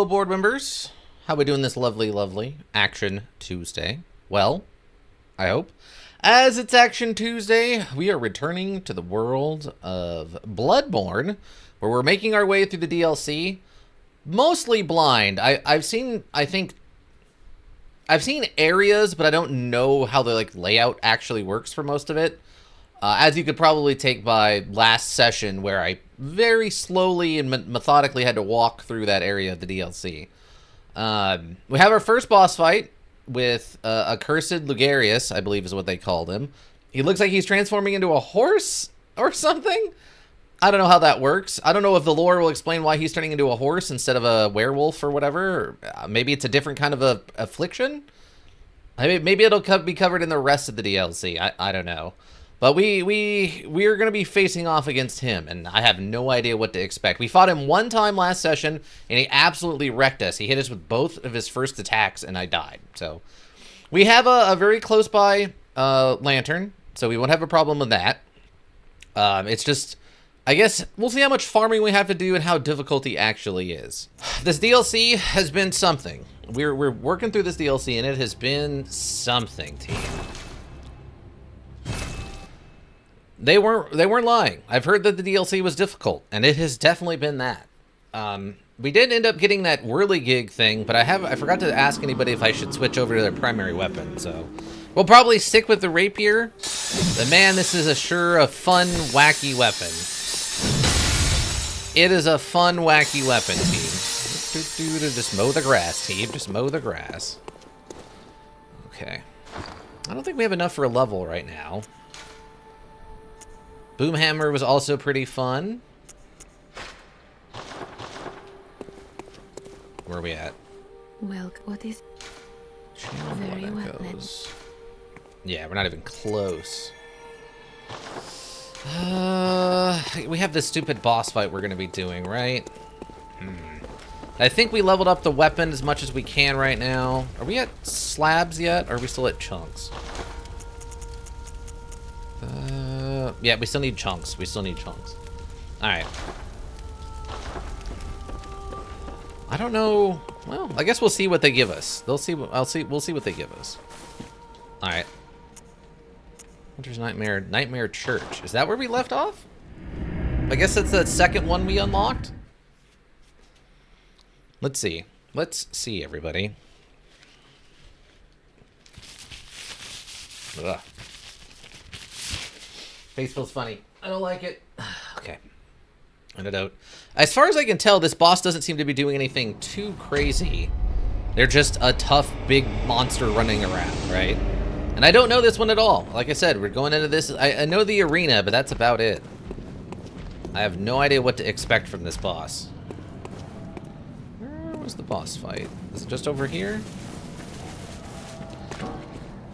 Hello, board members. How we doing this lovely Action Tuesday? Well, I hope. As it's Action Tuesday, we are returning to the world of Bloodborne, where we're making our way through the DLC, mostly blind. I've seen areas, but I don't know how the layout actually works for most of it. As you could probably take by last session, where I very slowly and methodically had to walk through that area of the DLC. We have our first boss fight with Accursed Lugarius, I believe is what they called him. He looks like he's transforming into a horse or something. I don't know how that works. I don't know if the lore will explain why he's turning into a horse instead of a werewolf or whatever. Or maybe it's a different kind of a affliction. Maybe it'll be covered in the rest of the DLC. I don't know. But we're going to be facing off against him, and I have no idea what to expect. We fought him one time last session, and he absolutely wrecked us. He hit us with both of his first attacks, and I died. So we have a very close by lantern, so we won't have a problem with that. It's just, I guess, we'll see how much farming we have to do and how difficult he actually is. This DLC has been something. We're working through this DLC, and it has been something, team. They weren't lying. I've heard that the DLC was difficult, and it has definitely been that. We did end up getting that whirligig thing, but I forgot to ask anybody if I should switch over to their primary weapon, so we'll probably stick with the rapier. But man, this is a fun, wacky weapon. It is a fun, wacky weapon, team. Just mow the grass, team. Just mow the grass. Okay. I don't think we have enough for a level right now. Boomhammer was also pretty fun. Where are we at? Well, what is... Channel Very well, then. Yeah, we're not even close. We have this stupid boss fight we're going to be doing, right? I think we leveled up the weapon as much as we can right now. Are we at slabs yet, or are we still at chunks? Yeah, we still need chunks. Alright. I don't know. Well, I guess we'll see what they give us. We'll see what they give us. Alright. Hunter's Nightmare Church. Is that where we left off? I guess that's the second one we unlocked. Let's see. Let's see, everybody. Ugh. Face feels funny. I don't like it. Okay. Antidote. As far as I can tell, this boss doesn't seem to be doing anything too crazy. They're just a tough, big monster running around, right? And I don't know this one at all. Like I said, we're going into this... I know the arena, but that's about it. I have no idea what to expect from this boss. Where was the boss fight? Is it just over here?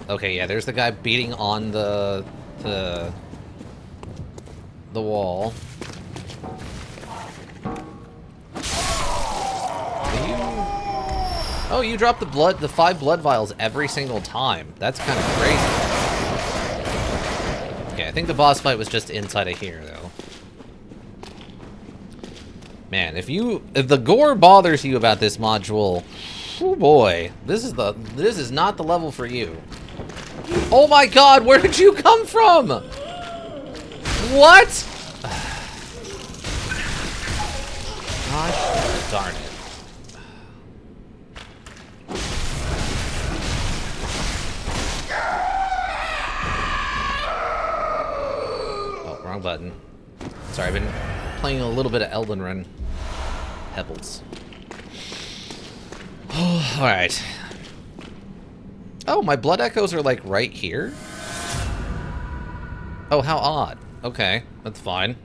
Okay, yeah, there's the guy beating on the wall. Oh, you drop the 5 blood vials every single time. That's kind of crazy. Okay, I think the boss fight was just inside of here, though. Man, if the gore bothers you about this module, oh boy, this is not the level for you. Oh my God, where did you come from? What? Gosh darn it. Oh, wrong button. Sorry, I've been playing a little bit of Elden Ring. Pebbles. Oh, alright. Oh, my blood echoes are like right here? Oh, how odd. Okay, that's fine.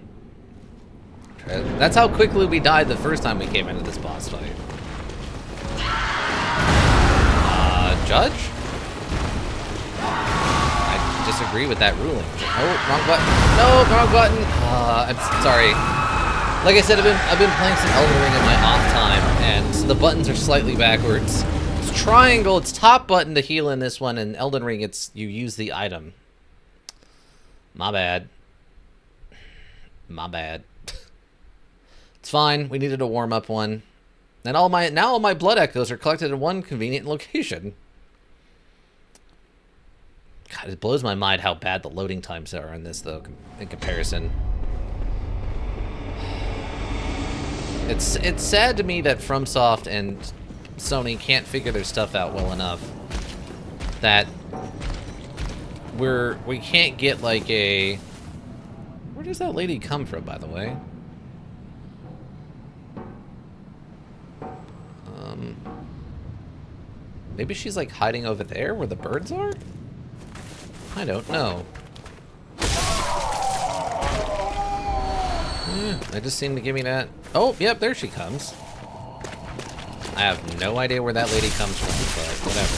That's how quickly we died the first time we came into this boss fight. Judge? I disagree with that ruling. Oh, wrong button. No, wrong button. I'm sorry. Like I said, I've been playing some Elden Ring in my off time, and the buttons are slightly backwards. It's triangle, it's top button to heal in this one, and Elden Ring, you use the item. My bad. My bad. It's fine. We needed a warm-up one. And all my blood echoes are collected in one convenient location. God, it blows my mind how bad the loading times are in this, though, in comparison. It's sad to me that FromSoft and Sony can't figure their stuff out well enough that we can't get like a... Where does that lady come from, by the way? Maybe she's like hiding over there where the birds are? I don't know. They just seem to give me that. Oh, yep, there she comes. I have no idea where that lady comes from, but whatever.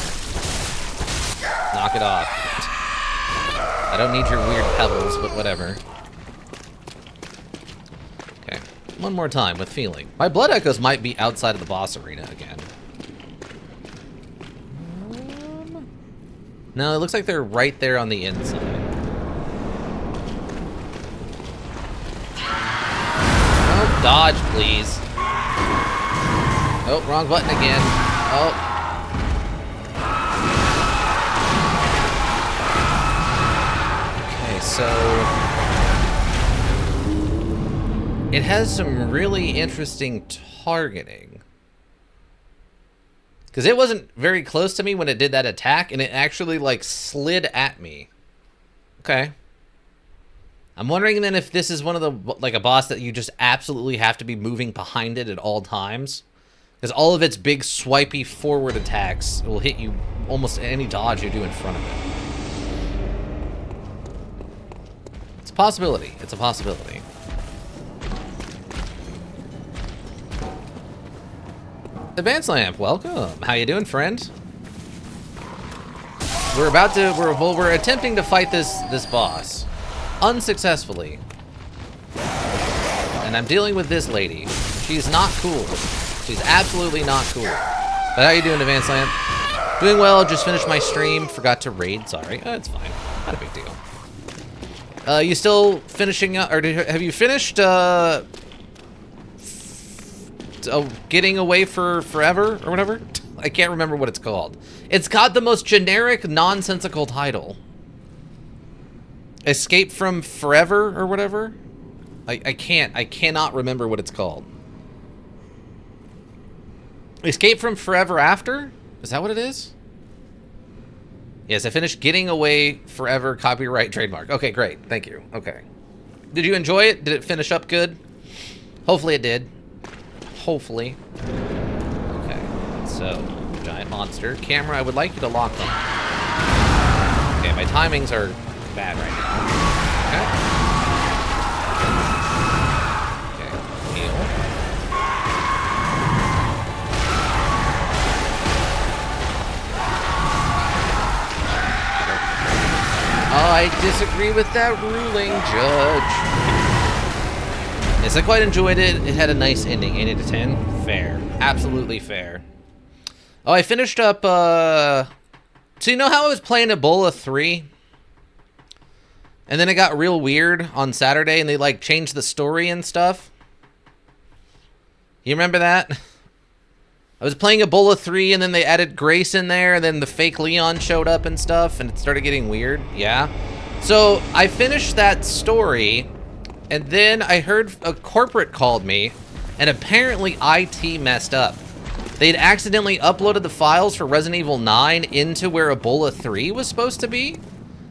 Knock it off. I don't need your weird pebbles, but whatever. Okay, one more time with feeling. My blood echoes might be outside of the boss arena again. No, it looks like they're right there on the inside. Oh, dodge, please. Oh, wrong button again. Oh. Okay, so... it has some really interesting targeting. Because it wasn't very close to me when it did that attack, and it actually, like, slid at me. Okay. I'm wondering then if this is one of the, like, a boss that you just absolutely have to be moving behind it at all times. Because all of its big, swipey forward attacks will hit you almost any dodge you do in front of it. It's a possibility. It's a possibility. Advanced Lamp, welcome. How you doing, friend? We're attempting to fight this boss unsuccessfully, and I'm dealing with this lady. She's not cool. She's absolutely not cool. But how you doing, Advanced Lamp? Doing well. Just finished my stream. Forgot to raid. Sorry. It's fine. Not a big deal. You still finishing up, or have you finished? Getting Away for Forever or whatever? I can't remember what it's called. It's got the most generic, nonsensical title. Escape from Forever or whatever? I cannot remember what it's called. Escape from Forever After? Is that what it is? Yes, I finished Getting Away Forever, copyright, trademark. Okay, great. Thank you. Okay. Did you enjoy it? Did it finish up good? Hopefully it did. Hopefully. Okay, so, giant monster. Camera, I would like you to lock them. Okay, my timings are bad right now. Okay. Okay, heal. Oh, I disagree with that ruling, Judge. Yes, I quite enjoyed it. It had a nice ending. 8 out of 10. Fair. Absolutely fair. Oh, I finished up, So you know how I was playing Ebola 3? And then it got real weird on Saturday, and they, like, changed the story and stuff? You remember that? I was playing Ebola 3, and then they added Grace in there, and then the fake Leon showed up and stuff, and it started getting weird. Yeah. So, I finished that story... and then I heard a corporate called me, and apparently IT messed up. They'd accidentally uploaded the files for Resident Evil 9 into where Ebola 3 was supposed to be.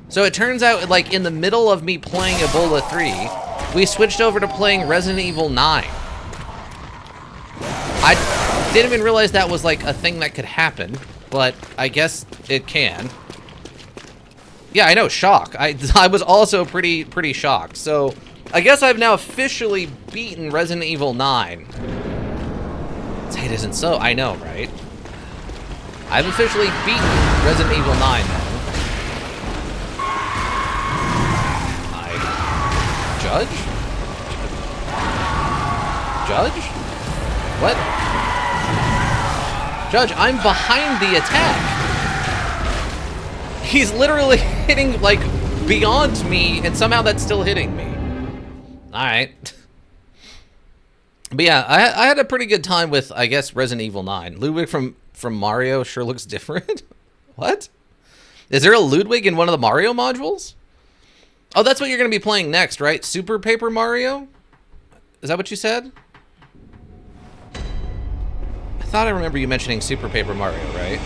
So it turns out, like, in the middle of me playing Ebola 3, we switched over to playing Resident Evil 9. I didn't even realize that was, like, a thing that could happen, but I guess it can. Yeah, I know, shock. I was also pretty shocked, so... I guess I've now officially beaten Resident Evil 9. Say it isn't so. I know, right? I've officially beaten Resident Evil 9, though. Judge? Judge? What? Judge, I'm behind the attack. He's literally hitting, like, beyond me, and somehow that's still hitting me. Alright. But yeah, I had a pretty good time with, I guess, Resident Evil 9. Ludwig from Mario sure looks different. What? Is there a Ludwig in one of the Mario modules? Oh, that's what you're going to be playing next, right? Super Paper Mario? Is that what you said? I thought I remember you mentioning Super Paper Mario, right?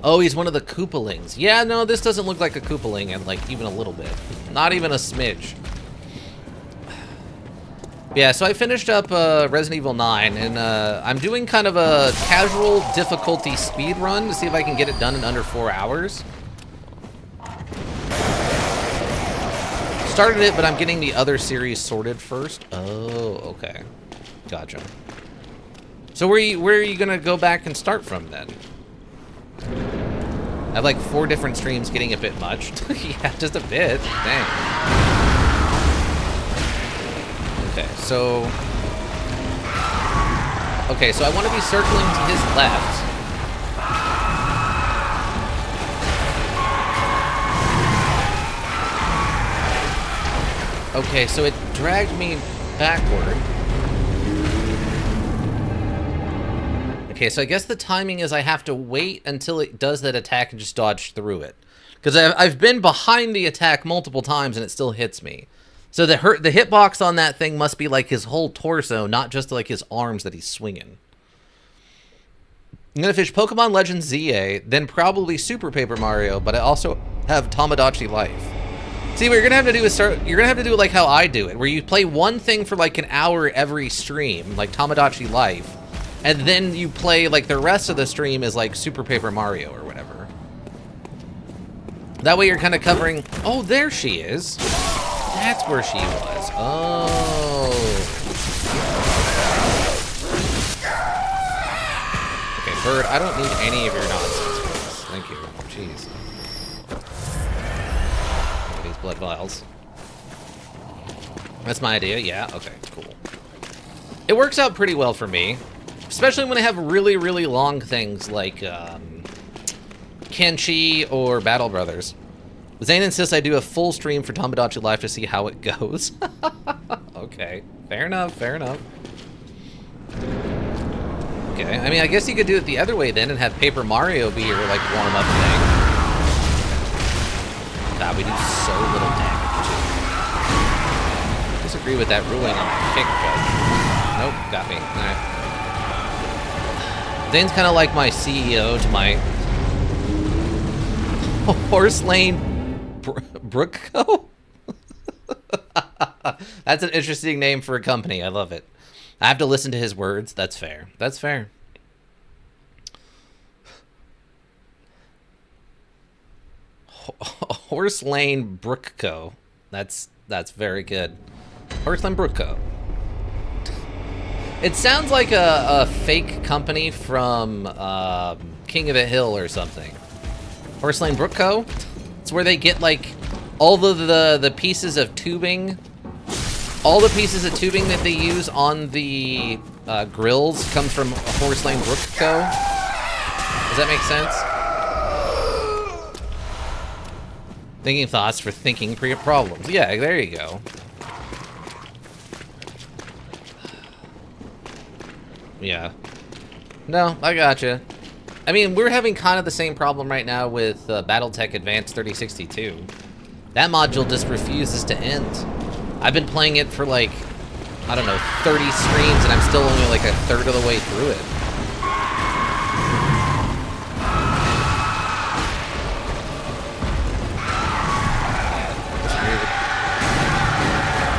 Oh, he's one of the Koopalings. Yeah, no, this doesn't look like a Koopaling, and like even a little bit. Not even a smidge. Yeah, so I finished up Resident Evil 9, and I'm doing kind of a casual difficulty speed run to see if I can get it done in under 4 hours. Started it, but I'm getting the other series sorted first. Oh, okay. Gotcha. So where are you gonna go back and start from then? I have like 4 different streams, getting a bit much. Yeah, just a bit. Dang. Okay, so I want to be circling to his left. Okay, so it dragged me backward. Okay, so I guess the timing is I have to wait until it does that attack and just dodge through it. Because I've been behind the attack multiple times and it still hits me. So the hitbox on that thing must be like his whole torso, not just like his arms that he's swinging. I'm going to fish Pokemon Legends ZA, then probably Super Paper Mario, but I also have Tamagotchi Life. See, what you're going to have to do is you're going to have to do it like how I do it, where you play one thing for like an hour every stream, like Tamagotchi Life, and then you play like the rest of the stream is like Super Paper Mario or whatever. That way you're kind of covering... Oh, there she is. That's where she was. Oh. Okay, Bird, I don't need any of your nonsense, please. Thank you. Jeez. These blood vials. That's my idea. Yeah, okay, cool. It works out pretty well for me. Especially when I have really, really long things like Kenshi or Battle Brothers. Zane insists I do a full stream for Tamagotchi Life to see how it goes. Okay, fair enough, fair enough. Okay, I mean, I guess you could do it the other way then and have Paper Mario be your, like, warm-up thing. God, we do so little damage, too. I disagree with that ruling on the kick, but... Nope, got me. Alright. Zane's kind of like my CEO to my... Horse Lane Brookco? That's an interesting name for a company. I love it. I have to listen to his words. That's fair. That's fair. Horse Lane Brookco. That's very good. Horse Lane Brookco. It sounds like a fake company from King of the Hill or something. Horse Lane Brookco. It's where they get like all the pieces of tubing. All the pieces of tubing that they use on the grills comes from Horse Lane Brookco. Does that make sense? Thinking thoughts for thinking problems. Yeah, there you go. Yeah. No, I gotcha. I mean, we're having kind of the same problem right now with Battletech Advanced 3062. That module just refuses to end. I've been playing it for like, I don't know, 30 streams, and I'm still only like a third of the way through it.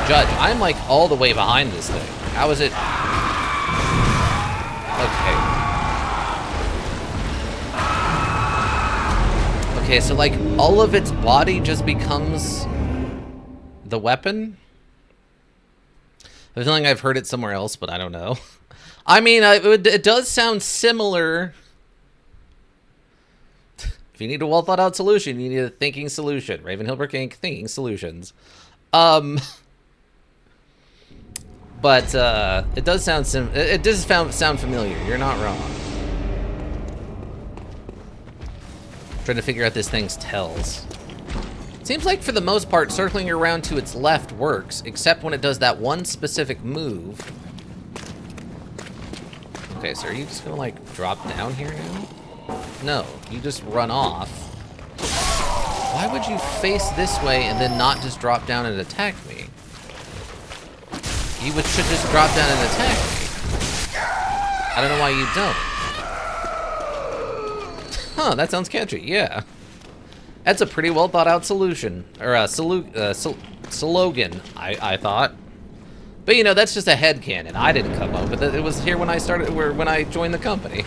Judge, I'm like all the way behind this thing. How is it? Okay. Okay, so like all of its body just becomes the weapon? I have a feeling I've heard it somewhere else, but I don't know. I mean, it does sound similar. If you need a well-thought-out solution, you need a thinking solution. Raven Hilbrook Inc. Thinking Solutions. But it does sound sound familiar. You're not wrong. Trying to figure out this thing's tells. Seems like for the most part, circling around to its left works, except when it does that one specific move. Okay, so are you just gonna, like, drop down here now? No, you just run off. Why would you face this way and then not just drop down and attack me? You should just drop down and attack me. I don't know why you don't. Huh, that sounds catchy, yeah. That's a pretty well thought out solution. Or a slogan, I thought. But you know, that's just a headcanon. I didn't come up with it. It was here when I started, when I joined the company.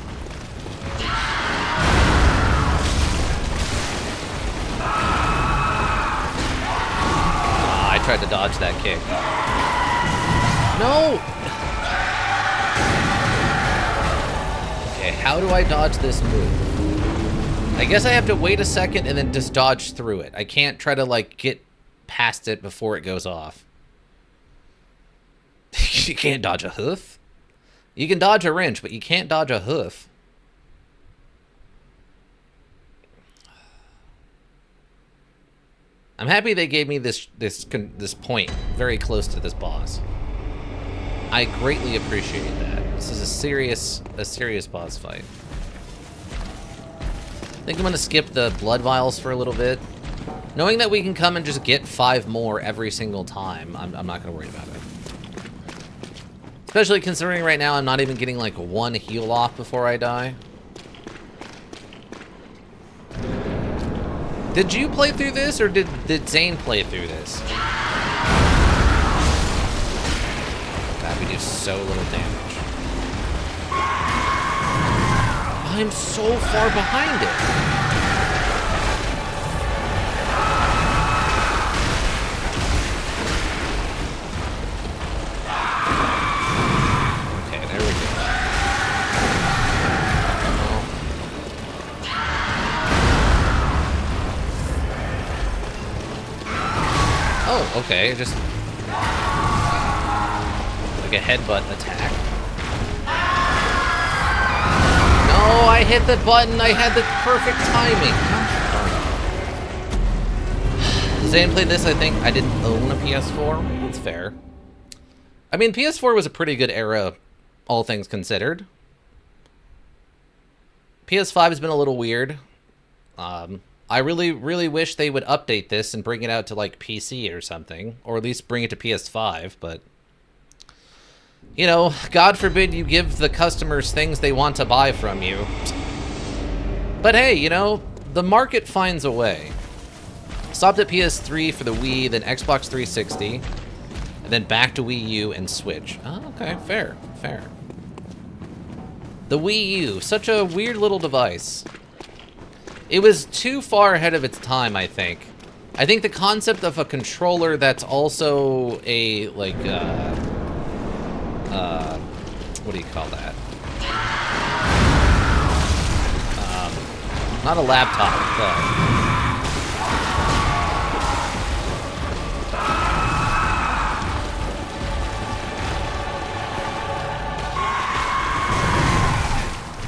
I tried to dodge that kick. No! Okay, how do I dodge this move? I guess I have to wait a second and then just dodge through it. I can't try to, like, get past it before it goes off. You can't dodge a hoof. You can dodge a wrench, but you can't dodge a hoof. I'm happy they gave me this point very close to this boss. I greatly appreciate that. This is a serious boss fight. I think I'm gonna skip the blood vials for a little bit. Knowing that we can come and just get 5 more every single time, I'm not gonna worry about it. Especially considering right now I'm not even getting like 1 heal off before I die. Did you play through this, or did Zane play through this? God, we do so little damage. I'm so far behind it. Okay, there we go. Oh, okay, just like a headbutt attack. No, I hit the button. I had the perfect timing. Zane played this, I think. I didn't own a PS4. That's fair. I mean, PS4 was a pretty good era, all things considered. PS5 has been a little weird. I really wish they would update this and bring it out to, like, PC or something. Or at least bring it to PS5, but... You know, God forbid you give the customers things they want to buy from you. But hey, you know, the market finds a way. Stopped at PS3 for the Wii, then Xbox 360, and then back to Wii U and Switch. Oh, okay, fair, fair. The Wii U, such a weird little device. It was too far ahead of its time, I think. I think the concept of a controller that's also a, like, what do you call that? Not a laptop, but...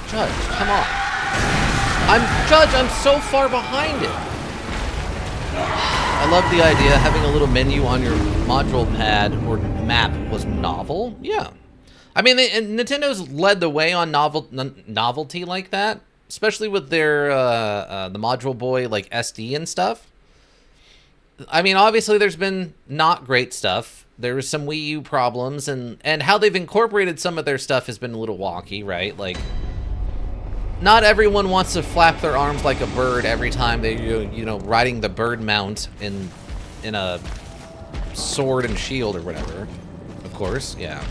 Judge, come on. Judge, I'm so far behind it. I love the idea. Having a little menu on your module pad or map was novel. Yeah. I mean, Nintendo's led the way on novelty like that, especially with their the Module Boy like SD and stuff. I mean, obviously there's been not great stuff. There was some Wii U problems, and how they've incorporated some of their stuff has been a little wonky, right? Like, not everyone wants to flap their arms like a bird every time they you know riding the bird mount in a sword and shield or whatever. Of course, yeah.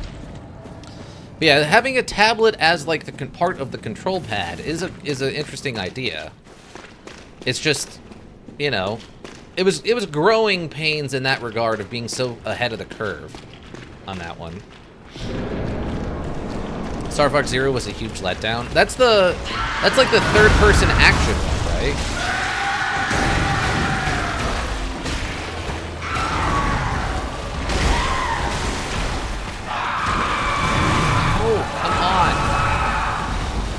But yeah, having a tablet as like the part of the control pad is an interesting idea. It's just, you know, it was growing pains in that regard of being so ahead of the curve on that one. Star Fox Zero was a huge letdown. That's like the third person action one, right?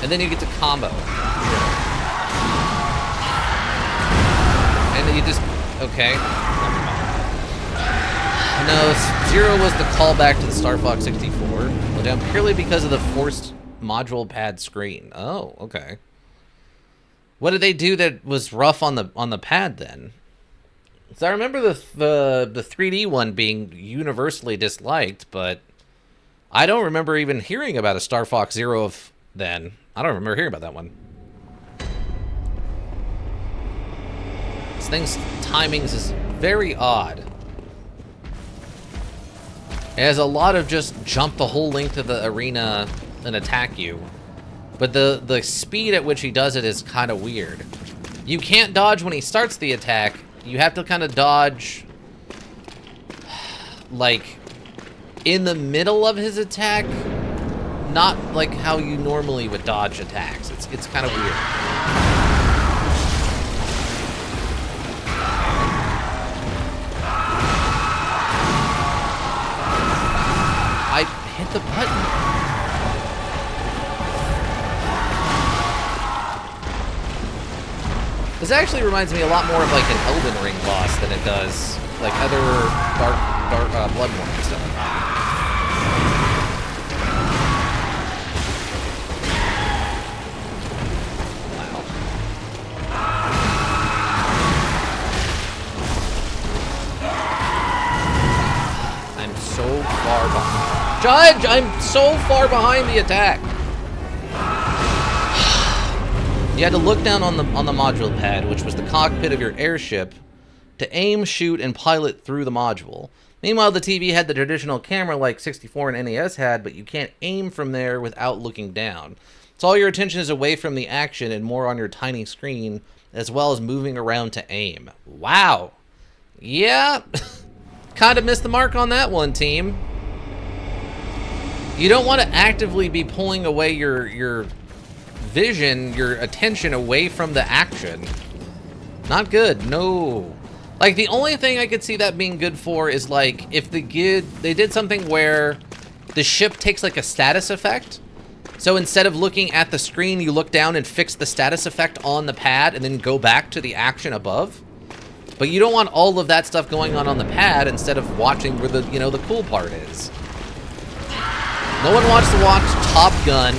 And then you get to combo. And then you just Okay. No, Zero was the callback to the Star Fox 64. Well, down purely because of the forced module pad screen. Oh, okay. What did they do that was rough on the pad then? So I remember the 3D one being universally disliked, but I don't remember even hearing about a Star Fox Zero of then. I don't remember hearing about that one. This thing's timings is very odd. It has a lot of just jump the whole length of the arena and attack you. But the speed at which he does it is kind of weird. You can't dodge when he starts the attack. You have to kind of dodge, like, in the middle of his attack. Not like how you normally would dodge attacks. It's kind of weird. I hit the button. This actually reminds me a lot more of like an Elden Ring boss than it does like other Bloodborne and stuff. Wow. I'm so far behind. Judge, I'm so far behind the attack. You had to look down on the module pad, which was the cockpit of your airship, to aim, shoot, and pilot through the module. Meanwhile, the TV had the traditional camera like 64 and NES had, but you can't aim from there without looking down. So all your attention is away from the action and more on your tiny screen, as well as moving around to aim. Wow. Yeah, kind of missed the mark on that one, team. You don't want to actively be pulling away your vision, your attention away from the action. Not good, no. Like, the only thing I could see that being good for is, like, if they did something where the ship takes, like, a status effect. So instead of looking at the screen, you look down and fix the status effect on the pad and then go back to the action above. But you don't want all of that stuff going on the pad instead of watching where the, you know, the cool part is. No one wants to watch Top Gun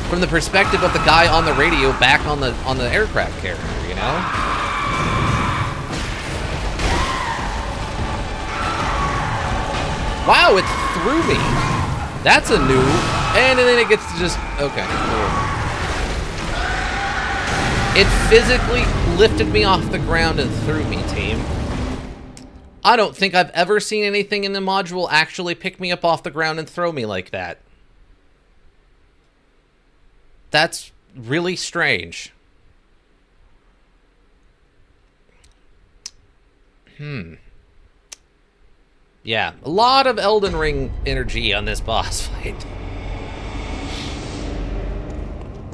from the perspective of the guy on the radio back on the aircraft carrier, you know? Wow, it threw me. That's a new, and then it gets to just, okay. It physically lifted me off the ground and threw me, team. I don't think I've ever seen anything in the module actually pick me up off the ground and throw me like that. That's really strange. Yeah, a lot of Elden Ring energy on this boss fight.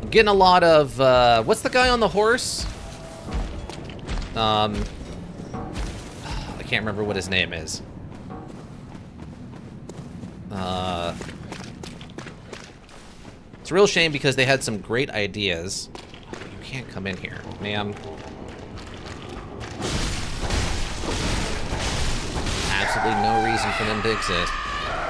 I'm getting a lot of, what's the guy on the horse? I can't remember what his name is. It's a real shame because they had some great ideas. You can't come in here, ma'am. Absolutely no reason for them to exist.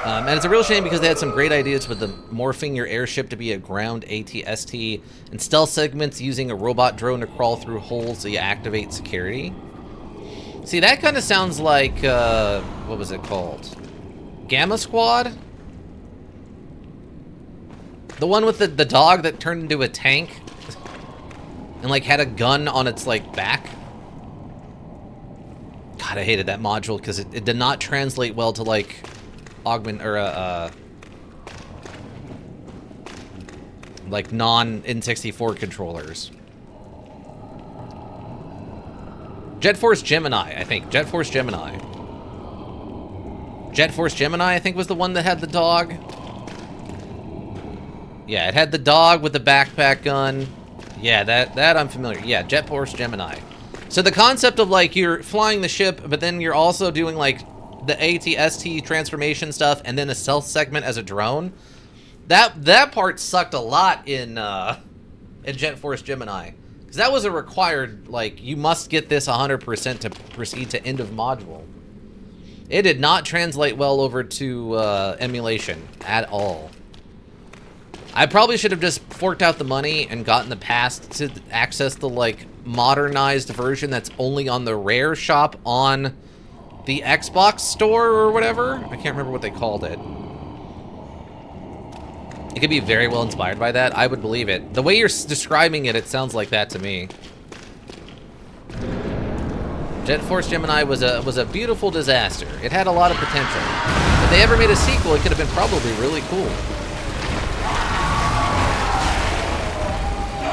And it's a real shame because they had some great ideas with the morphing your airship to be a ground AT-ST and stealth segments using a robot drone to crawl through holes so you activate security. See, that kind of sounds like, what was it called? Gamma Squad? The one with the dog that turned into a tank and, like, had a gun on its, like, back. God, I hated that module because it did not translate well to, like, augment, or, like, non-N64 controllers. Jet Force Gemini, I think. Jet Force Gemini. Jet Force Gemini, I think, was the one that had the dog. Yeah, it had the dog with the backpack gun. Yeah, that I'm familiar. Yeah, Jet Force Gemini. So the concept of, like, you're flying the ship, but then you're also doing, like, the AT-ST transformation stuff and then a stealth segment as a drone. That part sucked a lot in Jet Force Gemini. Because that was a required, like, you must get this 100% to proceed to end of module. It did not translate well over to emulation at all. I probably should have just forked out the money and gotten the pass to access the, like, modernized version that's only on the Rare shop on the Xbox store or whatever. I can't remember what they called it. It could be very well inspired by that. I would believe it. The way you're describing it, it sounds like that to me. Jet Force Gemini was a beautiful disaster. It had a lot of potential. If they ever made a sequel, it could have been probably really cool.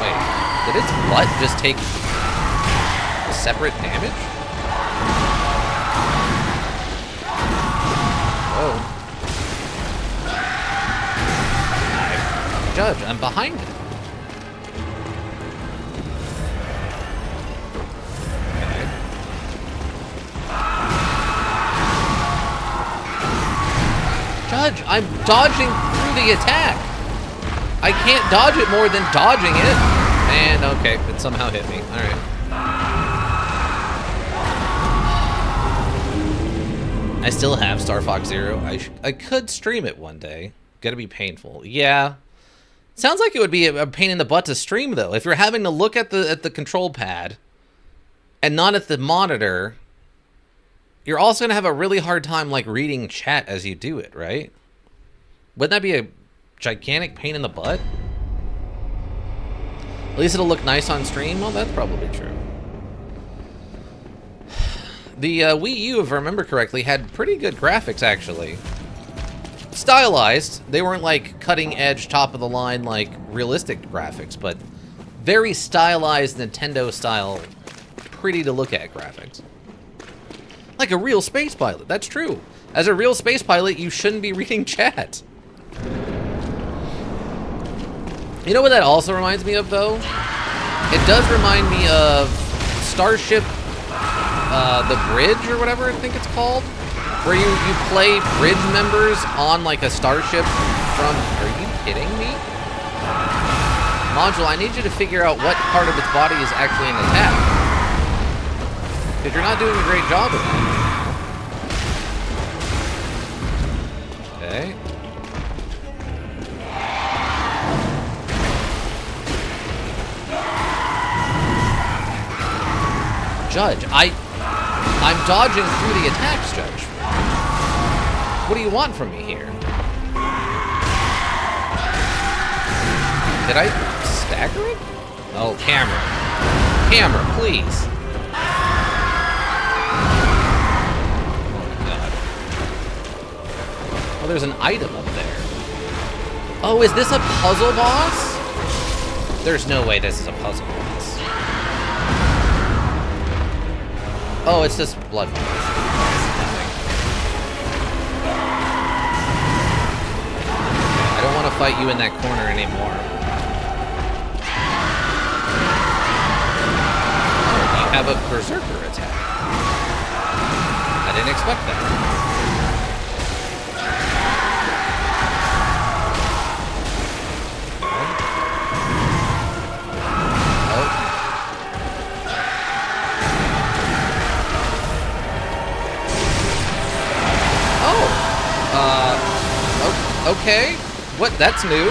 Wait, did its butt just take separate damage? Whoa. Judge, I'm behind it. Okay. Judge, I'm dodging through the attack. I can't dodge it more than dodging it. And okay, it somehow hit me. All right. I still have Star Fox Zero. I could stream it one day. Gotta be painful. Yeah. Sounds like it would be a pain in the butt to stream, though. If you're having to look at the control pad and not at the monitor, you're also gonna have a really hard time, like, reading chat as you do it, right? Wouldn't that be a gigantic pain in the butt? At least it'll look nice on stream. Well, that's probably true. The Wii U, if I remember correctly, had pretty good graphics, actually. Stylized. They weren't like cutting edge, top of the line, like realistic graphics, but very stylized Nintendo style, pretty to look at graphics. Like a real space pilot. That's true. As a real space pilot, you shouldn't be reading chat. You know what that also reminds me of, though? It does remind me of Starship, the Bridge or whatever I think it's called. Where you play bridge members on, like, a starship from... Are you kidding me? Module, I need you to figure out what part of its body is actually an attack. Because you're not doing a great job of that. Okay. Judge, I'm dodging through the attacks, Judge. What do you want from me here? Did I stagger it? Oh, camera. Camera, please. Oh my god. Oh, there's an item up there. Oh, is this a puzzle boss? There's no way this is a puzzle boss. Oh, it's just blood. I don't want to fight you in that corner anymore. Oh, you have a berserker attack. I didn't expect that. Okay. What? That's new. You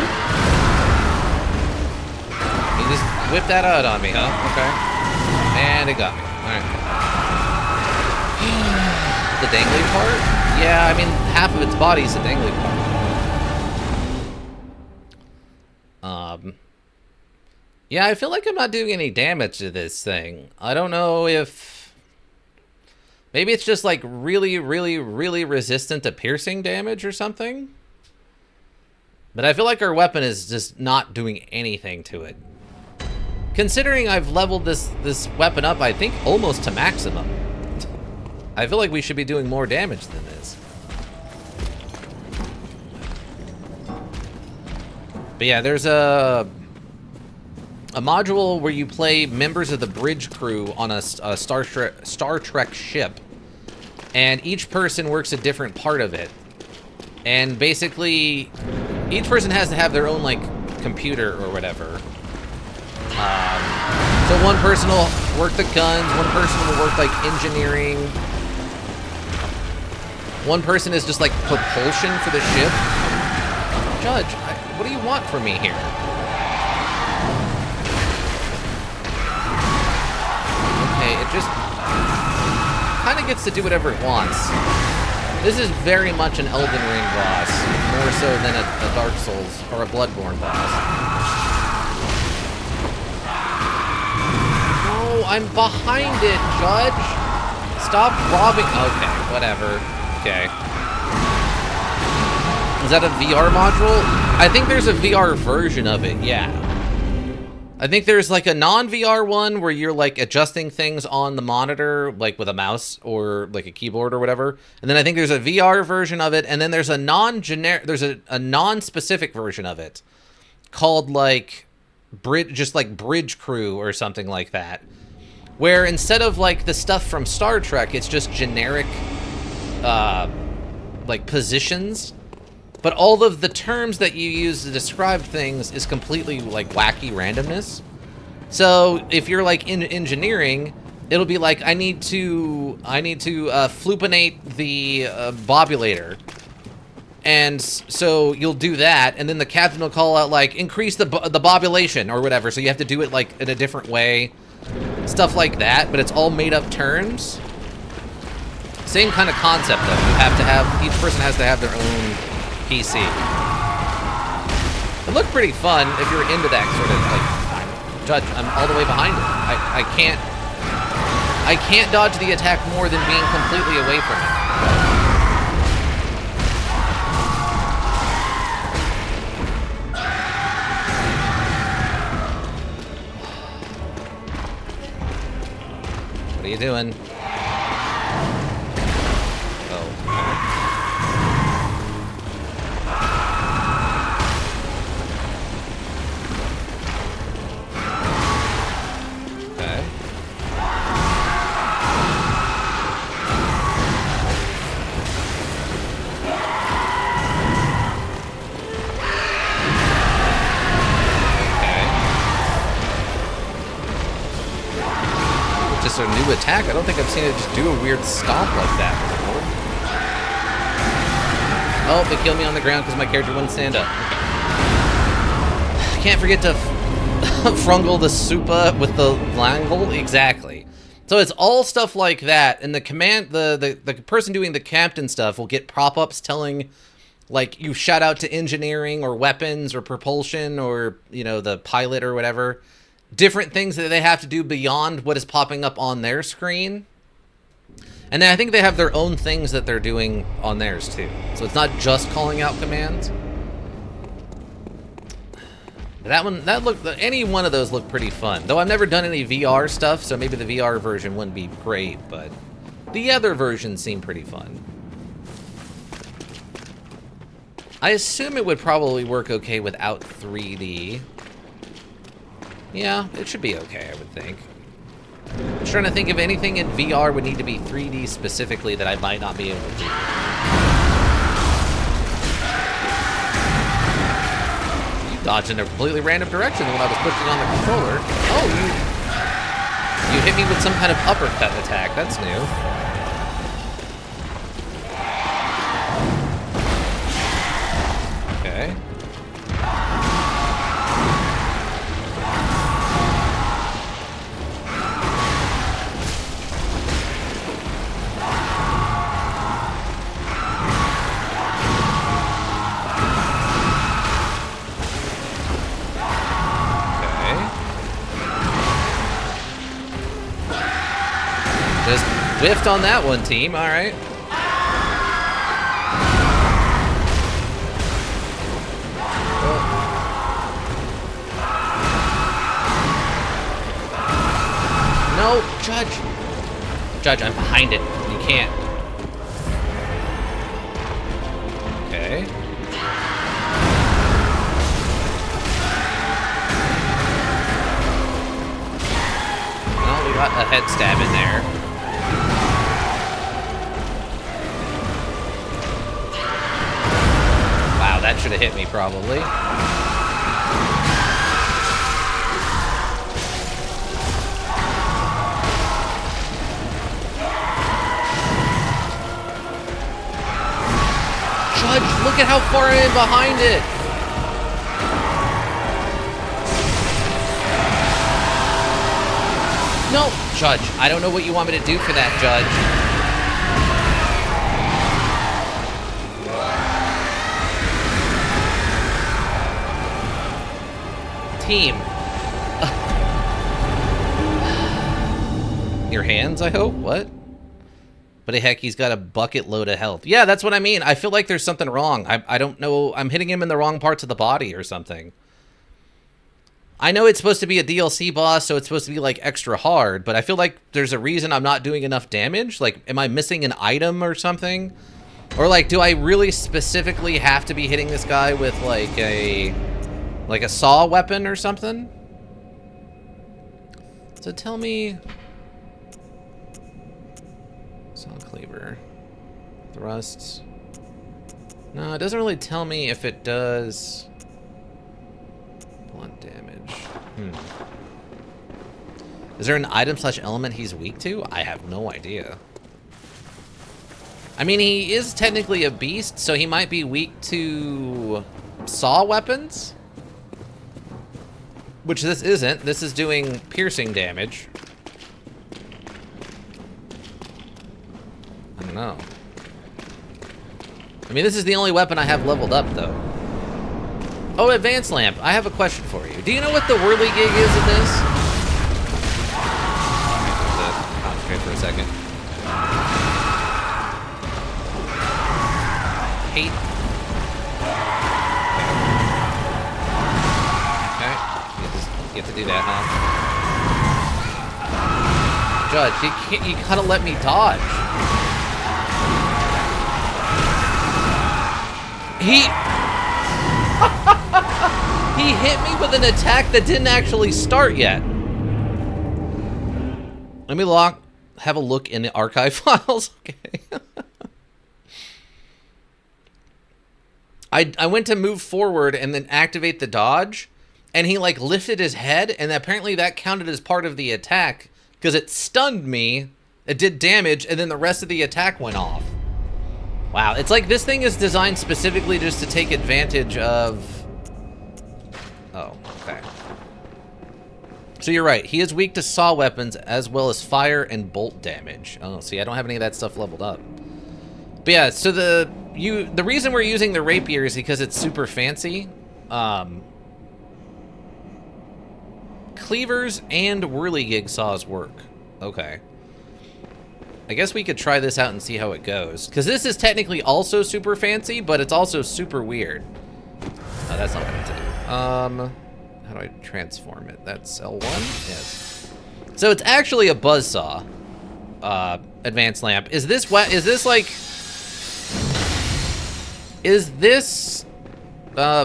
just whipped that out on me, huh? Okay. And it got me. Alright. The dangly part? Yeah, I mean, half of its body is the dangly part. Yeah, I feel like I'm not doing any damage to this thing. I don't know if... Maybe it's just, like, really, really, really resistant to piercing damage or something? But I feel like our weapon is just not doing anything to it. Considering I've leveled this weapon up, I think, almost to maximum. I feel like we should be doing more damage than this. But yeah, there's a module where you play members of the bridge crew on a Star Trek ship. And each person works a different part of it. And basically... each person has to have their own, like, computer or whatever. So one person will work the guns, one person will work like engineering. One person is just like propulsion for the ship. Judge, what do you want from me here? Okay, it just kind of gets to do whatever it wants. This is very much an Elden Ring boss, more so than a Dark Souls or a Bloodborne boss. No, I'm behind it, Judge. Stop robbing. Okay, whatever. Okay. Is that a VR module? I think there's a VR version of it, yeah. I think there's like a non-VR one where you're like adjusting things on the monitor, like with a mouse or like a keyboard or whatever. And then I think there's a VR version of it, and then there's a non-generic, there's a non-specific version of it called like Bridge Crew or something like that, where instead of like the stuff from Star Trek, it's just generic like positions. But all of the terms that you use to describe things is completely like wacky randomness. So if you're like in engineering, it'll be like I need to flupinate the bobulator, and so you'll do that, and then the captain will call out like increase the bobulation or whatever. So you have to do it like in a different way, stuff like that. But it's all made up terms. Same kind of concept though. You have to have each person has to have their own PC. It looked pretty fun if you're into that sort of like. Judge, I'm all the way behind it. I can't dodge the attack more than being completely away from it. What are you doing? A new attack. I don't think I've seen it just do a weird stomp like that before. Oh, they killed me on the ground because my character wouldn't stand up. Can't forget to frungle the supa with the langle. Exactly. So it's all stuff like that, and the person doing the captain stuff will get prop-ups telling, like, you shout out to engineering or weapons or propulsion or, you know, the pilot or whatever. Different things that they have to do beyond what is popping up on their screen. And then I think they have their own things that they're doing on theirs too. So it's not just calling out commands. Any one of those looked pretty fun. Though I've never done any VR stuff, so maybe the VR version wouldn't be great, but the other versions seem pretty fun. I assume it would probably work okay without 3D. Yeah, it should be okay, I would think. I'm trying to think if anything in VR would need to be 3D specifically that I might not be able to do. You dodged in a completely random direction when I was pushing on the controller. Oh, you hit me with some kind of uppercut attack. That's new. Okay. Just whiffed on that one, team. All right. No, Judge. Judge, I'm behind it. You can't. Okay. Well, we got a head stab in there. Wow, that should have hit me probably. how far I'm in behind it. No, Judge, I don't know what you want me to do for that, Judge. Team. Your hands, I hope? What? But heck, he's got a bucket load of health. Yeah, that's what I mean. I feel like there's something wrong. I don't know. I'm hitting him in the wrong parts of the body or something. I know it's supposed to be a DLC boss, so it's supposed to be, like, extra hard, but I feel like there's a reason I'm not doing enough damage. Like, am I missing an item or something? Or, like, do I really specifically have to be hitting this guy with, like a saw weapon or something? So tell me... Saw cleaver. Thrusts. No, it doesn't really tell me if it does... blunt damage. Is there an item / element he's weak to? I have no idea. I mean, he is technically a beast, so he might be weak to saw weapons? Which this isn't. This is doing piercing damage. I don't know. I mean, this is the only weapon I have leveled up, though. Oh, Advanced Lamp, I have a question for you. Do you know what the whirligig is in this? Concentrate for a second. Hate. Okay. You have to do that, huh? Judge, you gotta let me dodge. He hit me with an attack that didn't actually start yet. Let me have a look in the archive files. Okay. I went to move forward and then activate the dodge, and he like lifted his head, and apparently that counted as part of the attack because it stunned me, it did damage, and then the rest of the attack went off. Wow, it's like this thing is designed specifically just to take advantage of... Oh, okay. So you're right. He is weak to saw weapons as well as fire and bolt damage. Oh, see, I don't have any of that stuff leveled up. But yeah, so the reason we're using the rapier is because it's super fancy. Cleavers and whirligig saws work. Okay. I guess we could try this out and see how it goes. Because this is technically also super fancy, but it's also super weird. Oh, that's not what I meant to do. How do I transform it? That's L1? Yes. So it's actually a buzzsaw. Advanced Lamp. Is this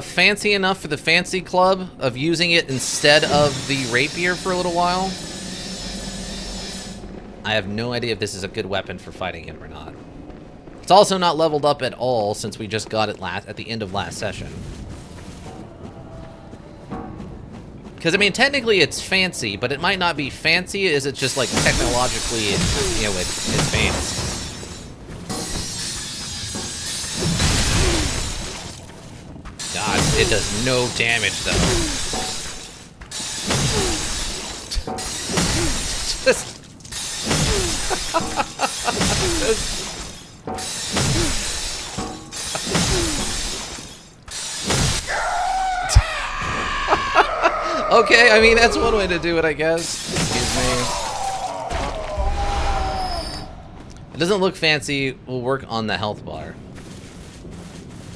fancy enough for the fancy club of using it instead of the rapier for a little while? I have no idea if this is a good weapon for fighting him or not. It's also not leveled up at all since we just got it at the end of last session. Because, I mean, technically it's fancy, but it might not be fancy as it's just, like, technologically, you know, advanced. God, it does no damage, though. Just... Okay, I mean, that's one way to do it, I guess. Excuse me. It doesn't look fancy. Will work on the health bar.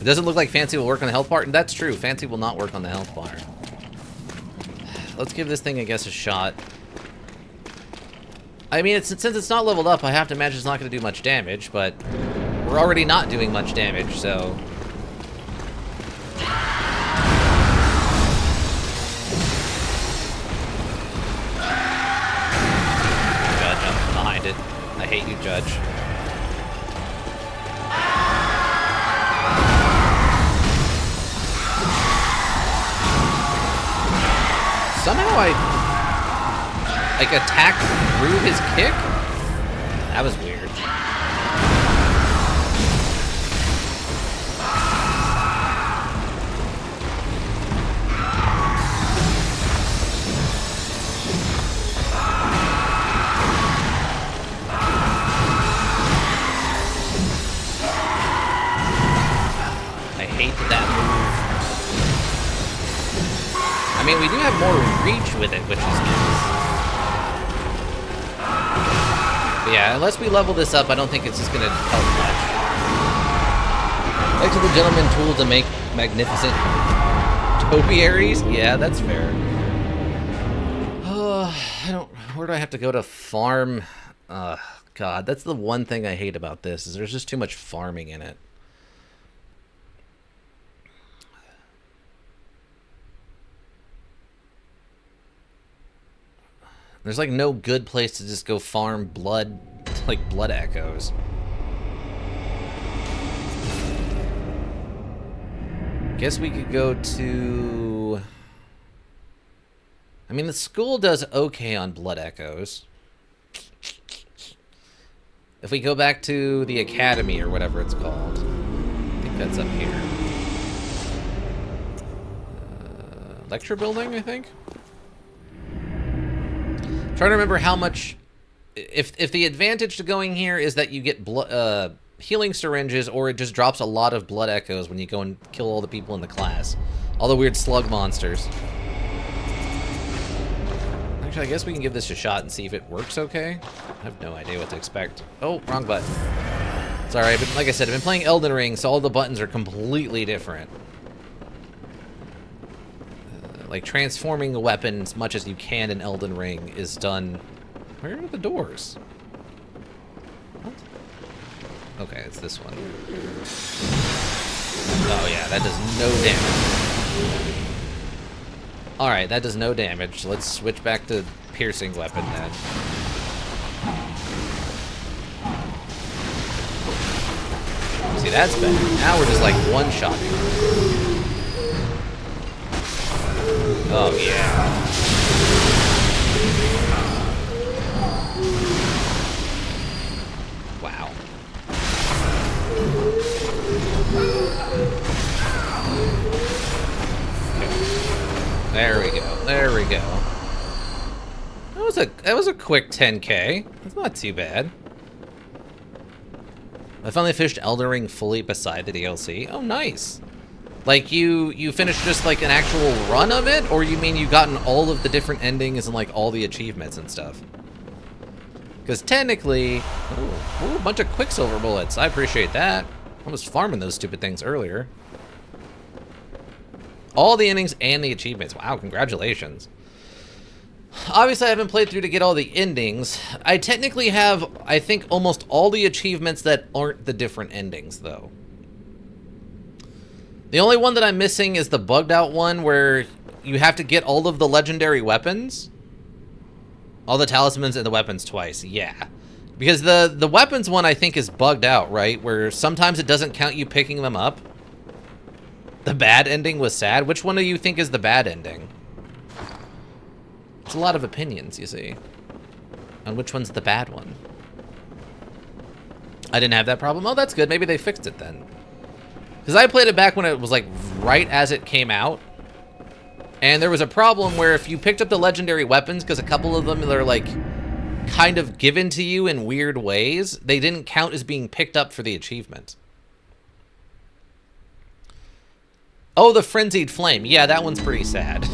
It doesn't look like fancy will work on the health bar, and that's true. Fancy will not work on the health bar. Let's give this thing, I guess, a shot. I mean, since it's not leveled up, I have to imagine it's not going to do much damage, but we're already not doing much damage, so... Judge, I'm behind it. I hate you, Judge. Somehow I, like, attacked through his kick? That was weird. mean, we do have more reach with it, which is nice. But yeah, unless we level this up, I don't think it's just going to help much. Back to the gentleman tool to make magnificent topiaries? Yeah, that's fair. Where do I have to go to farm? God, that's the one thing I hate about this, is there's just too much farming in it. There's like no good place to just go farm blood, like blood echoes. Guess we could go to... I mean, the school does okay on blood echoes. If we go back to the academy or whatever it's called, I think that's up here. Lecture building, I think. Trying to remember how much. If the advantage to going here is that you get healing syringes, or it just drops a lot of blood echoes when you go and kill all the people in the class, all the weird slug monsters. Actually, I guess we can give this a shot and see if it works okay. I have no idea what to expect. Oh, wrong button. It's alright, but like I said, I've been playing Elden Ring, so all the buttons are completely different. Like, transforming a weapon as much as you can in Elden Ring is done... Where are the doors? What? Okay, it's this one. Oh yeah, that does no damage. Alright, that does no damage. Let's switch back to piercing weapon then. See, that's better. Now we're just like one-shotting. Oh, yeah. Wow. Okay. There we go. There we go. That was a quick 10K. That's not too bad. I finally finished Elden Ring fully beside the DLC. Oh, nice. Like, you finished just, like, an actual run of it? Or you mean you've gotten all of the different endings and, like, all the achievements and stuff? Because technically... Ooh, a bunch of Quicksilver bullets. I appreciate that. I was farming those stupid things earlier. All the endings and the achievements. Wow, congratulations. Obviously, I haven't played through to get all the endings. I technically have, I think, almost all the achievements that aren't the different endings, though. The only one that I'm missing is the bugged out one where you have to get all of the legendary weapons. All the talismans and the weapons twice, yeah. Because the weapons one, I think, is bugged out, right? Where sometimes it doesn't count you picking them up. The bad ending was sad. Which one do you think is the bad ending? It's a lot of opinions, you see. On which one's the bad one. I didn't have that problem. Oh, that's good. Maybe they fixed it then. Because I played it back when it was like right as it came out. And there was a problem where if you picked up the legendary weapons, because a couple of them are like kind of given to you in weird ways, they didn't count as being picked up for the achievement. Oh, the Frenzied Flame. Yeah, that one's pretty sad.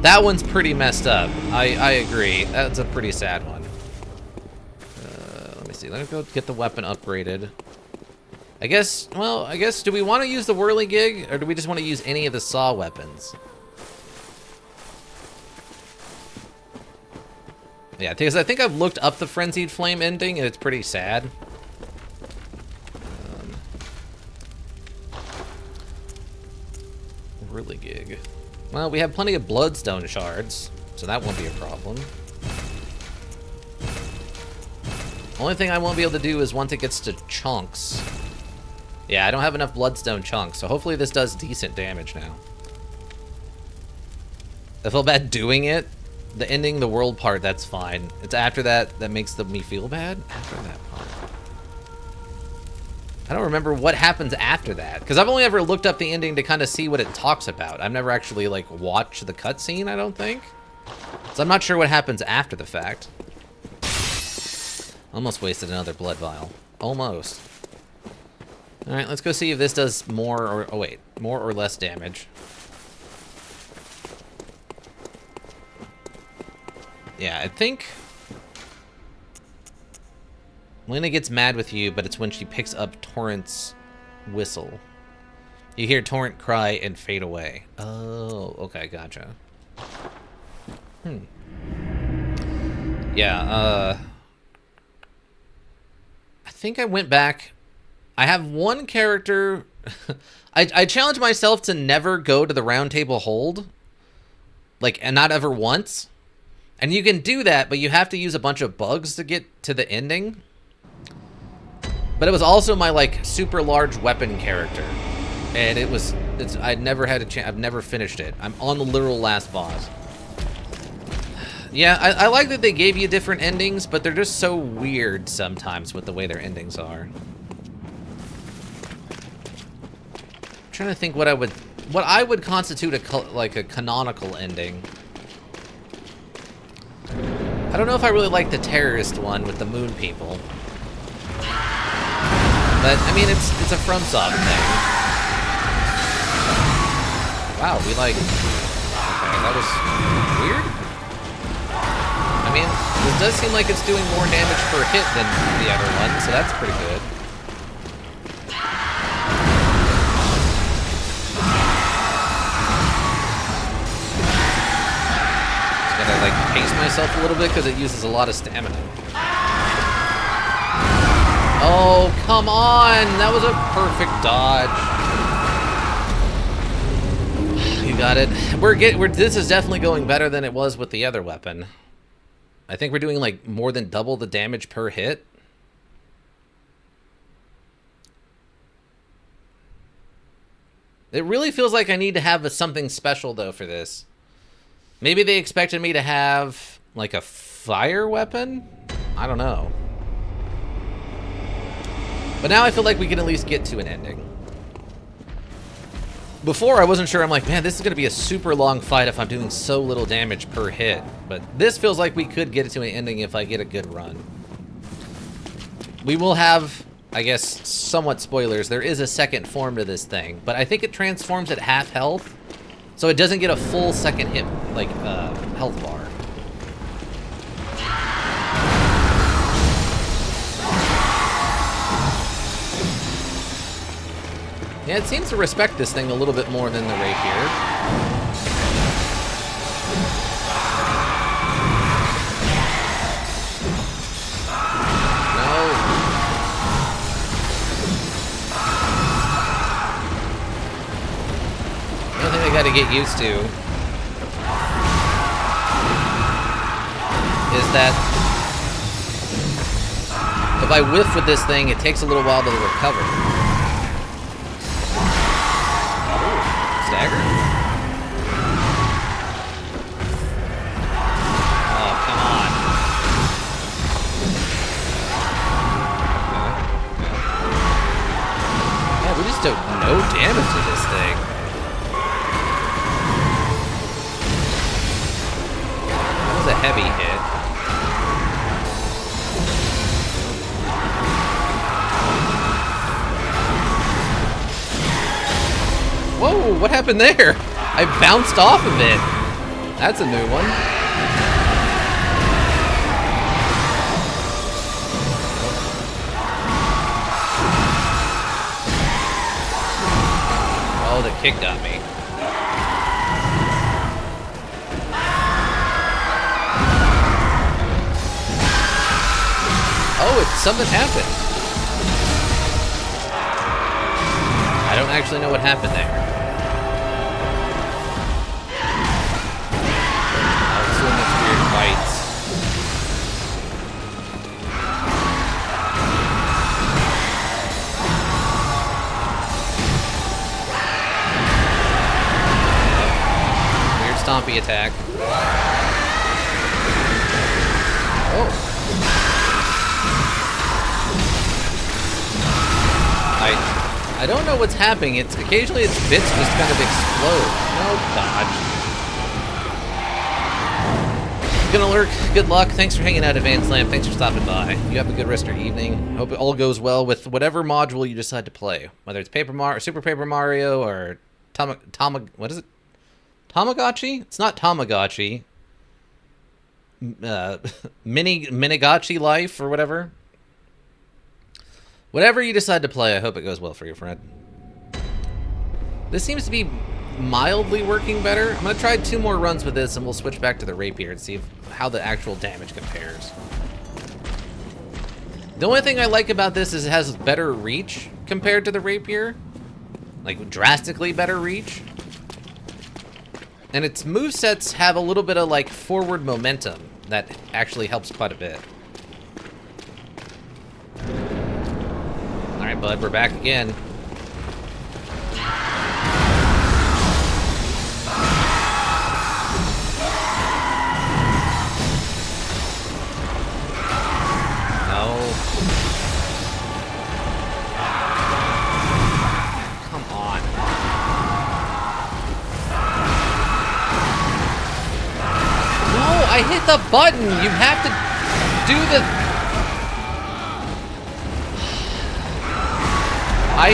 That one's pretty messed up. I agree. That's a pretty sad one. Let me see. Let me go get the weapon upgraded. I guess, do we want to use the whirligig, or do we just want to use any of the saw weapons? Yeah, because I think I've looked up the Frenzied Flame ending, and it's pretty sad. Whirligig. Well, we have plenty of bloodstone shards, so that won't be a problem. Only thing I won't be able to do is once it gets to chunks. Yeah, I don't have enough bloodstone chunks, so hopefully this does decent damage now. I feel bad doing it. The ending the world part, that's fine. It's after that that makes me feel bad. After that part. I don't remember what happens after that, because I've only ever looked up the ending to kind of see what it talks about. I've never actually, like, watched the cutscene, I don't think. So I'm not sure what happens after the fact. Almost wasted another blood vial. Almost. Alright, let's go see if this does more or... Oh, wait. More or less damage. Yeah, I think Lena gets mad with you, but it's when she picks up Torrent's whistle. You hear Torrent cry and fade away. Oh, okay, gotcha. Yeah, I think I went back. I have one character. I challenge myself to never go to the round table hold. Like, and not ever once. And you can do that, but you have to use a bunch of bugs to get to the ending. But it was also my, like, super large weapon character. And I'd never had a chance. I've never finished it. I'm on the literal last boss. Yeah, I like that they gave you different endings, but they're just so weird sometimes with the way their endings are. I'm trying to think what I would constitute a canonical ending. I don't know if I really like the terrorist one with the moon people. But I mean it's a FromSoft thing. Wow, we like okay, that was weird. I mean, this does seem like it's doing more damage per hit than the other one, so that's pretty good. Just gotta, like, pace myself a little bit because it uses a lot of stamina. Oh, come on! That was a perfect dodge. You got it. This is definitely going better than it was with the other weapon. I think we're doing, like, more than double the damage per hit. It really feels like I need to have something special, though, for this. Maybe they expected me to have, like, a fire weapon? I don't know. But now I feel like we can at least get to an ending. Before, I wasn't sure. I'm like, man, this is going to be a super long fight if I'm doing so little damage per hit. But this feels like we could get it to an ending if I get a good run. We will have, I guess, somewhat spoilers. There is a second form to this thing. But I think it transforms at half health. So it doesn't get a full second hit, like, health bar. Yeah, it seems to respect this thing a little bit more than the rapier. No. The other thing I gotta get used to is that if I whiff with this thing, it takes a little while to recover. Stagger? Oh, come on. Okay. Yeah, we just do no damage to this thing. That was a heavy hit. Whoa, what happened there? I bounced off of it. That's a new one. Oh, the kick got me. Oh, something happened. I don't actually know what happened there. Bites. Weird stompy attack. Oh. I don't know what's happening. It's occasionally its bits just kind of explode. No dodge. Gonna lurk. Good luck. Thanks for hanging out, Advanced Lamp. Thanks for stopping by. You have a good rest of your evening. Hope it all goes well with whatever module you decide to play. Whether it's Super Paper Mario, or what is it? Tamagotchi? It's not Tamagotchi. Minigotchi life or whatever. Whatever you decide to play, I hope it goes well for you, friend. This seems to be mildly working better. I'm going to try 2 more runs with this, and we'll switch back to the rapier and see how the actual damage compares. The only thing I like about this is it has better reach compared to the rapier. Like, drastically better reach. And its movesets have a little bit of, like, forward momentum that actually helps quite a bit. Alright, bud, we're back again. No. Come on. No, I hit the button. You have to do the... I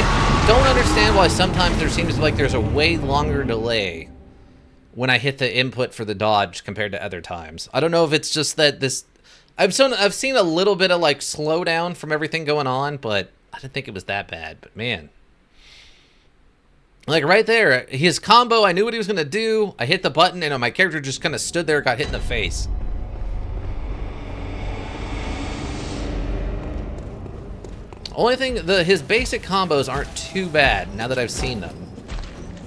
don't understand why sometimes there seems like there's a way longer delay when I hit the input for the dodge compared to other times. I don't know if it's just that this... I've seen a little bit of, like, slowdown from everything going on, but I didn't think it was that bad. But, man. Like, right there, his combo, I knew what he was going to do. I hit the button, and my character just kind of stood there, got hit in the face. Only thing, his basic combos aren't too bad now that I've seen them.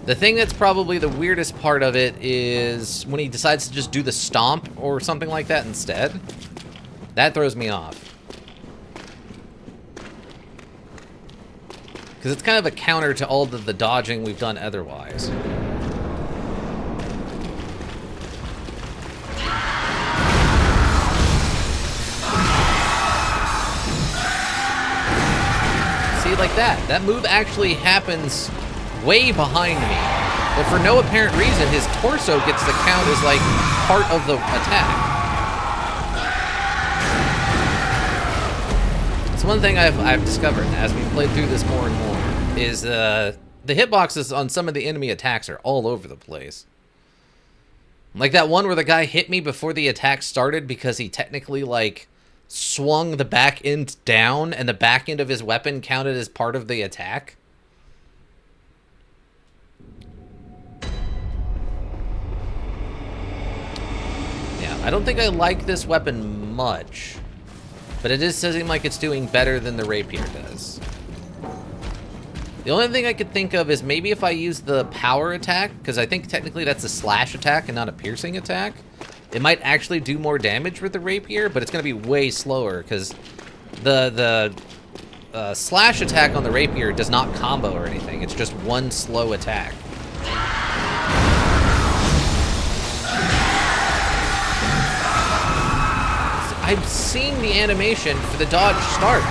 The thing that's probably the weirdest part of it is when he decides to just do the stomp or something like that instead. That throws me off. Because it's kind of a counter to all the dodging we've done otherwise. See, like that. That move actually happens way behind me. But for no apparent reason, his torso gets the count as, like, part of the attack. It's one thing I've discovered as we played through this more and more, is the hitboxes on some of the enemy attacks are all over the place. Like that one where the guy hit me before the attack started because he technically, like, swung the back end down and the back end of his weapon counted as part of the attack. Yeah, I don't think I like this weapon much, but it does seem like it's doing better than the rapier does. The only thing I could think of is maybe if I use the power attack, because I think technically that's a slash attack and not a piercing attack. It might actually do more damage with the rapier, but it's going to be way slower because the slash attack on the rapier does not combo or anything. It's just one slow attack. I'm seeing the animation for the dodge start.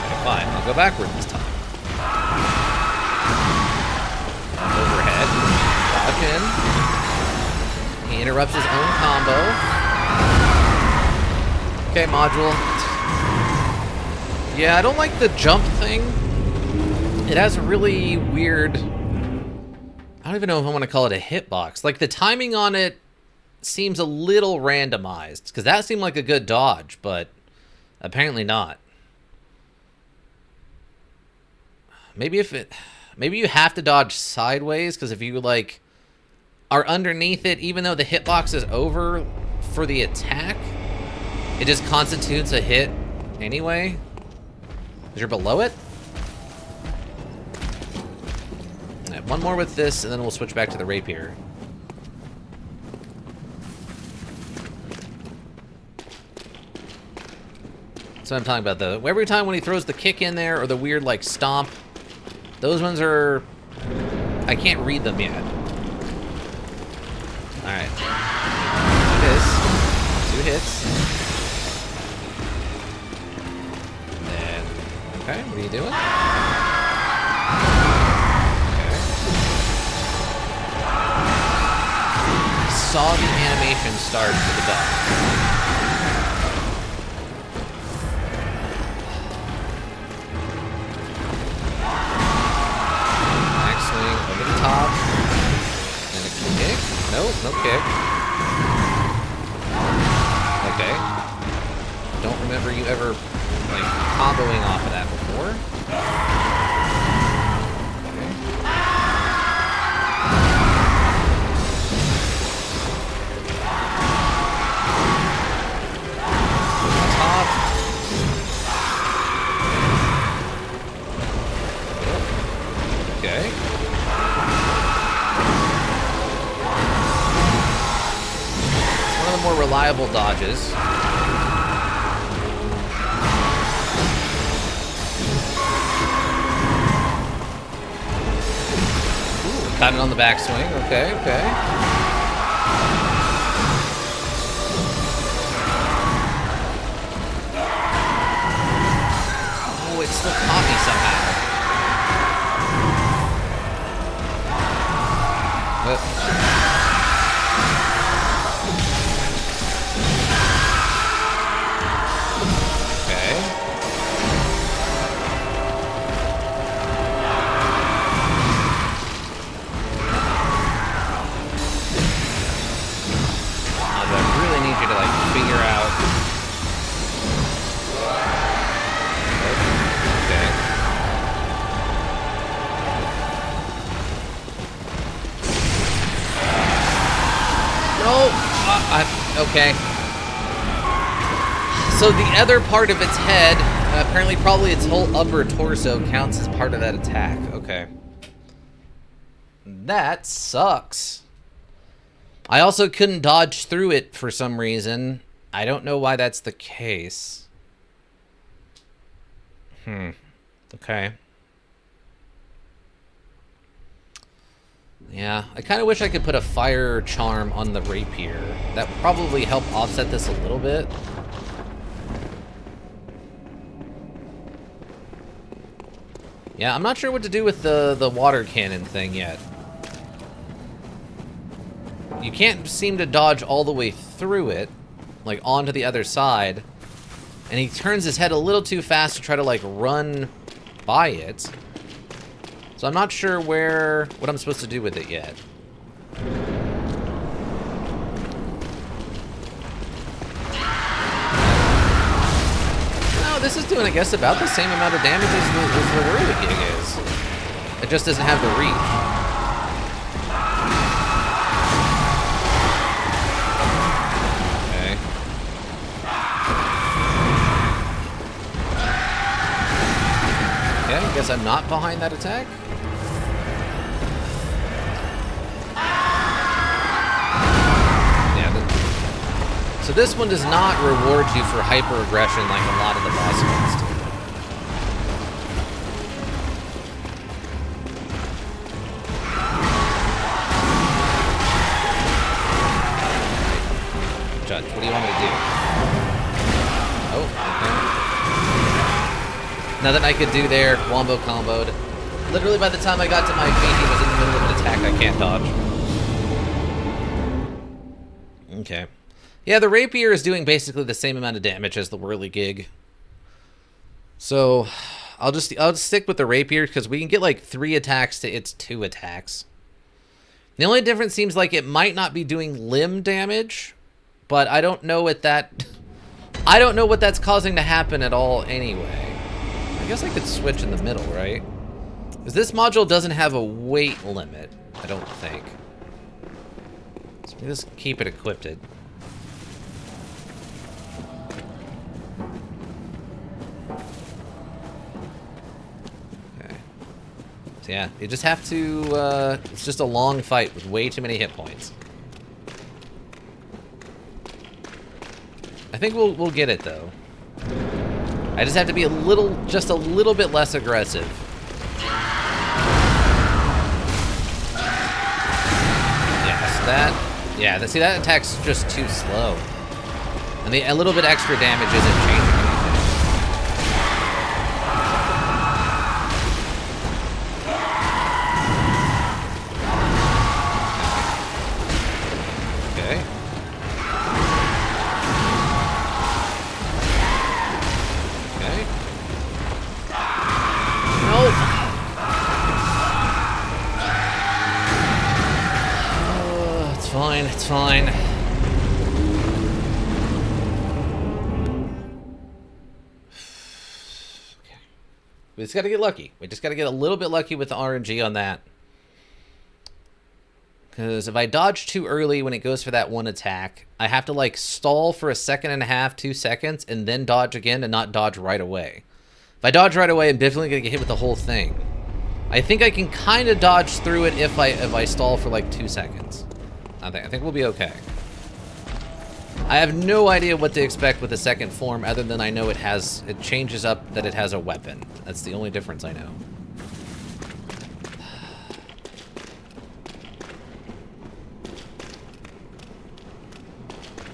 Okay, fine, I'll go backward this time. Overhead. Dodge in. He interrupts his own combo. Okay, module. Yeah, I don't like the jump thing. It has a really weird... I don't even know if I want to call it a hitbox. Like, the timing on it seems a little randomized, because that seemed like a good dodge, but apparently not. Maybe you have to dodge sideways, because if you, like, are underneath it, even though the hitbox is over for the attack, it just constitutes a hit anyway, because you're below it. All right, one more with this, and then we'll switch back to the rapier. So I'm talking about every time when he throws the kick in there or the weird, like, stomp, those ones are, I can't read them yet. All right. This, 2 hits. Then, okay, what are you doing? Okay. Saw the animation start for the dog. Top, and a kick. Nope. no kick. Okay. Don't remember you ever, like, comboing off of that before. Okay. It's one of the more reliable dodges. Ooh, got it on the backswing. Okay, okay. Oh, it still caught me somehow. Okay. I really need you to, like, figure out. Okay. No! Okay. So the other part of its head, apparently probably its whole upper torso, counts as part of that attack. Okay. That sucks. I also couldn't dodge through it for some reason. I don't know why that's the case. Okay. Yeah, I kind of wish I could put a fire charm on the rapier. That would probably help offset this a little bit. Yeah, I'm not sure what to do with the water cannon thing yet. You can't seem to dodge all the way through it, like onto the other side. And he turns his head a little too fast to try to, like, run by it. So I'm not sure what I'm supposed to do with it yet. No, this is doing, I guess, about the same amount of damage as the Whirligig is. It just doesn't have the reach. Okay, I guess I'm not behind that attack. Yeah. So this one does not reward you for hyper-aggression like a lot of the boss ones do. Judge, what do you want me to do? Oh, okay. Nothing I could do there. Wombo comboed. Literally by the time I got to my feet, he was in the middle of an attack I can't dodge. Okay. Yeah, the rapier is doing basically the same amount of damage as the Whirligig. So, I'll just stick with the rapier because we can get like 3 attacks to its 2 attacks. The only difference seems like it might not be doing limb damage, but I don't know what I don't know what that's causing to happen at all anyway. I guess I could switch in the middle, right? Because this module doesn't have a weight limit, I don't think. So we just keep it equipped. Okay. So yeah, you just have to, it's just a long fight with way too many hit points. I think we'll get it, though. I just have to be just a little bit less aggressive. Yeah, see, that attack's just too slow. And a little bit extra damage isn't changing anything. Okay. Okay. Nope. fine, it's fine. We just gotta get lucky. We just gotta get a little bit lucky with the RNG on that. Because if I dodge too early when it goes for that one attack, I have to, like, stall for a second and a half, 2 seconds, and then dodge again and not dodge right away. If I dodge right away, I'm definitely gonna get hit with the whole thing. I think I can kind of dodge through it if I stall for, like, 2 seconds. I think we'll be okay. I have no idea what to expect with the second form, other than I know it changes up that it has a weapon. That's the only difference I know.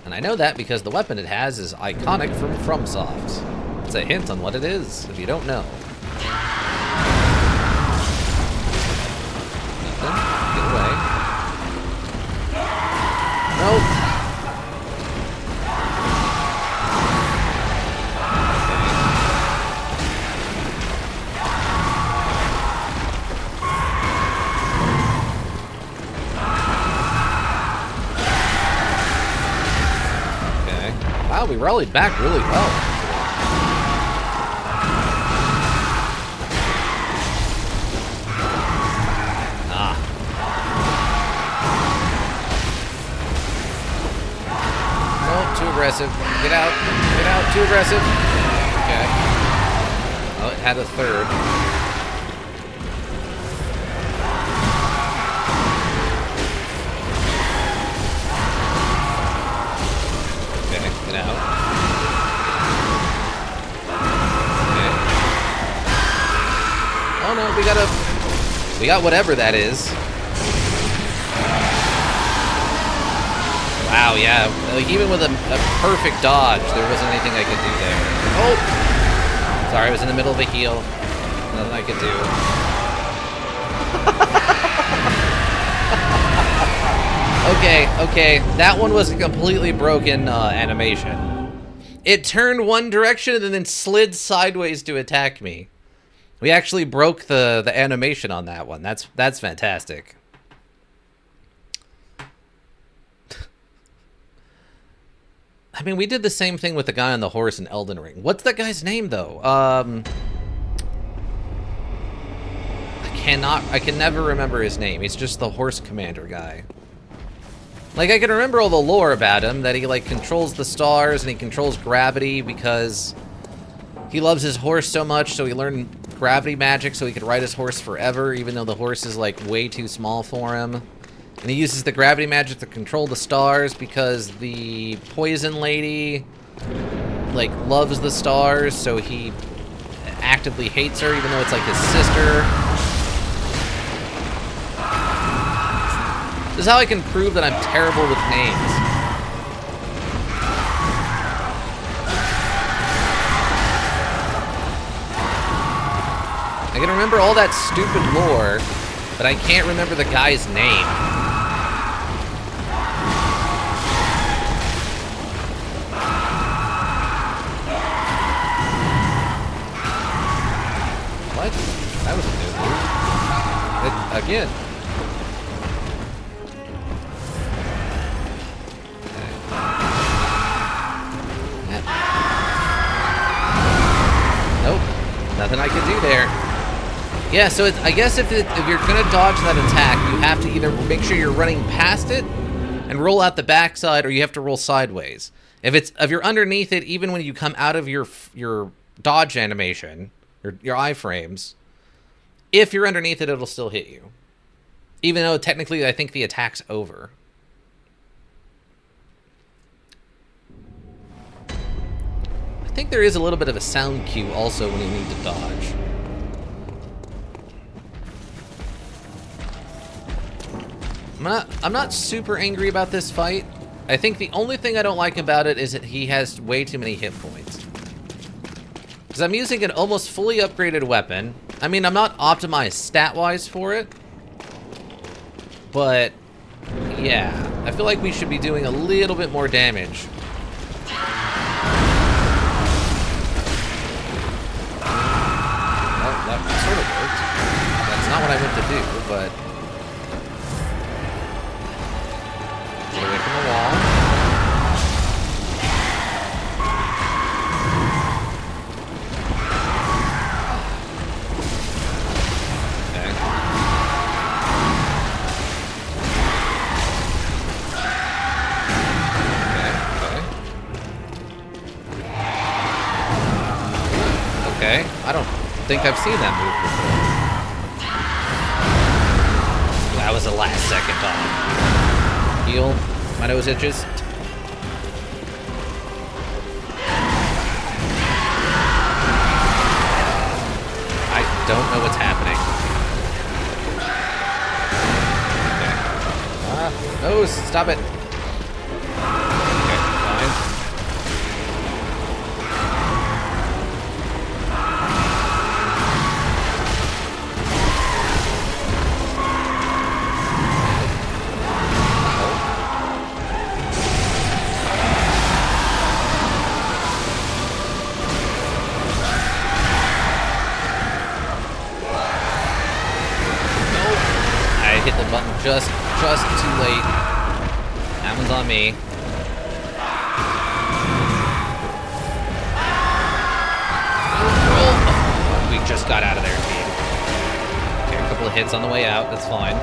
And I know that because the weapon it has is iconic from FromSoft. It's a hint on what it is, if you don't know. Nothing. Get away. Nope. Wow, we rallied back really well. Ah. Nope, too aggressive. Get out. Get out, too aggressive. Okay. Oh, it had a third. Get out. Okay. Oh no, we got whatever that is. Wow, yeah. Like, even with a perfect dodge, there wasn't anything I could do there. Oh! Sorry, I was in the middle of a heal. Nothing I could do. Okay, that one was a completely broken animation. It turned one direction and then slid sideways to attack me. We actually broke the animation on that one. That's fantastic. I mean, we did the same thing with the guy on the horse in Elden Ring. What's that guy's name, though? I can never remember his name. He's just the horse commander guy. Like, I can remember all the lore about him, that he, like, controls the stars and he controls gravity because he loves his horse so much, so he learned gravity magic so he could ride his horse forever, even though the horse is, like, way too small for him. And he uses the gravity magic to control the stars because the poison lady, like, loves the stars, so he actively hates her, even though it's, like, his sister. This is how I can prove that I'm terrible with names. I can remember all that stupid lore, but I can't remember the guy's name. What? That was a new move. Again. Nope, nothing I can do there. Yeah, so I guess if you're gonna dodge that attack, you have to either make sure you're running past it and roll out the backside, or you have to roll sideways. If you're underneath it, even when you come out of your dodge animation, your iframes, if you're underneath it, it'll still hit you. Even though technically I think the attack's over. I think there is a little bit of a sound cue also when you need to dodge. I'm not super angry about this fight. I think the only thing I don't like about it is that he has way too many hit points. Because I'm using an almost fully upgraded weapon. I mean, I'm not optimized stat-wise for it. But, yeah. I feel like we should be doing a little bit more damage. Well, that sort of worked. That's not what I meant to do, but... think I've seen that move before. That was a last second thought. Heal. My nose itches. I don't know what's happening. Okay. Nose, stop it. Okay, fine. Hit the button just too late. That one's on me. Oh, we just got out of there, team. Okay, a couple of hits on the way out. That's fine.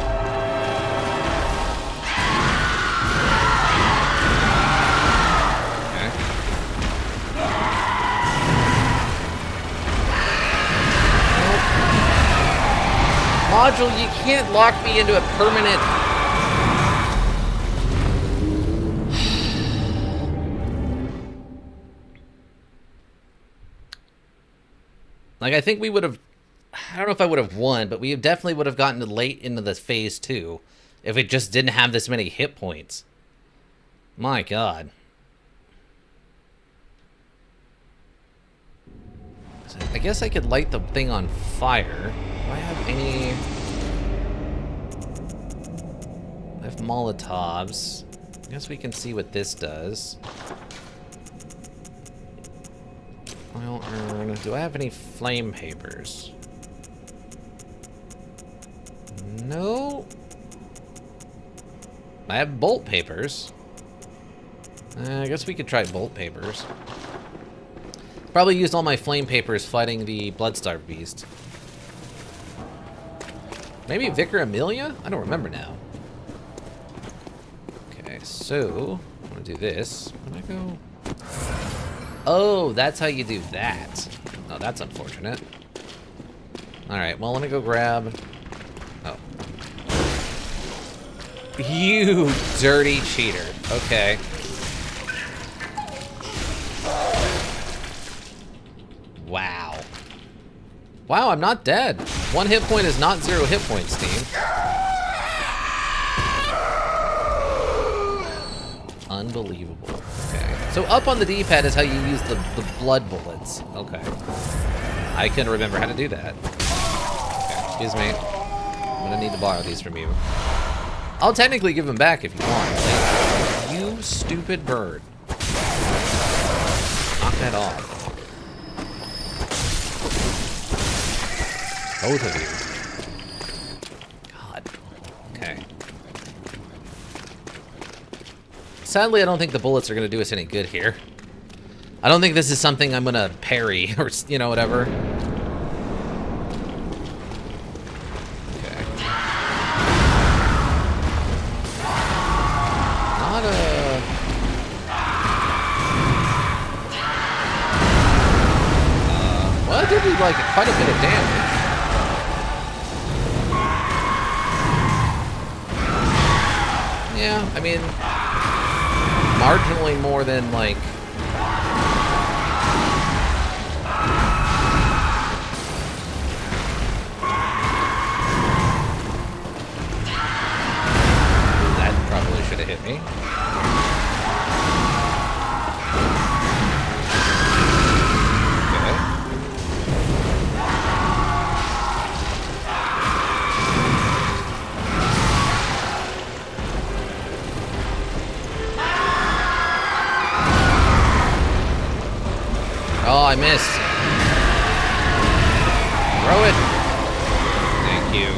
Okay. Module, you can't lock me into a permanent... Like, I think we would have... I don't know if I would have won, but we definitely would have gotten late into this phase 2 if it just didn't have this many hit points. My God. So I guess I could light the thing on fire. Do I have any... I have Molotovs. I guess we can see what this does. Oil urn. Do I have any flame papers? No. I have bolt papers. I guess we could try bolt papers. Probably used all my flame papers fighting the Bloodstarved Beast. Maybe Vicar Amelia? I don't remember now. Okay, so I'm gonna do this. Where'd I go? Oh, that's how you do that. Oh, that's unfortunate. Alright, well, let me go grab... Oh. You dirty cheater. Okay. Wow. Wow, I'm not dead. 1 hit point is not 0 hit points, team. Unbelievable. Okay. So up on the D-pad is how you use the blood bullets. Okay. I couldn't remember how to do that. Okay, excuse me. I'm gonna need to borrow these from you. I'll technically give them back if you want. You stupid bird. Knock that off. Both of you. God. Okay. Sadly, I don't think the bullets are going to do us any good here. I don't think this is something I'm going to parry or, you know, whatever. Okay. Not a... well, that did do, like, quite a bit of damage. Yeah, I mean, marginally more than, like... That probably should have hit me. Oh, I missed. Throw it. Thank you.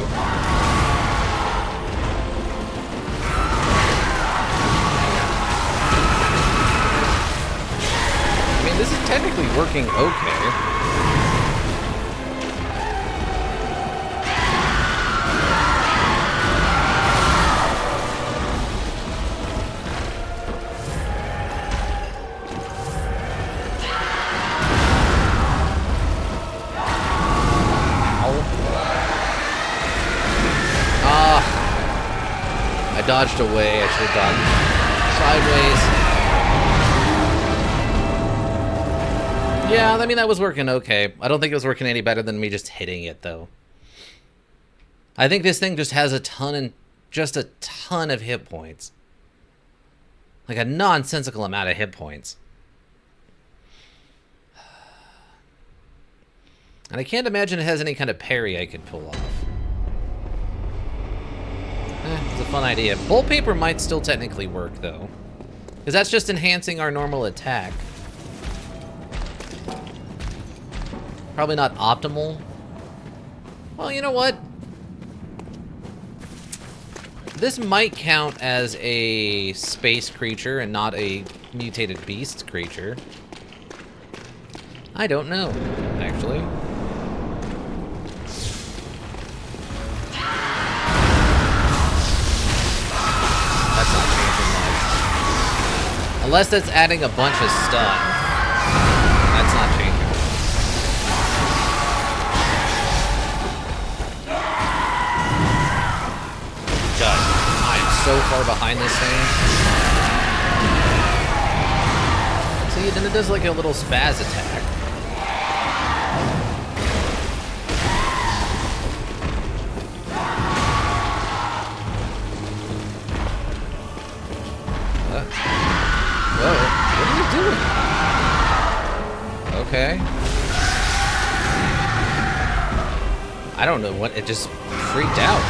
I mean, this is technically working okay. dodged away. I should have done sideways. Yeah, I mean, that was working okay. I don't think it was working any better than me just hitting it, though. I think this thing just has a ton of hit points. Like a nonsensical amount of hit points. And I can't imagine it has any kind of parry I could pull off. It's a fun idea. Bolt paper might still technically work, though. Because that's just enhancing our normal attack. Probably not optimal. Well, you know what? This might count as a space creature and not a mutated beast creature. I don't know, actually. That's not changing much. Unless that's adding a bunch of stun. That's not changing. God, I am so far behind this thing. See, then it does like a little spaz attack. Whoa, what are you doing? Okay. I don't know what, it just freaked out.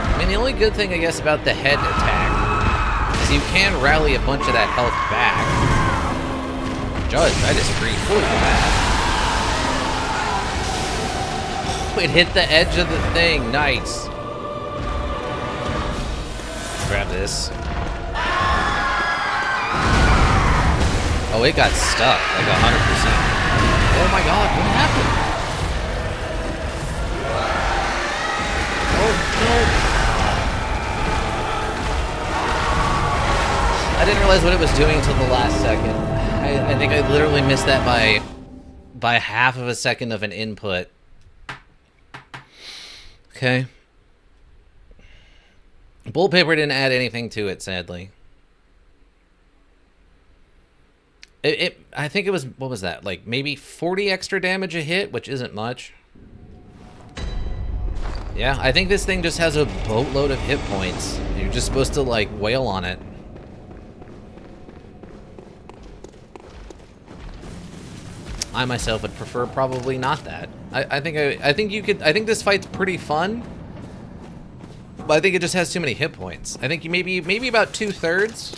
I mean, the only good thing, I guess, about the head attack is you can rally a bunch of that health back. Judge, I disagree fully with that. It hit the edge of the thing. Nice. Grab this. Oh, it got stuck like 100%. Oh my god, what happened? Oh no. I didn't realize what it was doing until the last second. I think I literally missed that by half of a second of an input. Okay. Bolt paper didn't add anything to it, sadly. I think it was, what was that? Like maybe 40 extra damage a hit, which isn't much. Yeah, I think this thing just has a boatload of hit points. You're just supposed to like wail on it. I myself would prefer probably not that. I think this fight's pretty fun, but I think it just has too many hit points. I think maybe about 2/3.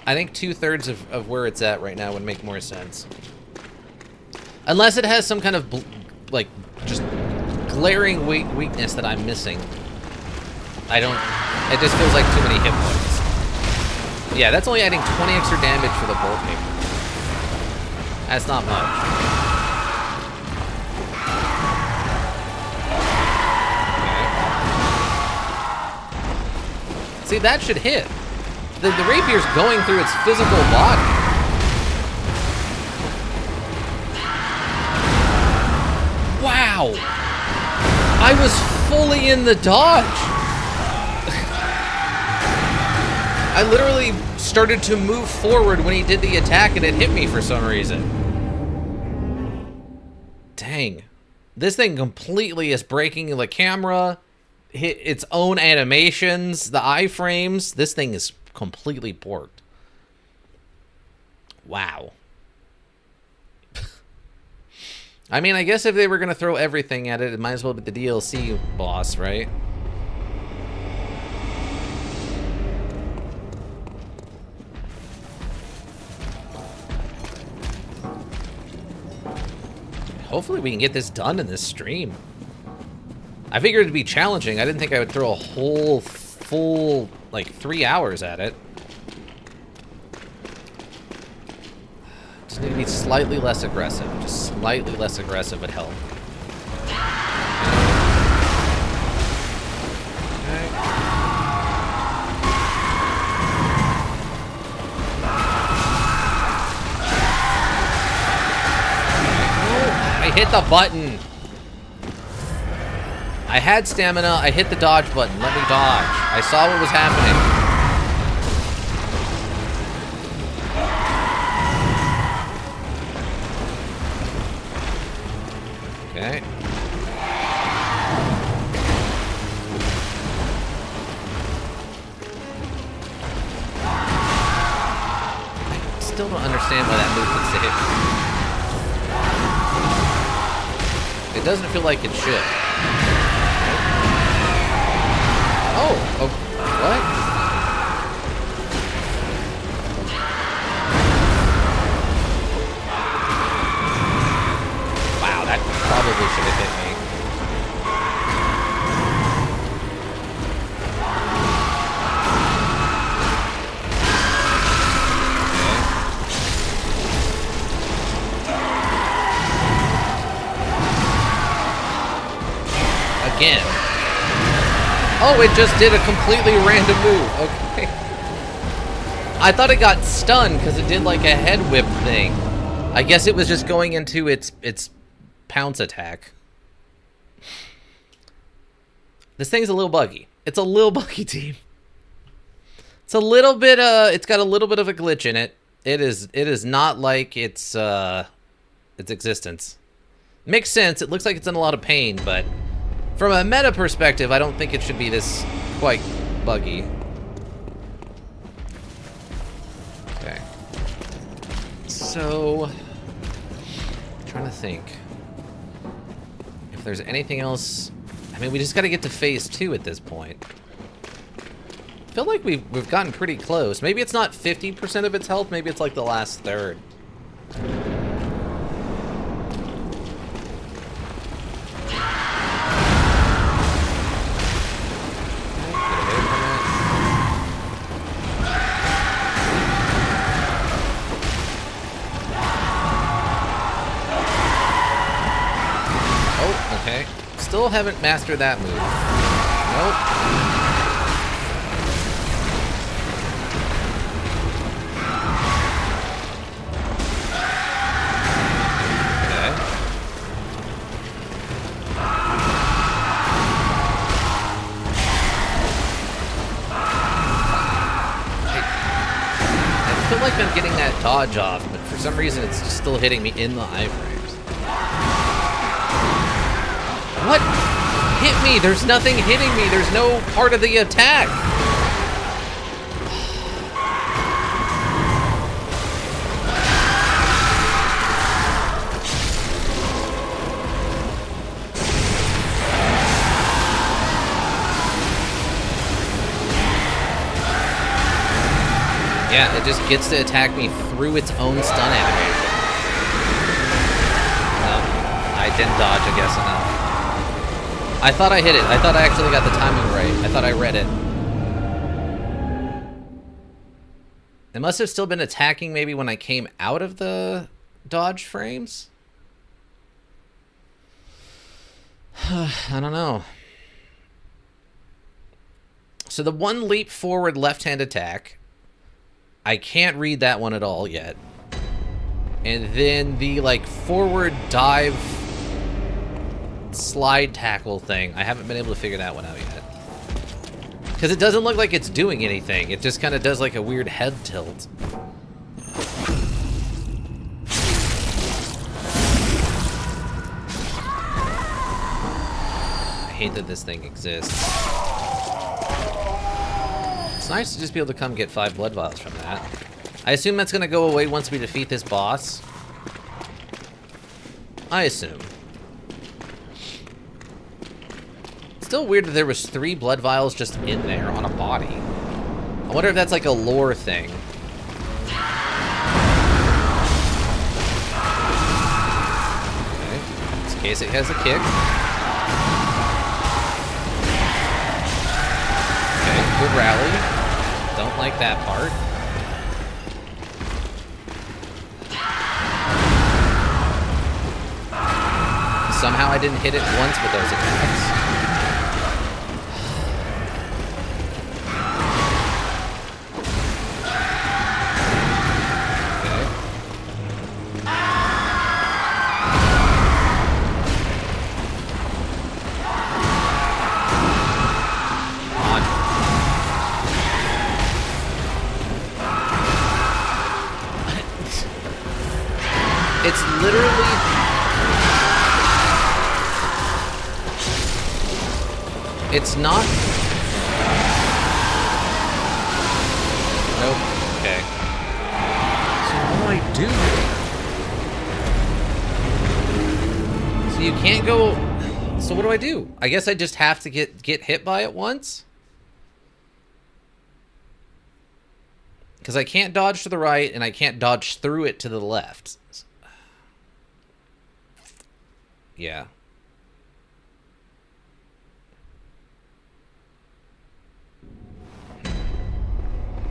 I think 2/3 of where it's at right now would make more sense. Unless it has some kind of like just glaring weakness that I'm missing. It just feels like too many hit points. Yeah, that's only adding 20 extra damage for the bolt paper. That's not much. Okay. See, that should hit. The rapier's going through its physical body. Wow! I was fully in the dodge! I literally started to move forward when he did the attack and it hit me for some reason. Dang. This thing completely is breaking the camera, hit its own animations, the iframes. This thing is completely porked. Wow. I mean, I guess if they were going to throw everything at it, it might as well be the DLC boss, right? Hopefully we can get this done in this stream. I figured it'd be challenging. I didn't think I would throw a whole full, like, 3 hours at it. Just need to be slightly less aggressive. Just slightly less aggressive would help. Okay. hit the button. I had stamina. I hit the dodge button. Let me dodge. I saw what was happening. Okay. I still don't understand why that move gets to hit me. It doesn't feel like it should. Oh, what? Wow, that probably should have hit me. Again. Oh, it just did a completely random move. Okay. I thought it got stunned because it did like a head whip thing. I guess it was just going into its pounce attack. This thing's a little buggy. It's a little buggy, team. It's a little bit it's got a little bit of a glitch in it. It is not like its existence. Makes sense. It looks like it's in a lot of pain, but from a meta perspective, I don't think it should be this quite buggy. Okay. So, I'm trying to think if there's anything else. I mean, we just got to get to phase 2 at this point. I feel like we've gotten pretty close. Maybe it's not 50% of its health. Maybe it's like the last third. Still haven't mastered that move. Nope. Okay. I feel like I'm getting that dodge off, but for some reason it's just still hitting me in the iframes. What? Hit me! There's nothing hitting me! There's no part of the attack! Yeah, it just gets to attack me through its own stun animation. No, I didn't dodge, I guess, enough. I thought I hit it. I thought I actually got the timing right. I thought I read it. It must have still been attacking maybe when I came out of the dodge frames. I don't know. So the one leap forward left-hand attack, I can't read that one at all yet. And then the like forward dive slide tackle thing, I haven't been able to figure that one out yet. Because it doesn't look like it's doing anything. It just kind of does like a weird head tilt. I hate that this thing exists. It's nice to just be able to come get 5 blood vials from that. I assume that's going to go away once we defeat this boss. I assume. Still weird that there was 3 blood vials just in there on a body. I wonder if that's like a lore thing. Okay. In this case, it has a kick. Okay, good rally. Don't like that part. Somehow I didn't hit it once with those attacks. It's not... Nope. Okay. So what do I do? So you can't go... So what do I do? I guess I just have to get hit by it once? Because I can't dodge to the right, and I can't dodge through it to the left. Yeah.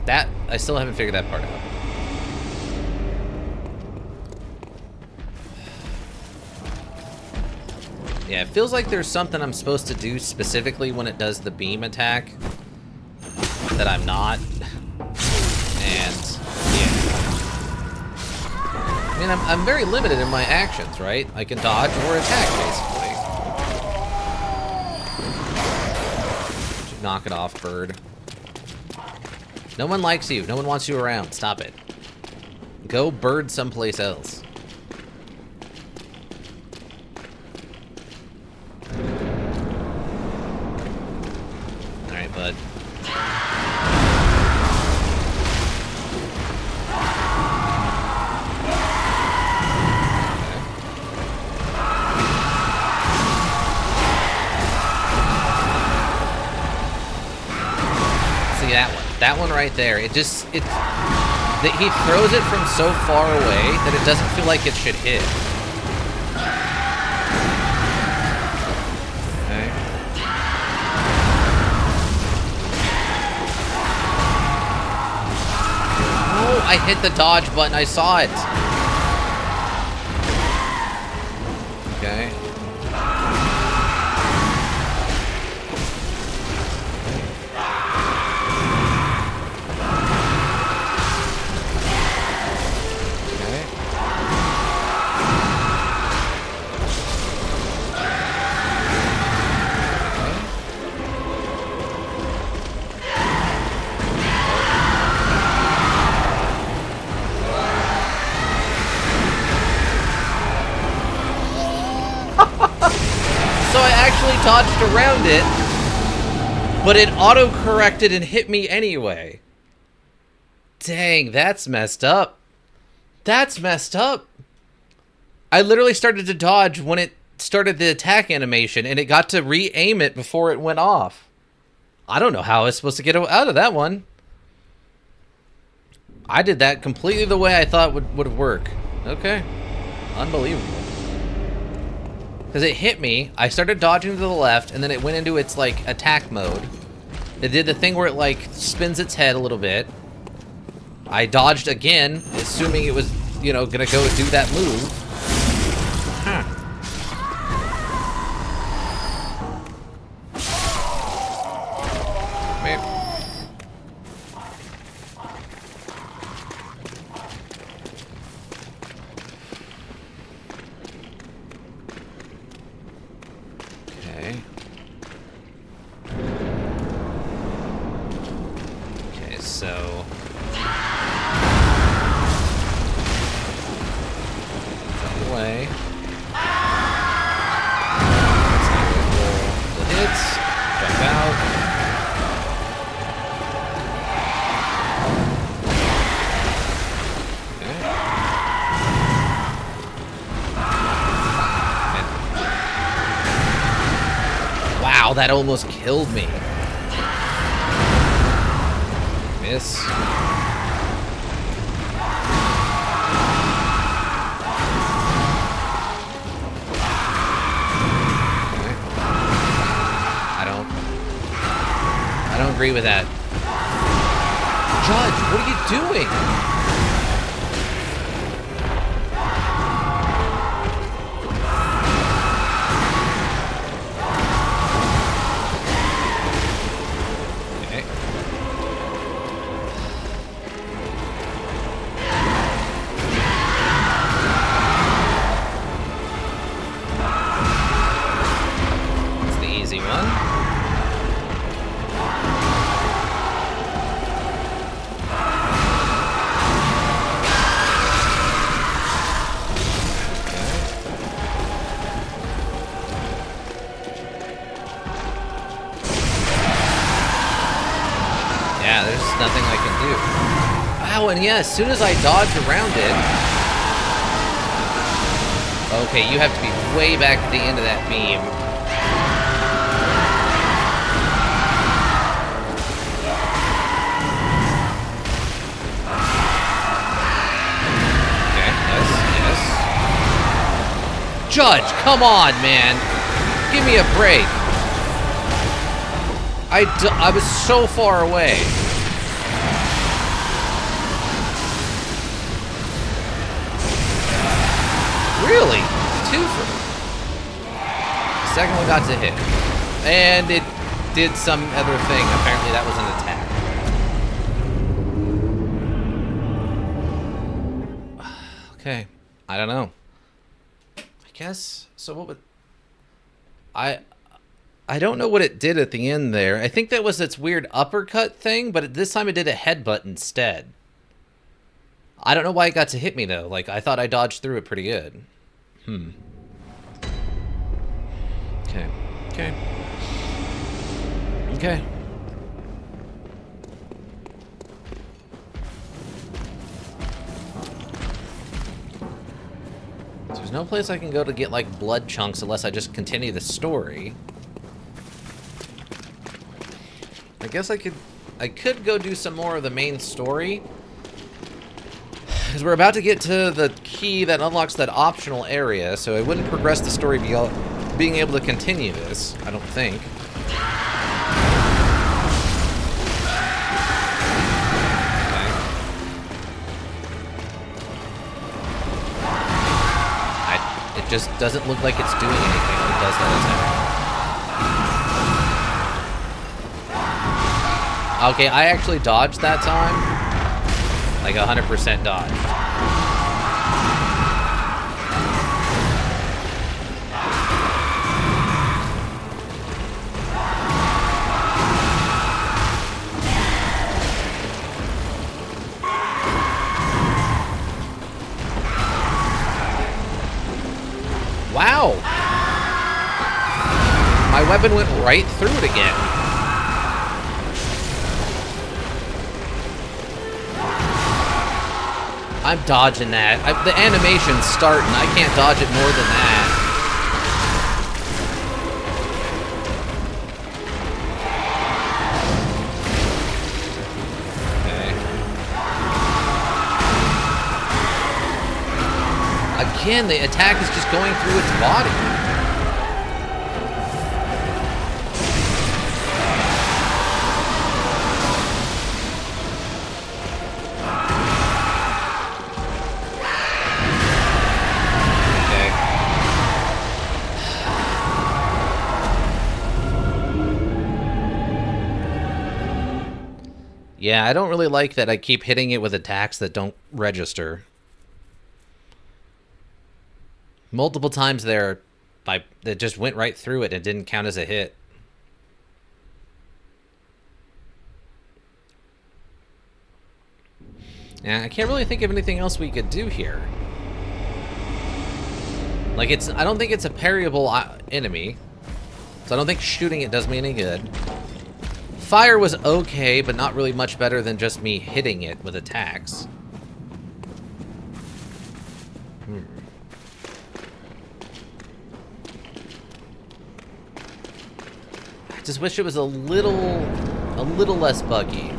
That, I still haven't figured that part out. Yeah, it feels like there's something I'm supposed to do specifically when it does the beam attack that I'm not. And, yeah. I mean, I'm very limited in my actions, right? I can dodge or attack, basically. Knock it off, bird. No one likes you. No one wants you around. Stop it. Go bird someplace else. Alright, bud. See that one? That one right there. He throws it from so far away that it doesn't feel like it should hit. Okay. Oh, I hit the dodge button. I saw it. Okay. So I actually dodged around it, but it auto-corrected and hit me anyway. Dang, that's messed up. That's messed up. I literally started to dodge when it started the attack animation, and it got to re-aim it before it went off. I don't know how I was supposed to get out of that one. I did that completely the way I thought would work. Okay. Unbelievable. Because it hit me, I started dodging to the left, and then it went into its, like, attack mode. It did the thing where it, like, spins its head a little bit. I dodged again, assuming it was, you know, gonna go do that move. Huh. Maybe. Okay, so... away. The hits. Jump out. Okay. Wow, that almost killed me. Miss. I don't agree with that. Judge, what are you doing? Okay. That's the easy one. Yeah, there's nothing I can do. Wow, and yeah, as soon as I dodge around it... Okay, you have to be way back at the end of that beam. Okay, yes, yes. Judge, come on, man. Give me a break. I was so far away. Really? Twofer. Second one got to hit. And it did some other thing. Apparently that was an attack. Okay. I don't know. I guess. So what would... I don't know what it did at the end there. I think that was its weird uppercut thing, but this time it did a headbutt instead. I don't know why it got to hit me, though. Like, I thought I dodged through it pretty good. Okay. Okay. Okay. So there's no place I can go to get, like, blood chunks unless I just continue the story. I guess I could go do some more of the main story. Because we're about to get to the key that unlocks that optional area, so I wouldn't progress the story beyond being able to continue this, I don't think. Okay. It just doesn't look like it's doing anything when it does that attack. Okay, I actually dodged that time. Like 100% dodge. Wow! My weapon went right through it again. I'm dodging that. The animation's starting. I can't dodge it more than that. Okay. Again, the attack is just going through its body. Yeah, I don't really like that I keep hitting it with attacks that don't register. Multiple times there, that just went right through it and didn't count as a hit. Yeah, I can't really think of anything else we could do here. Like, I don't think it's a parryable enemy, so I don't think shooting it does me any good. Fire was okay, but not really much better than just me hitting it with attacks. I just wish it was a little less buggy.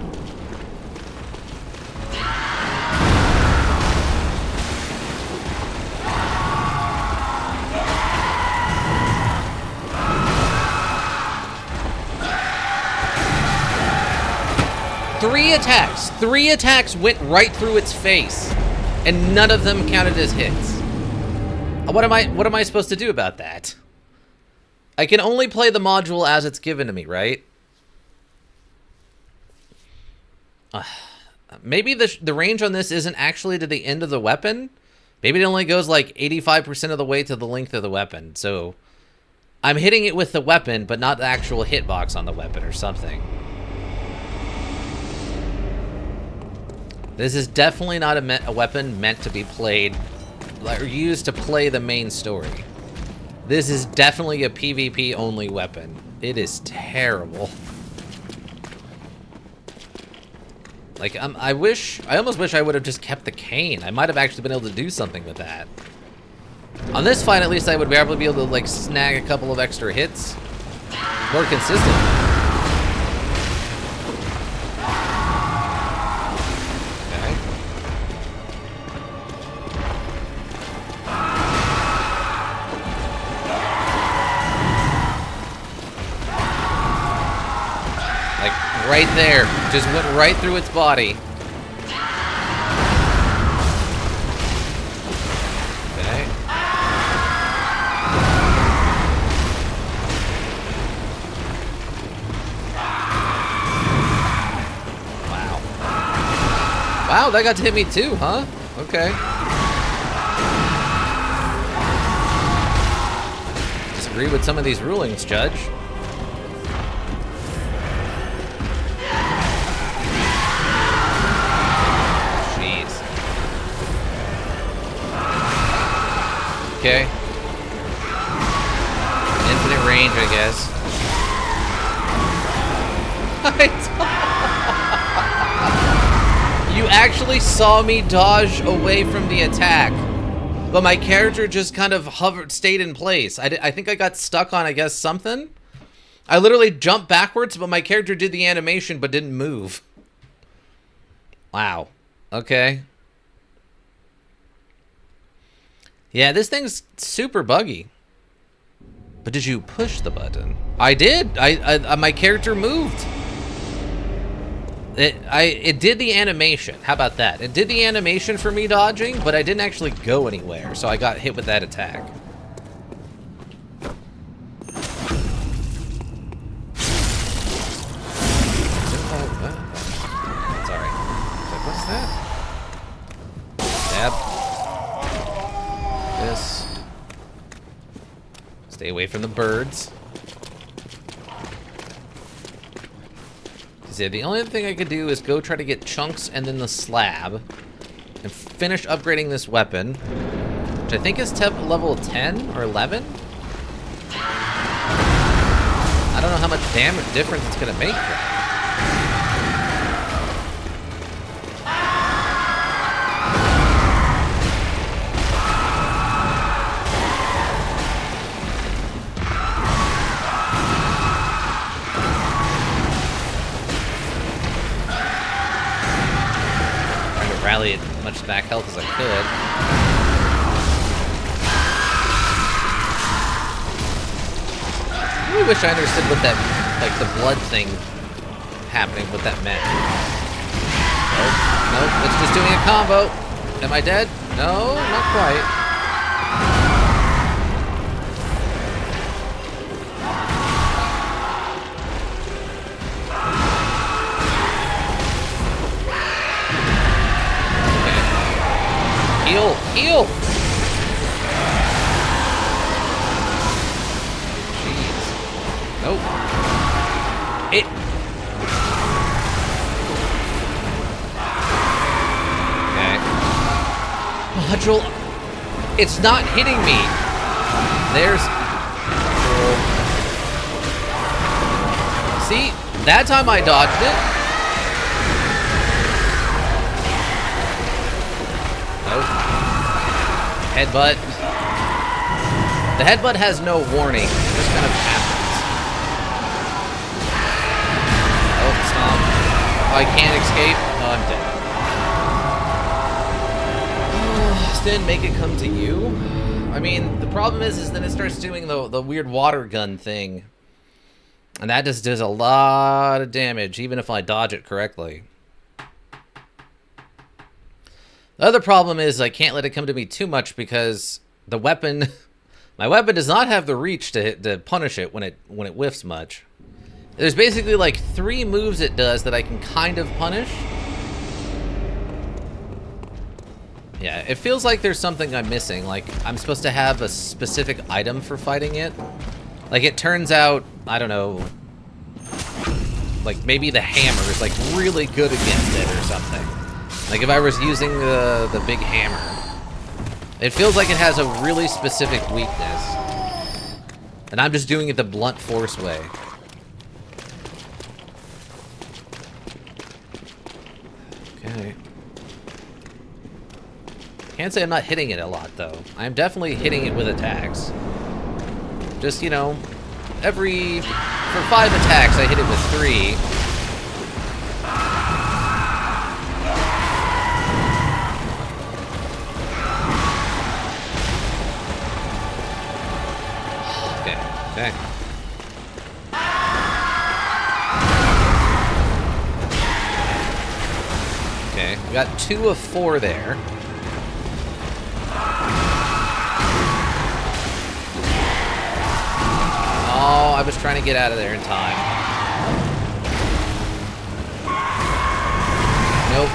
Three attacks went right through its face, and none of them counted as hits. What am I supposed to do about that? I can only play the module as it's given to me, right? Maybe the range on this isn't actually to the end of the weapon. Maybe it only goes like 85% of the way to the length of the weapon. So I'm hitting it with the weapon, but not the actual hitbox on the weapon or something. This is definitely not a weapon meant to be played or used to play the main story. This is definitely a PvP only weapon. It is terrible. Like, I almost wish I would have just kept the cane. I might have actually been able to do something with that. On this fight, at least I would probably be able to, like, snag a couple of extra hits. More consistent. Okay. Like, right there. Just went right through its body. Okay. Wow. Wow, that got to hit me too, huh? Okay. Disagree with some of these rulings, Judge. Okay. Infinite range, I guess. You actually saw me dodge away from the attack, but my character just kind of stayed in place. I think I got stuck on, I guess, something. I literally jumped backwards, but my character did the animation but didn't move. Wow. Okay. Yeah, this thing's super buggy. But did you push the button? I did. My character moved. It did the animation. How about that? It did the animation for me dodging, but I didn't actually go anywhere, so I got hit with that attack. Sorry. What's that? Stab. This. Stay away from the birds. So the only other thing I could do is go try to get chunks and then the slab and finish upgrading this weapon, which I think is level 10 or 11. I don't know how much damage difference it's gonna make. Rally as much back health as I could. I really wish I understood what that, like, the blood thing happening, what that meant. Nope, nope, it's just doing a combo. Am I dead? No, not quite. Heal! Heal! Jeez. Nope. It... Okay. Module... It's not hitting me! There's... See? That time I dodged it. Headbutt. The headbutt has no warning. It just kind of happens. Oh, stomp. Oh, I can't escape. Oh, I'm dead. Then make it come to you. I mean, the problem is then it starts doing the weird water gun thing. And that just does a lot of damage, even if I dodge it correctly. The other problem is I can't let it come to me too much because the weapon, my weapon does not have the reach to punish it when it whiffs much. There's basically like 3 moves it does that I can kind of punish. Yeah, it feels like there's something I'm missing. Like I'm supposed to have a specific item for fighting it. Like it turns out, I don't know, like maybe the hammer is like really good against it or something. Like if I was using the big hammer. It feels like it has a really specific weakness. And I'm just doing it the blunt force way. Okay. Can't say I'm not hitting it a lot, though. I'm definitely hitting it with attacks. Just, you know, for 5 attacks, I hit it with 3. Okay. Okay, we got 2 of 4 there. Oh, I was trying to get out of there in time. Nope.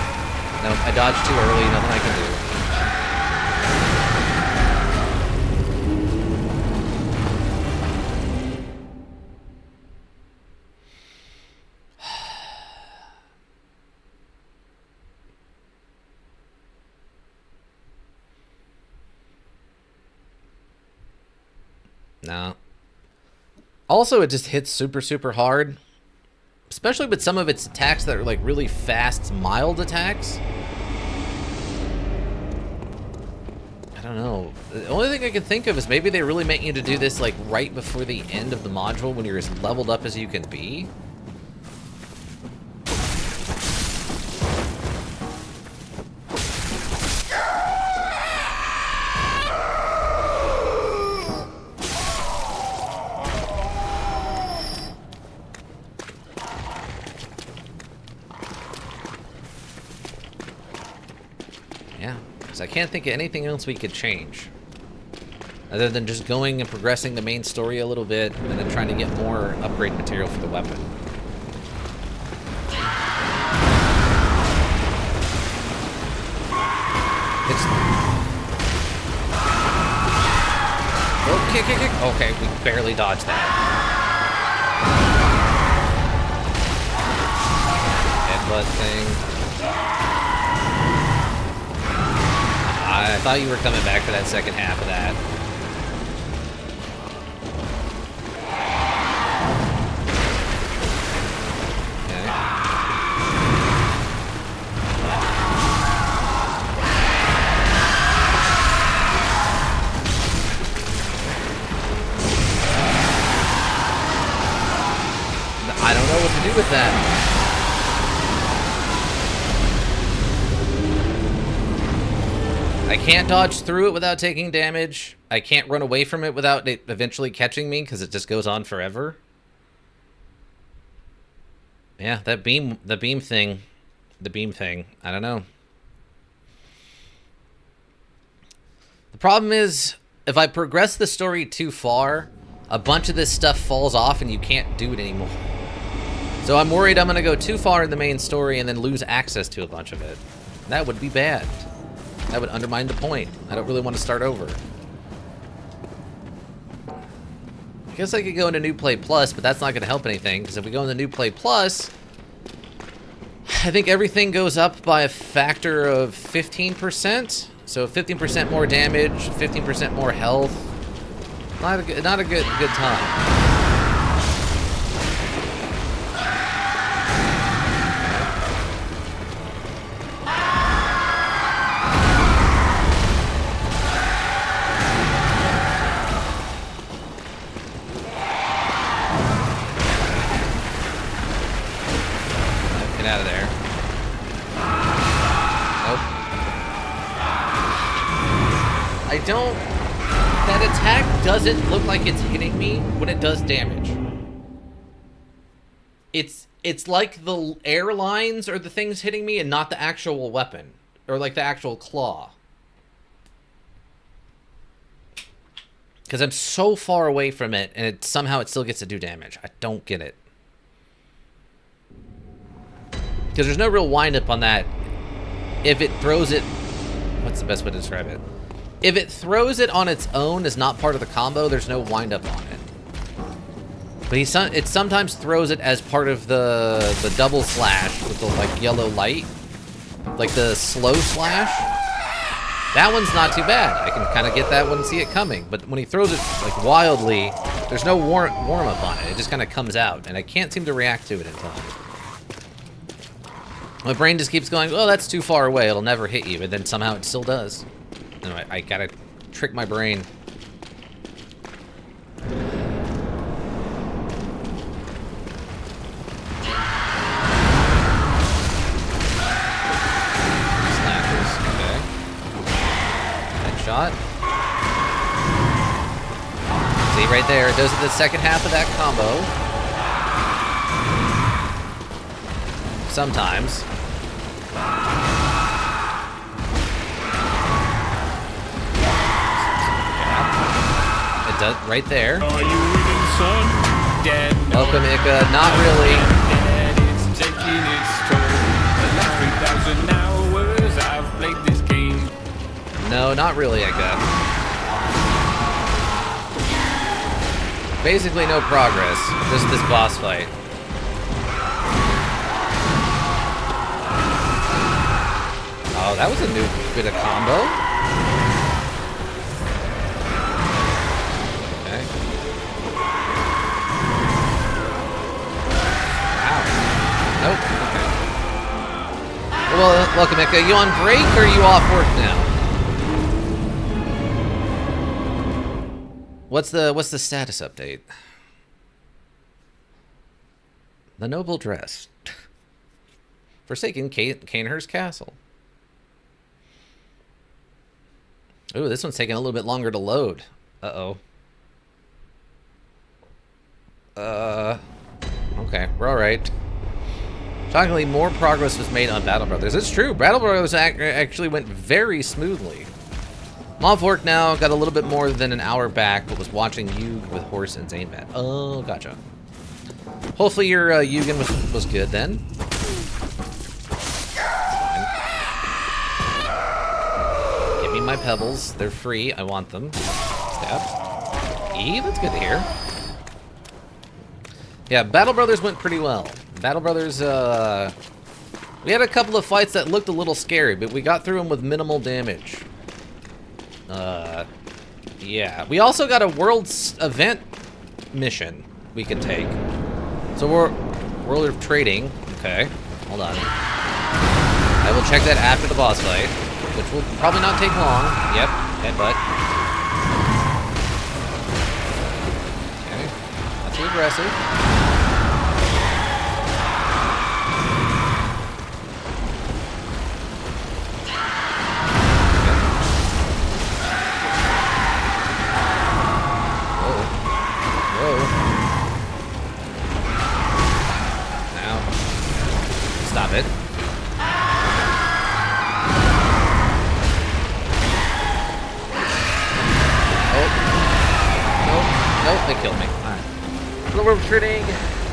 Nope, I dodged too early, nothing I can do. No. Also, it just hits super, super hard. Especially with some of its attacks that are like really fast, mild attacks. I don't know. The only thing I can think of is maybe they really meant you to do this like right before the end of the module when you're as leveled up as you can be. Yeah, because I can't think of anything else we could change. Other than just going and progressing the main story a little bit, and then trying to get more upgrade material for the weapon. It's... Oh, kick. Okay, we barely dodged that. Headbutt thing. I thought you were coming back for that second half of that. Okay. I don't know what to do with that. I can't dodge through it without taking damage. I can't run away from it without it eventually catching me because it just goes on forever. Yeah, the beam thing. I don't know. The problem is, if I progress the story too far, a bunch of this stuff falls off and you can't do it anymore. So I'm worried I'm going to go too far in the main story and then lose access to a bunch of it. That would be bad. That would undermine the point. I don't really want to start over. I guess I could go into New Play Plus, but that's not going to help anything, because if we go into New Play Plus, I think everything goes up by a factor of 15%. So 15% more damage, 15% more health. Not a good time. Out of there. Nope. I don't... That attack doesn't look like it's hitting me when it does damage. It's like the airlines are the things hitting me and not the actual weapon. Or like the actual claw. Because I'm so far away from it and somehow it still gets to do damage. I don't get it. Because there's no real wind-up on that. If it throws it... What's the best way to describe it? If it throws it on its own as not part of the combo, there's no wind-up on it. But it sometimes throws it as part of the double slash with the like yellow light. Like the slow slash. That one's not too bad. I can kind of get that one and see it coming. But when he throws it like wildly, there's no warm-up on it. It just kind of comes out. And I can't seem to react to it in time. My brain just keeps going, oh, that's too far away. It'll never hit you. But then somehow it still does. Anyway, I gotta trick my brain. Slashes. Okay. Headshot. See, right there. Those are the second half of that combo. Sometimes. It does right there. Are you winning, son? Dead. Welcome, Ika. Not really. Dead, it's taking its toll. The last 3,000 hours I've played this game. No, not really, Ika. Basically no progress. Just this boss fight. Oh, that was a new bit of combo. Okay. Wow. Nope. Okay. Well, welcome, Ika. You on break or are you off work now? What's the status update? The noble dress. Forsaken Canehurst Castle. Ooh, this one's taking a little bit longer to load. Uh-oh. Okay, we're alright. Shockingly, more progress was made on Battle Brothers. It's true, Battle Brothers actually went very smoothly. I'm off work now, got a little bit more than an hour back, but was watching Yug with Horse and Zanebat. Oh, gotcha. Hopefully your Yugen was good then. Give me my pebbles. They're free. I want them. Stab. E, that's good to hear. Yeah, Battle Brothers went pretty well. Battle Brothers, we had a couple of fights that looked a little scary, but we got through them with minimal damage. Yeah. We also got a World's Event mission we can take. So we're World of Trading. Okay, hold on. I will check that after the boss fight, which will probably not take long. Yep, headbutt. Okay, not too aggressive. Stop it. Oh. Nope, they killed me. Alright. We're retreating.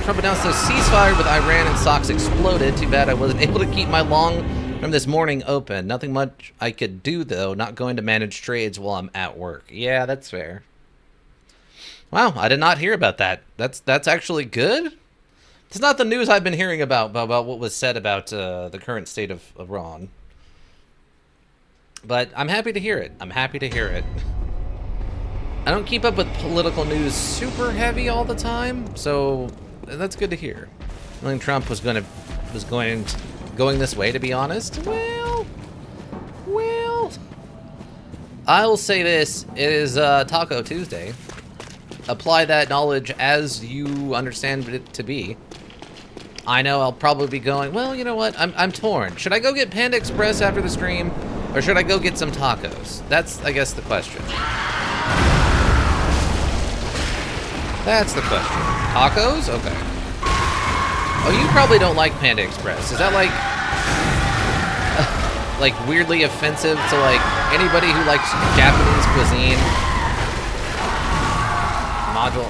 Trump announced a ceasefire with Iran and socks exploded. Too bad I wasn't able to keep my long from this morning open. Nothing much I could do, though. Not going to manage trades while I'm at work. Yeah, that's fair. Wow, I did not hear about that. That's actually good. It's not the news I've been hearing about what was said about the current state of Iran. But I'm happy to hear it. I'm happy to hear it. I don't keep up with political news super heavy all the time, so that's good to hear. I think Trump was going this way, to be honest. Well, I'll say this: it is Taco Tuesday. Apply that knowledge as you understand it to be. I know I'll probably be going, well, you know what? I'm torn. Should I go get Panda Express after the stream, or should I go get some tacos? That's, I guess, the question. That's the question. Tacos? Okay. Oh, you probably don't like Panda Express. Is that like weirdly offensive to like anybody who likes Japanese cuisine? Module.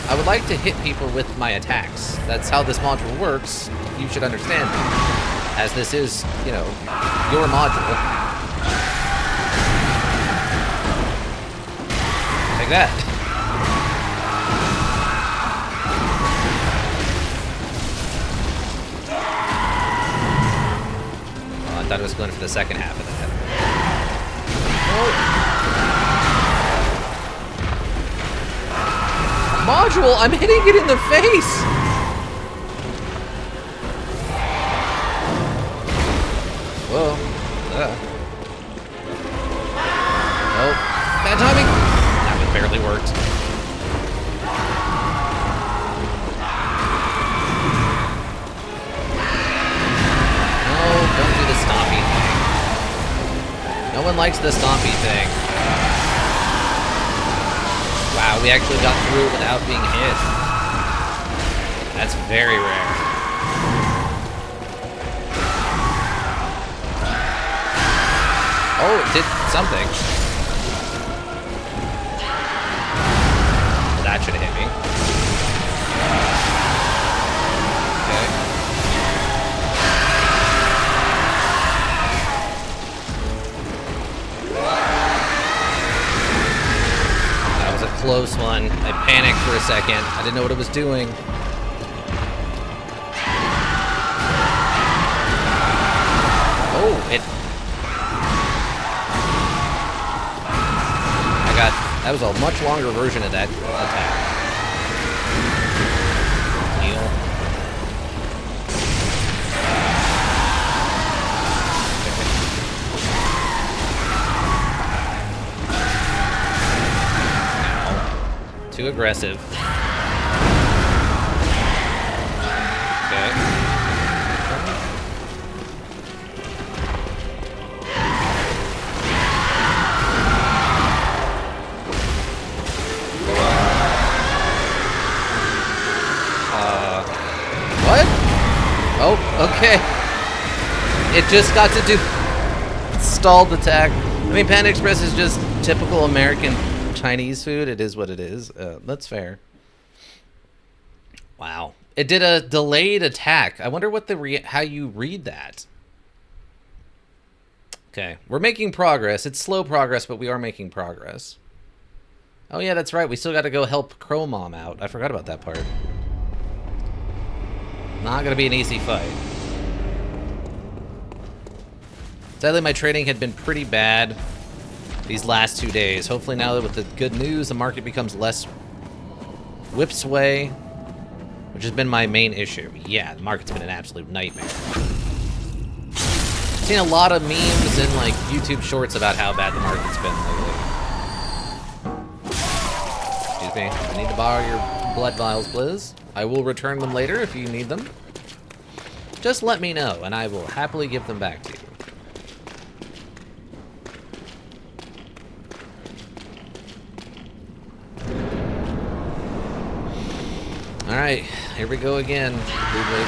I would like to hit people with my attacks. That's how this module works. You should understand that. As this is, you know, your module. Take that. Oh, I thought it was going for the second half of that. Oh. Module, I'm hitting it in the face! Oh, bad timing. That one barely worked. No, don't do the stompy thing. No one likes the stompy thing. Wow, we actually got through it without being hit. That's very rare. Oh, it did something. That should have hit me. Okay. That was a close one. I panicked for a second. I didn't know what it was doing. Oh, it... That was a much longer version of that attack. Heal. No. Too aggressive. Okay. Oh, okay. It just got to do stalled attack. I mean, Panda Express is just typical American Chinese food. It is what it is. That's fair. Wow. It did a delayed attack. I wonder what how you read that. Okay, we're making progress. It's slow progress, but we are making progress. Oh yeah, that's right. We still got to go help Crow Mom out. I forgot about that part. Not gonna be an easy fight. Sadly, my trading had been pretty bad these last 2 days. Hopefully now that with the good news, the market becomes less whip sway, which has been my main issue. Yeah, the market's been an absolute nightmare. I've seen a lot of memes and like YouTube shorts about how bad the market's been lately. Excuse me. I need to borrow your blood vials, please. I will return them later if you need them. Just let me know, and I will happily give them back to you. Alright, here we go again. Ludwig.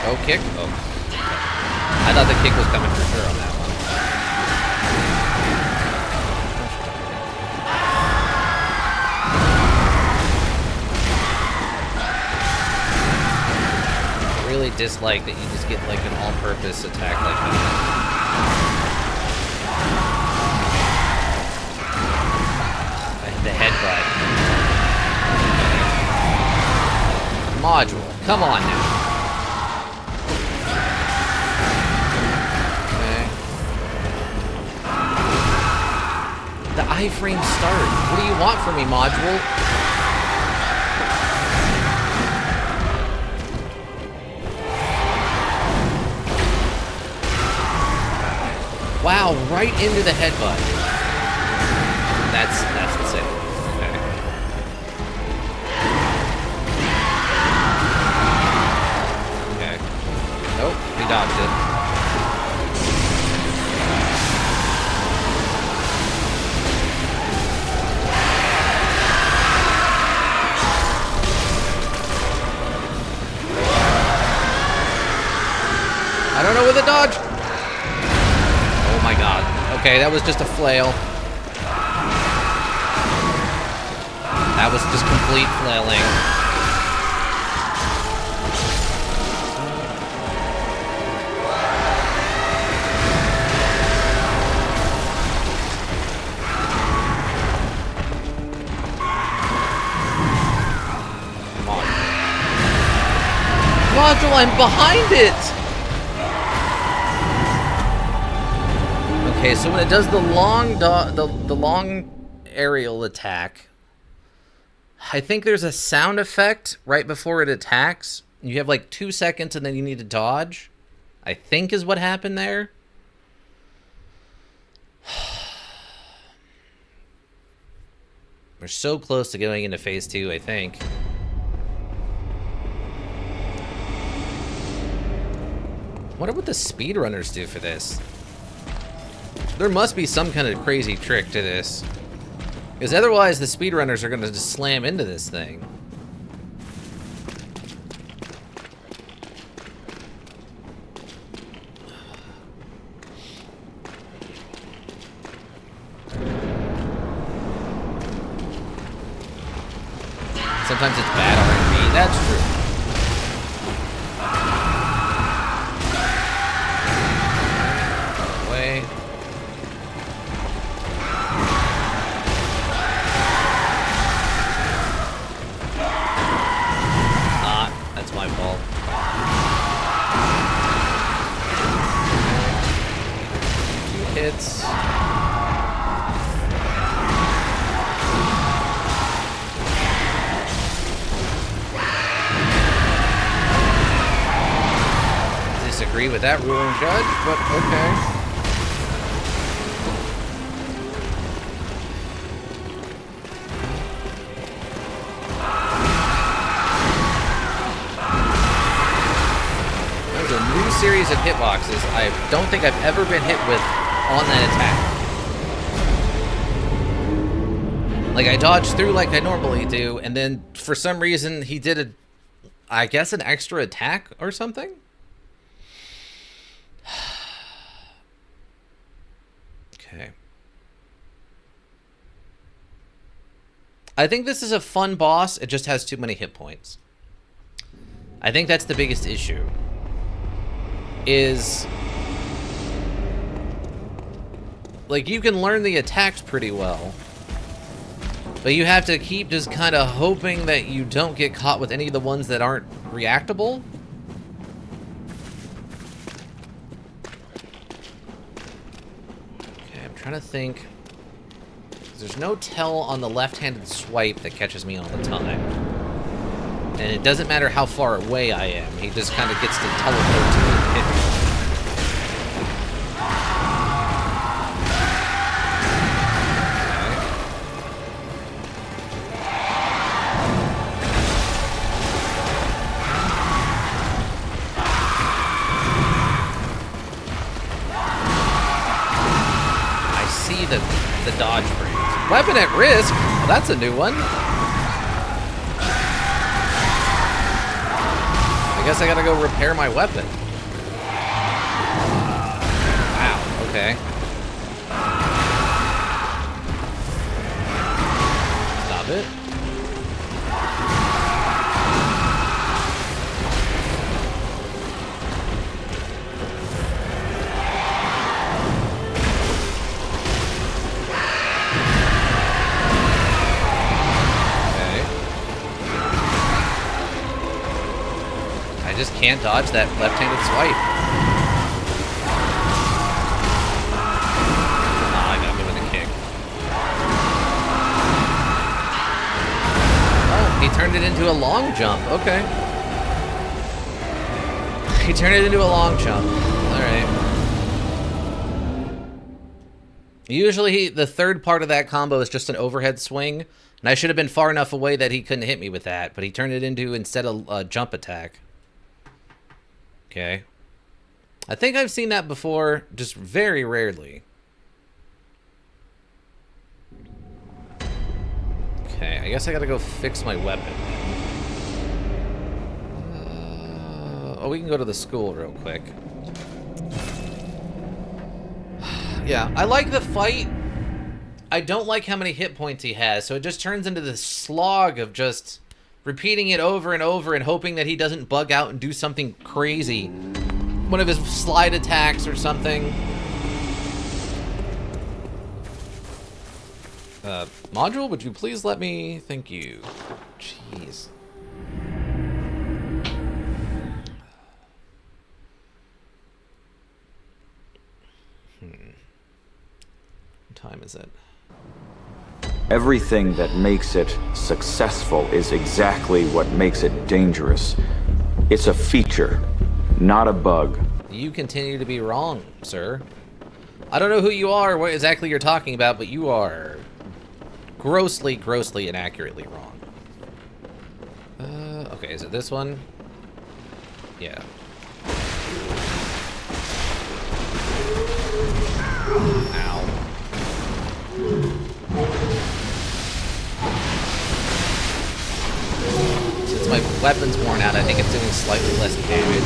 Oh, kick? Oh. I thought the kick was coming for sure on that one. I really dislike that you just get like an all-purpose attack like that. The headbutt. Module. Come on now. Okay. The iframe start. What do you want from me, Module? Wow, right into the headbutt. That's insane. Okay. Okay. Nope, he dodged it. I don't know where the dodge. Oh my god. Okay, that was just a flail. That was just complete flailing. Module, I'm behind it! Okay, so when it does the long the long aerial attack, I think there's a sound effect right before it attacks, You have like 2 seconds and then you need to dodge, I think is what happened there. We're so close to going into phase 2, I think. I wonder what the speedrunners do for this. There must be some kind of crazy trick to this. Because otherwise the speedrunners are going to just slam into this thing. Sometimes it's bad R&B. That's true. Away. Not. That's my fault. Two hits. Disagree with that ruling judge, but okay. There's a new series of hitboxes I don't think I've ever been hit with on that attack. Like, I dodged through like I normally do, and then for some reason he did I guess an extra attack or something? Okay. I think this is a fun boss. It just has too many hit points. I think that's the biggest issue. Is... like, you can learn the attacks pretty well. But you have to keep just kind of hoping that you don't get caught with any of the ones that aren't reactable. Trying to think. There's no tell on the left-handed swipe that catches me all the time. And it doesn't matter how far away I am. He just kind of gets to teleport to me and hit me. The dodge frames. Weapon at risk? Well, that's a new one. I guess I gotta go repair my weapon. Wow, okay. Stop it. I just can't dodge that left-handed swipe. Ah, I got me with a kick. Oh, he turned it into a long jump. Okay. He turned it into a long jump. Alright. Usually, the third part of that combo is just an overhead swing, and I should have been far enough away that he couldn't hit me with that, but he turned it into, instead, a jump attack. Okay. I think I've seen that before, just very rarely. Okay, I guess I gotta go fix my weapon. Oh, we can go to the school real quick. Yeah, I like the fight. I don't like how many hit points he has, so it just turns into this slog of just repeating it over and over and hoping that he doesn't bug out and do something crazy. One of his slide attacks or something. Module, would you please let me? Thank you. Jeez. What time is it? Everything that makes it successful is exactly what makes it dangerous. It's a feature, not a bug. You continue to be wrong, sir. I don't know who you are, what exactly you're talking about, but you are grossly, grossly inaccurately wrong. Okay, is it this one? Yeah. Ow. Since my weapon's worn out, I think it's doing slightly less damage.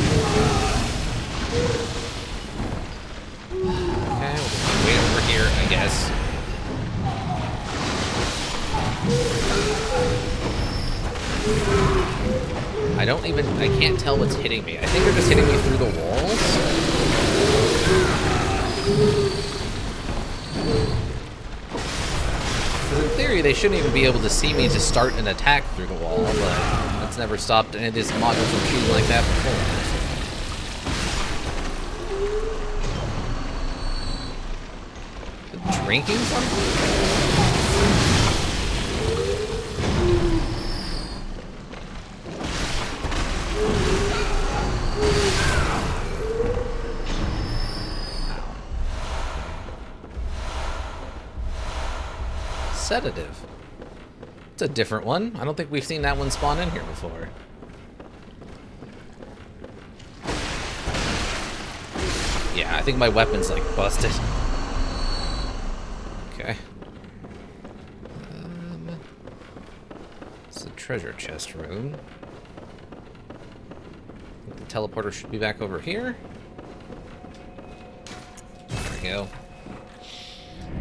Okay, we'll just wait over here, I guess. I can't tell what's hitting me. I think they're just hitting me through the walls. Because in theory, they shouldn't even be able to see me to start an attack through the wall, but that's never stopped any of these modules from shooting like that before. Drinking something? Sedative. It's a different one. I don't think we've seen that one spawn in here before. Yeah, I think my weapon's like busted. Okay. It's the treasure chest room. I think the teleporter should be back over here. There we go.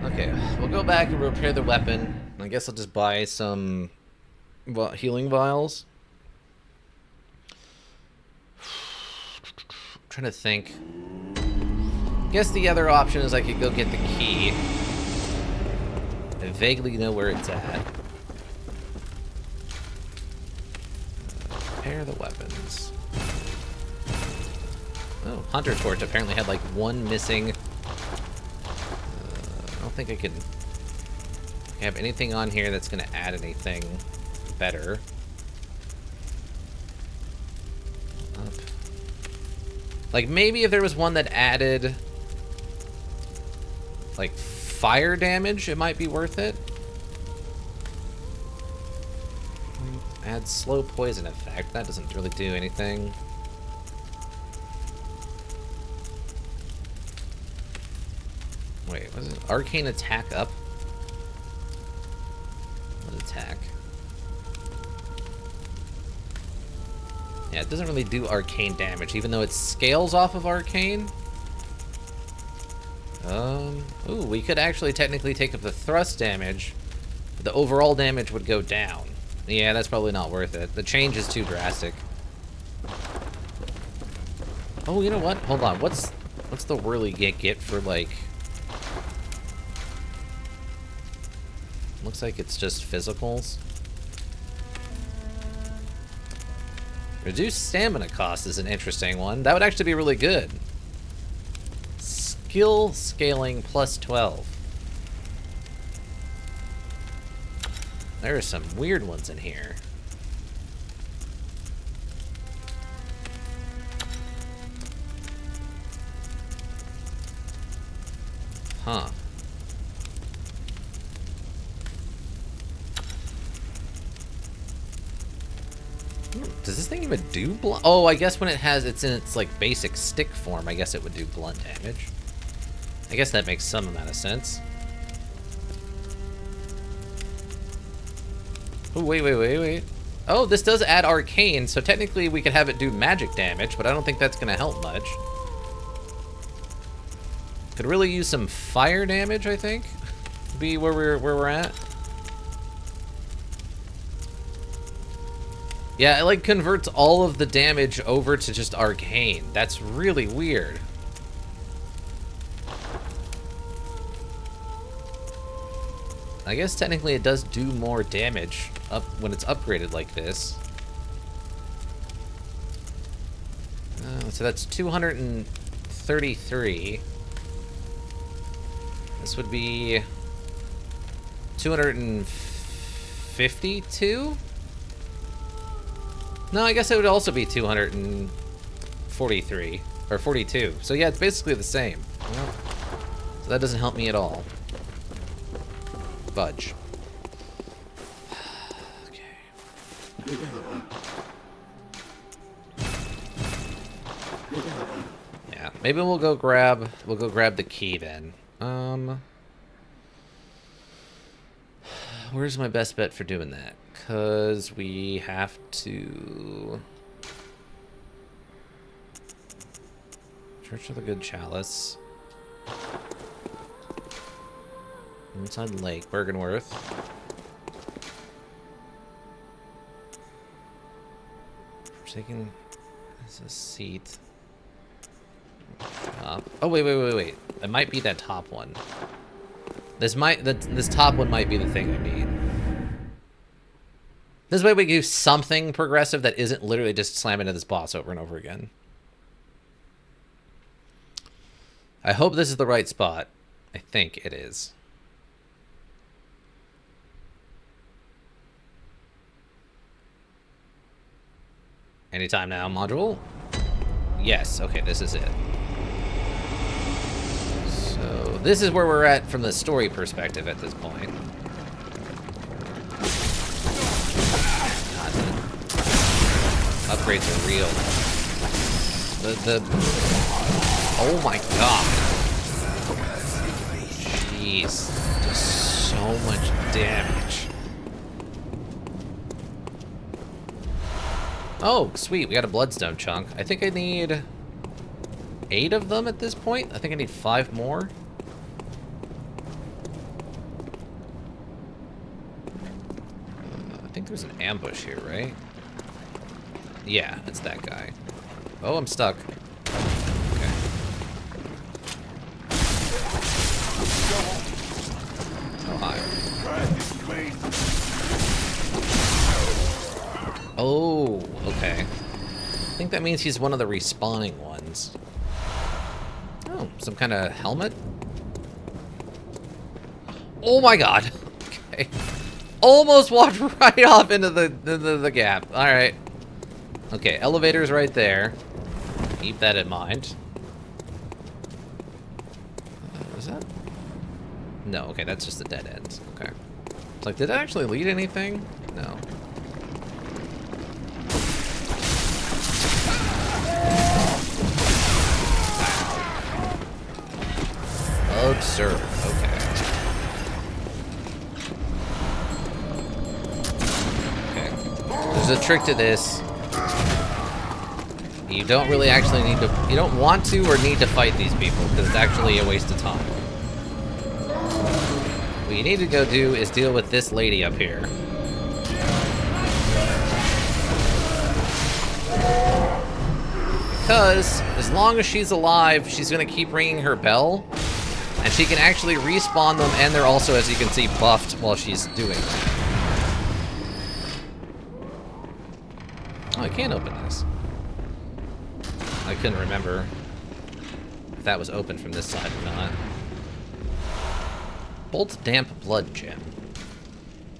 Okay, we'll go back and repair the weapon. I guess I'll just buy some healing vials. I'm trying to think. I guess the other option is I could go get the key. I vaguely know where it's at. Repair the weapons. Oh, Hunter Torch apparently had like one missing. I don't think I can have anything on here that's going to add anything better. Up. Like maybe if there was one that added like fire damage, it might be worth it. Add slow poison effect. That doesn't really do anything. Wait, was it arcane attack up? What attack? Yeah, it doesn't really do arcane damage, even though it scales off of arcane. Ooh, we could actually technically take up the thrust damage, but the overall damage would go down. Yeah, that's probably not worth it. The change is too drastic. Oh, you know what? Hold on. What's the whirly get for like? Looks like it's just physicals. Reduced stamina cost is an interesting one. That would actually be really good. Skill scaling plus 12. There are some weird ones in here. Huh. Does this thing even do blunt? Oh, I guess when it's in its like basic stick form, I guess it would do blunt damage. I guess that makes some amount of sense. Oh, wait. Oh, this does add arcane, so technically we could have it do magic damage, but I don't think that's gonna help much. Could really use some fire damage, I think. Be where we're at. Yeah, it like converts all of the damage over to just arcane. That's really weird. I guess technically it does do more damage up when it's upgraded like this. So that's 233. This would be 252? No, I guess it would also be 243 or 42. So yeah, it's basically the same. Well, so that doesn't help me at all. Fudge. Okay. Yeah, maybe we'll go grab the key then. Where's my best bet for doing that? Cause we have to Church of the Good Chalice. Inside Lake, Bergenworth. Forsaken as a seat. Oh wait. It might be that top one. This top one might be the thing I need. This way we do something progressive that isn't literally just slam into this boss over and over again. I hope this is the right spot. I think it is. Anytime now, module. Yes, okay, this is it. So this is where we're at from the story perspective at this point. God, the upgrades are real. Oh my god. Jeez. Just so much damage. Oh, sweet. We got a bloodstone chunk. I think I need 8 of them at this point. I think I need 5 more. I think there's an ambush here, right? Yeah, it's that guy. Oh, I'm stuck. Okay. Oh, hi. Oh, okay. I think that means he's one of the respawning ones. Oh, some kind of helmet? Oh my god. Okay. Almost walked right off into the gap. Alright. Okay, elevator's right there. Keep that in mind. Was that? No, okay, that's just a dead end. Okay. It's like, did it actually lead anything? No. Absurd. Okay. Okay. There's a trick to this. You don't really actually need to... You don't want to or need to fight these people, because it's actually a waste of time. What you need to go do is deal with this lady up here. Because, as long as she's alive, she's going to keep ringing her bell. And she can actually respawn them, and they're also, as you can see, buffed while she's doing that. Oh, I can't open this. I couldn't remember if that was open from this side or not. Bolt Damp Blood Gem.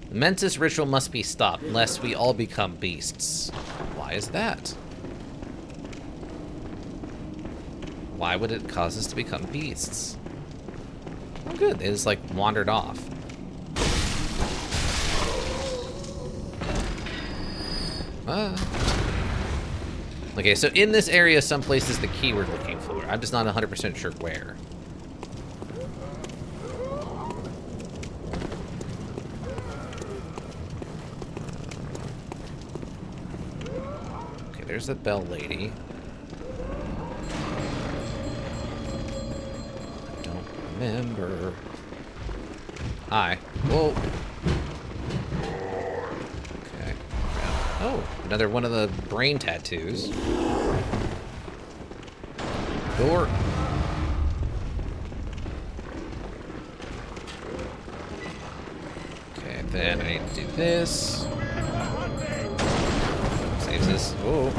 The Mentis ritual must be stopped, lest we all become beasts. Why is that? Why would it cause us to become beasts? Oh, good. They just, like, wandered off. Okay, so in this area, someplace is the key we're looking for. I'm just not 100% sure where. Okay, there's that bell lady. I don't remember. Hi. Whoa. Okay. Oh, another one of the brain tattoos. Door. Okay, then I need to do this. Saves this. Whoa.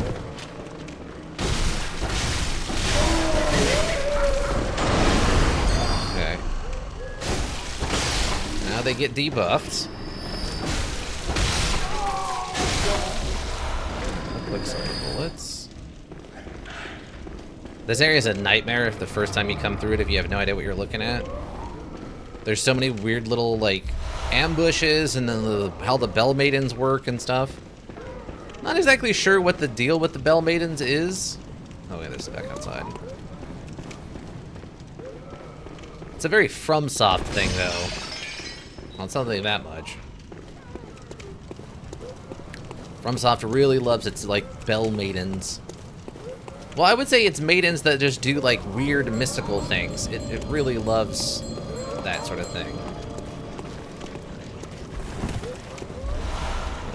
Okay. Now they get debuffed. This area is a nightmare if the first time you come through it if you have no idea what you're looking at. There's so many weird little, like, ambushes and then how the Bell Maidens work and stuff. Not exactly sure what the deal with the Bell Maidens is. Oh, yeah, this is back outside. It's a very FromSoft thing, though. Well, it's not really that much. FromSoft really loves its, like, Bell Maidens. Well, I would say it's maidens that just do, like, weird mystical things. It really loves that sort of thing.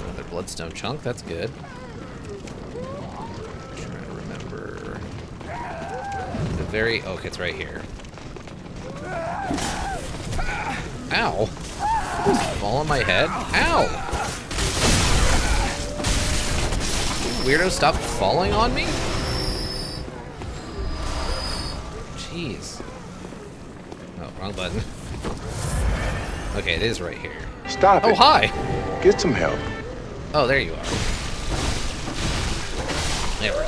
Another bloodstone chunk, that's good. I'm trying to remember. The very... Oh, okay, it's right here. Ow! Fall on my head? Ow! Weirdo, stop falling on me? Jeez. Oh, wrong button. Okay, it is right here. Stop it. Oh, hi! Get some help. Oh, there you are. There we go.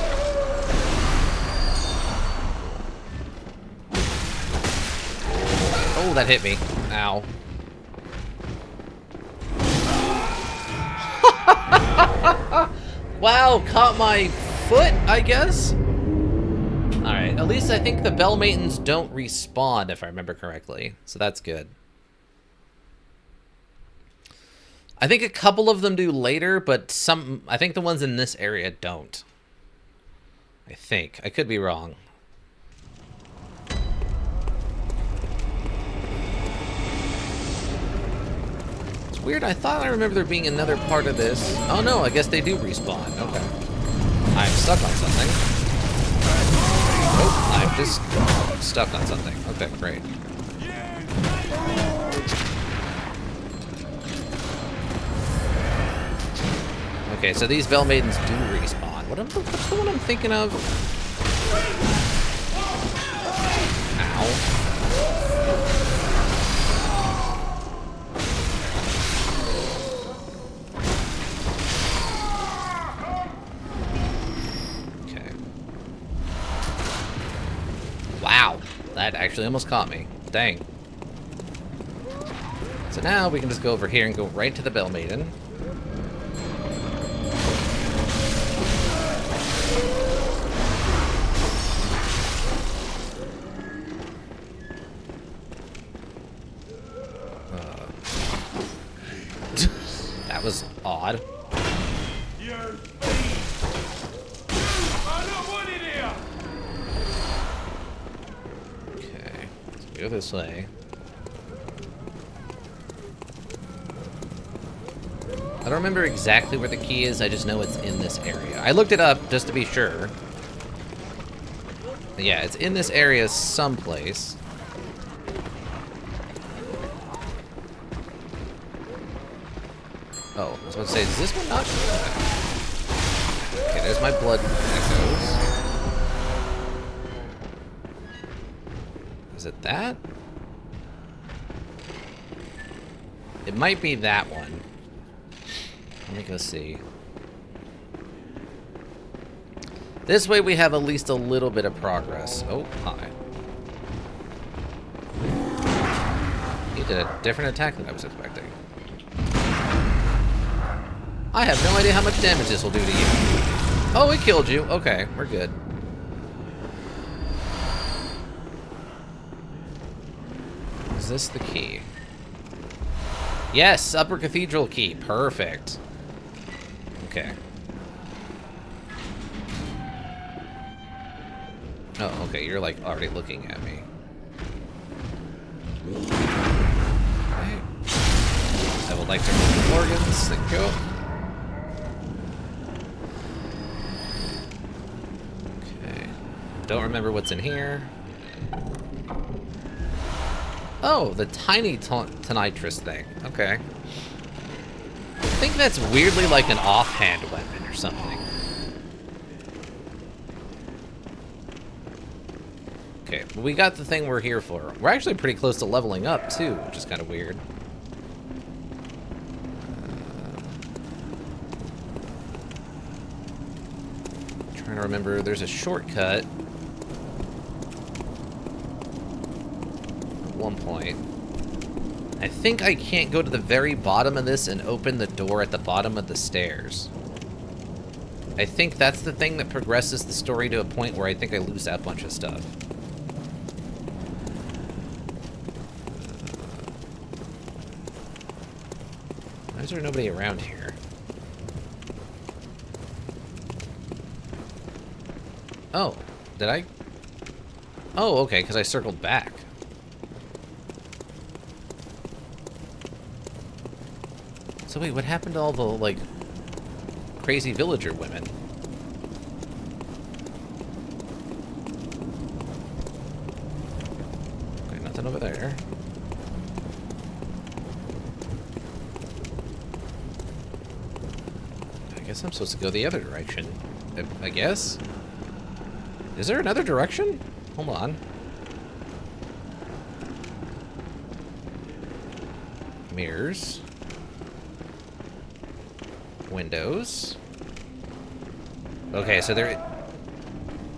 Oh, that hit me. Ow. Wow, caught my foot, I guess? Alright, at least I think the Bell Maidens don't respawn, if I remember correctly. So that's good. I think a couple of them do later, but some... I think the ones in this area don't. I think. I could be wrong. It's weird, I thought I remember there being another part of this. Oh no, I guess they do respawn. Okay. I'm stuck on something. Oh, I'm just stuck on something. Okay, great. Okay, so these Bell Maidens do respawn. What's the one I'm thinking of? Ow. Okay. Wow, that actually almost caught me. Dang. So now we can just go over here and go right to the Bell Maiden. That was odd. Okay, let's go this way. I don't remember exactly where the key is, I just know it's in this area. I looked it up just to be sure. But yeah, it's in this area someplace. Oh, I was about to say, is this one not? Okay, there's my blood echoes. Is it that? It might be that one. Let me go see. This way we have at least a little bit of progress. Oh, hi. He did a different attack than I was expecting. I have no idea how much damage this will do to you. Oh, it killed you. Okay, we're good. Is this the key? Yes, Upper Cathedral key. Perfect. Okay. Oh, okay, you're like already looking at me. Okay. I would like to remove the organs. Thank you. Don't remember what's in here. Oh, the tiny tonitrus thing. Okay. I think that's weirdly like an offhand weapon or something. Okay, we got the thing we're here for. We're actually pretty close to leveling up too, which is kind of weird. Trying to remember, there's a shortcut. one point. I think I can't go to the very bottom of this and open the door at the bottom of the stairs. I think that's the thing that progresses the story to a point where I think I lose that bunch of stuff. Why is there nobody around here? Oh, did I? Oh, okay, because I circled back. So wait, what happened to all the, like, crazy villager women? Okay, nothing over there. I guess I'm supposed to go the other direction. I guess? Is there another direction? Hold on. Mirrors. Windows. Okay, so there...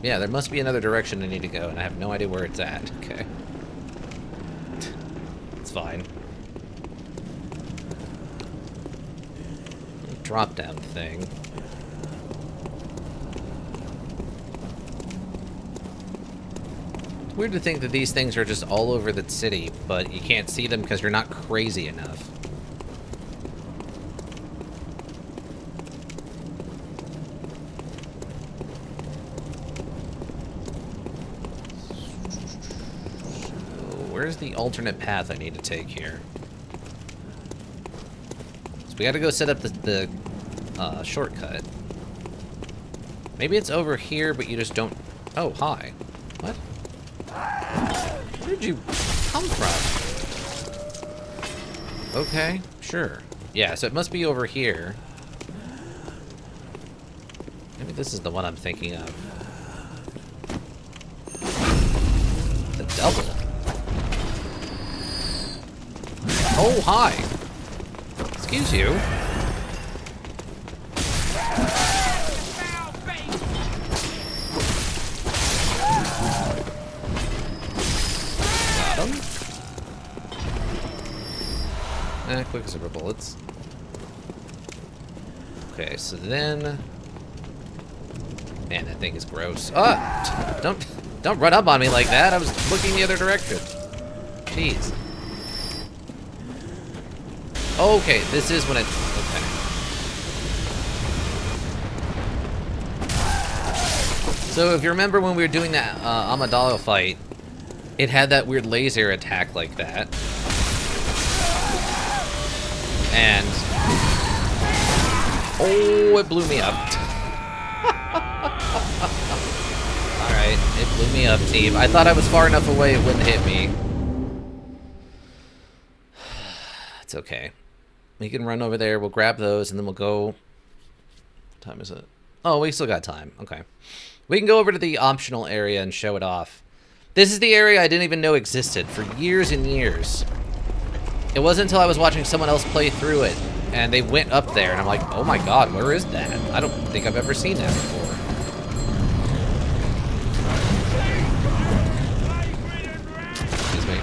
Yeah, there must be another direction I need to go, and I have no idea where it's at. Okay. It's fine. Drop-down thing. It's weird to think that these things are just all over the city, but you can't see them because you're not crazy enough. Where's the alternate path I need to take here? So we gotta go set up the shortcut. Maybe it's over here, but you just don't... Oh, hi. What? Where did you come from? Okay, sure. Yeah, so it must be over here. Maybe this is the one I'm thinking of. The double. Oh, hi. Excuse you. Got him. Quicksilver bullets. Okay, so then... Man, that thing is gross. Ah! Don't run up on me like that. I was looking the other direction. Jeez. Okay, this is when it... Okay. So if you remember when we were doing that Amidala fight, it had that weird laser attack like that. And... Oh, it blew me up. Alright, it blew me up, team. I thought I was far enough away it wouldn't hit me. It's okay. We can run over there, we'll grab those, and then we'll go... What time is it? Oh, we still got time. Okay. We can go over to the optional area and show it off. This is the area I didn't even know existed for years and years. It wasn't until I was watching someone else play through it, and they went up there, and I'm like, oh my god, where is that? I don't think I've ever seen that before. Excuse me.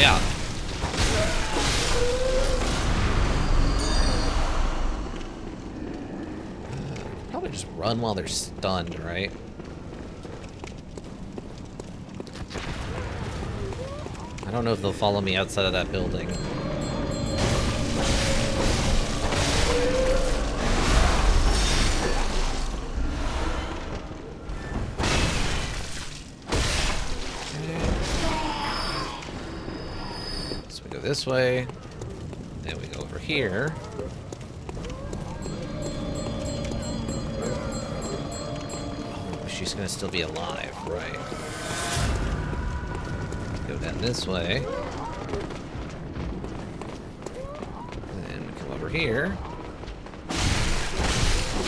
Yeah. Probably just run while they're stunned, right? I don't know if they'll follow me outside of that building. So we go this way. Then we go over here. Oh, she's gonna still be alive, right? Go down this way. And then come over here.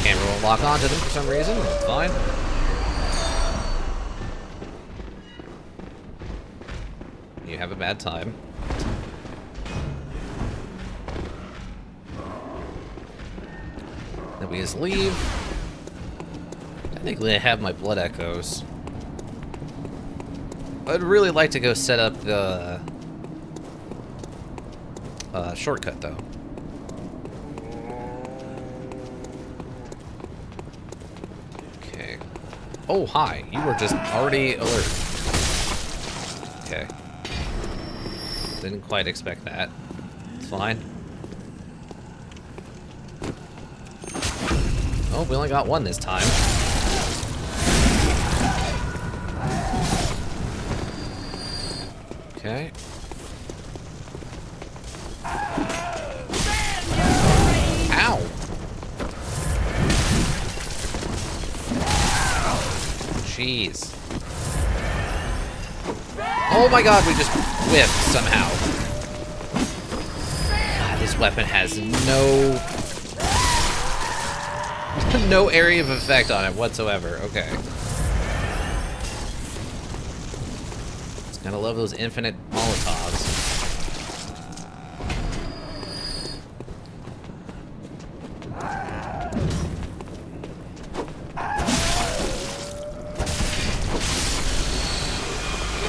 Camera won't lock onto them for some reason. That's fine. You have a bad time. Then we just leave. I think they have my blood echoes. I'd really like to go set up the shortcut, though. Okay. Oh, hi. You were just already alert. Okay. Didn't quite expect that. It's fine. Oh, we only got one this time. Okay. Ow! Jeez. Oh my god, we just whiffed somehow. God, this weapon has no area of effect on it whatsoever. Okay. Just gotta love those infinite Molotovs.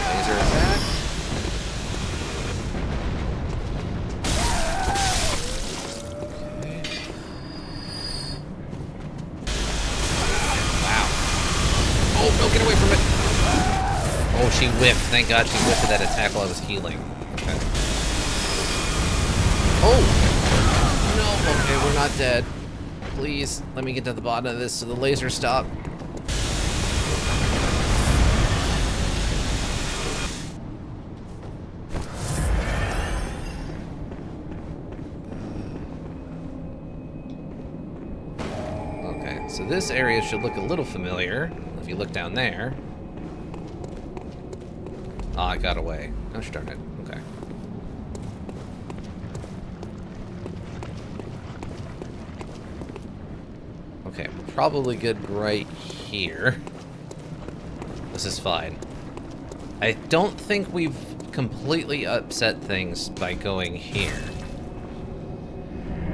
Laser attack. Okay. Wow. Oh, no, get away from it. Oh, she whiffed. Thank God she whiffed that attack while I was healing. Okay. Oh! No, okay, we're not dead. Please, let me get to the bottom of this so the laser stop. Okay, so this area should look a little familiar if you look down there. Ah, I got away. Gosh darn it. Okay. Okay, we're probably good right here. This is fine. I don't think we've completely upset things by going here.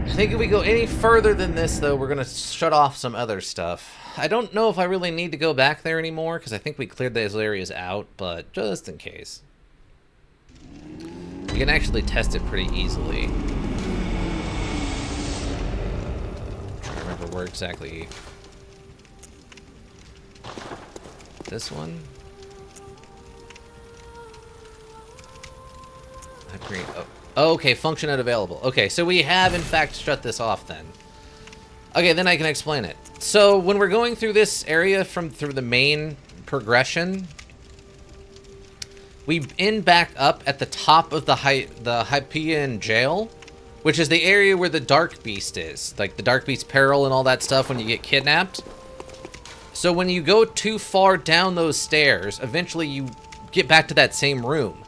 I think if we go any further than this, though, we're going to shut off some other stuff. I don't know if I really need to go back there anymore, because I think we cleared those areas out, but just in case. We can actually test it pretty easily. I'm trying to remember where exactly... This one? Oh, okay, function unavailable. Okay, so we have, in fact, shut this off then. Okay, then I can explain it. So, when we're going through this area through the main progression, we end back up at the top of the Hypian jail, which is the area where the Dark Beast is. Like, the Dark Beast peril and all that stuff when you get kidnapped. So, when you go too far down those stairs, eventually you get back to that same room.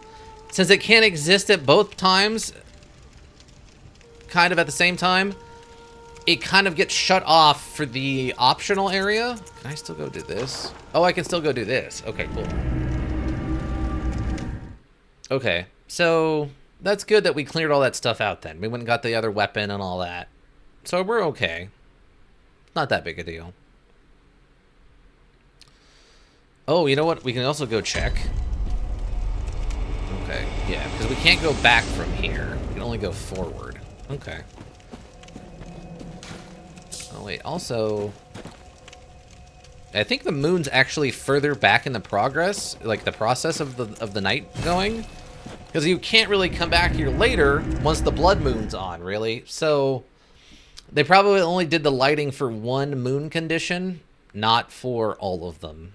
Since it can't exist at both times, kind of at the same time, it kind of gets shut off for the optional area. Can I still go do this? Oh, I can still go do this. Okay, cool. Okay, so that's good that we cleared all that stuff out then. We went and got the other weapon and all that. So we're okay. Not that big a deal. Oh, you know what? We can also go check. Okay, yeah, because we can't go back from here. We can only go forward. Okay. Oh, wait, also... I think the moon's actually further back in the progress, like the process of the night going. Because you can't really come back here later once the blood moon's on, really. So, they probably only did the lighting for one moon condition, not for all of them.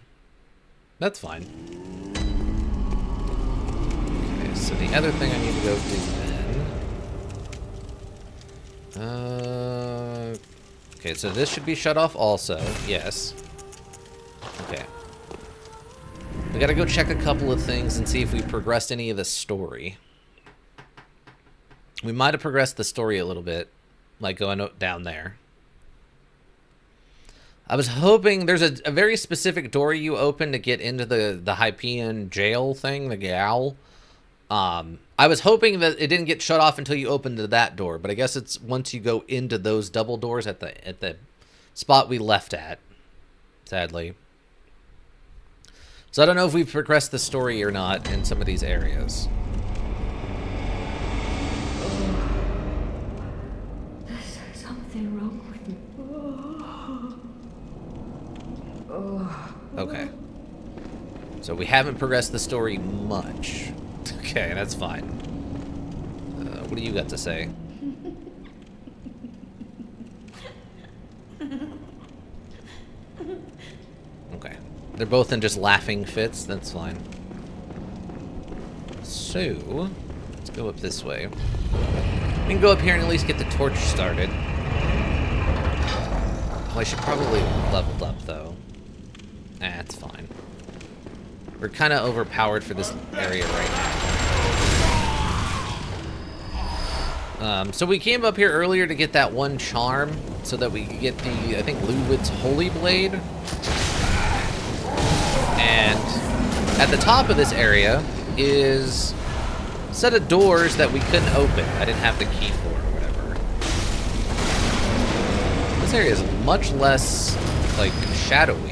That's fine. So the other thing I need to go do then... okay, so this should be shut off also. Yes. Okay. We gotta go check a couple of things and see if we progressed any of the story. We might have progressed the story a little bit, like going down there. I was hoping there's a very specific door you open to get into the Hypian jail thing, the gal. I was hoping that it didn't get shut off until you opened that door, but I guess it's once you go into those double doors at the spot we left at. Does sadly. So I don't know if we've progressed the story or not in some of these areas. There's something wrong with me. Okay. So we haven't progressed the story much. Okay, that's fine. What do you got to say? Okay. They're both in just laughing fits. That's fine. So, let's go up this way. We can go up here and at least get the torch started. Oh, I should probably leveled up, though. It's fine. We're kind of overpowered for this area right now. So we came up here earlier to get that one charm so that we could get the, I think, Ludwig's Holy Blade. And at the top of this area is a set of doors that we couldn't open. I didn't have the key for or whatever. This area is much less, like, shadowy.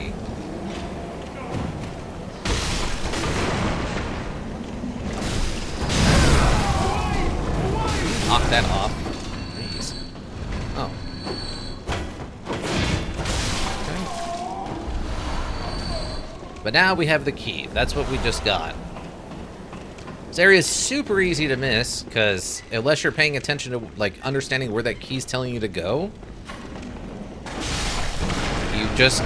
Knock that off. Jeez. Oh. Okay. But now we have the key. That's what we just got. This area is super easy to miss, because unless you're paying attention to, like, understanding where that key's telling you to go, you just...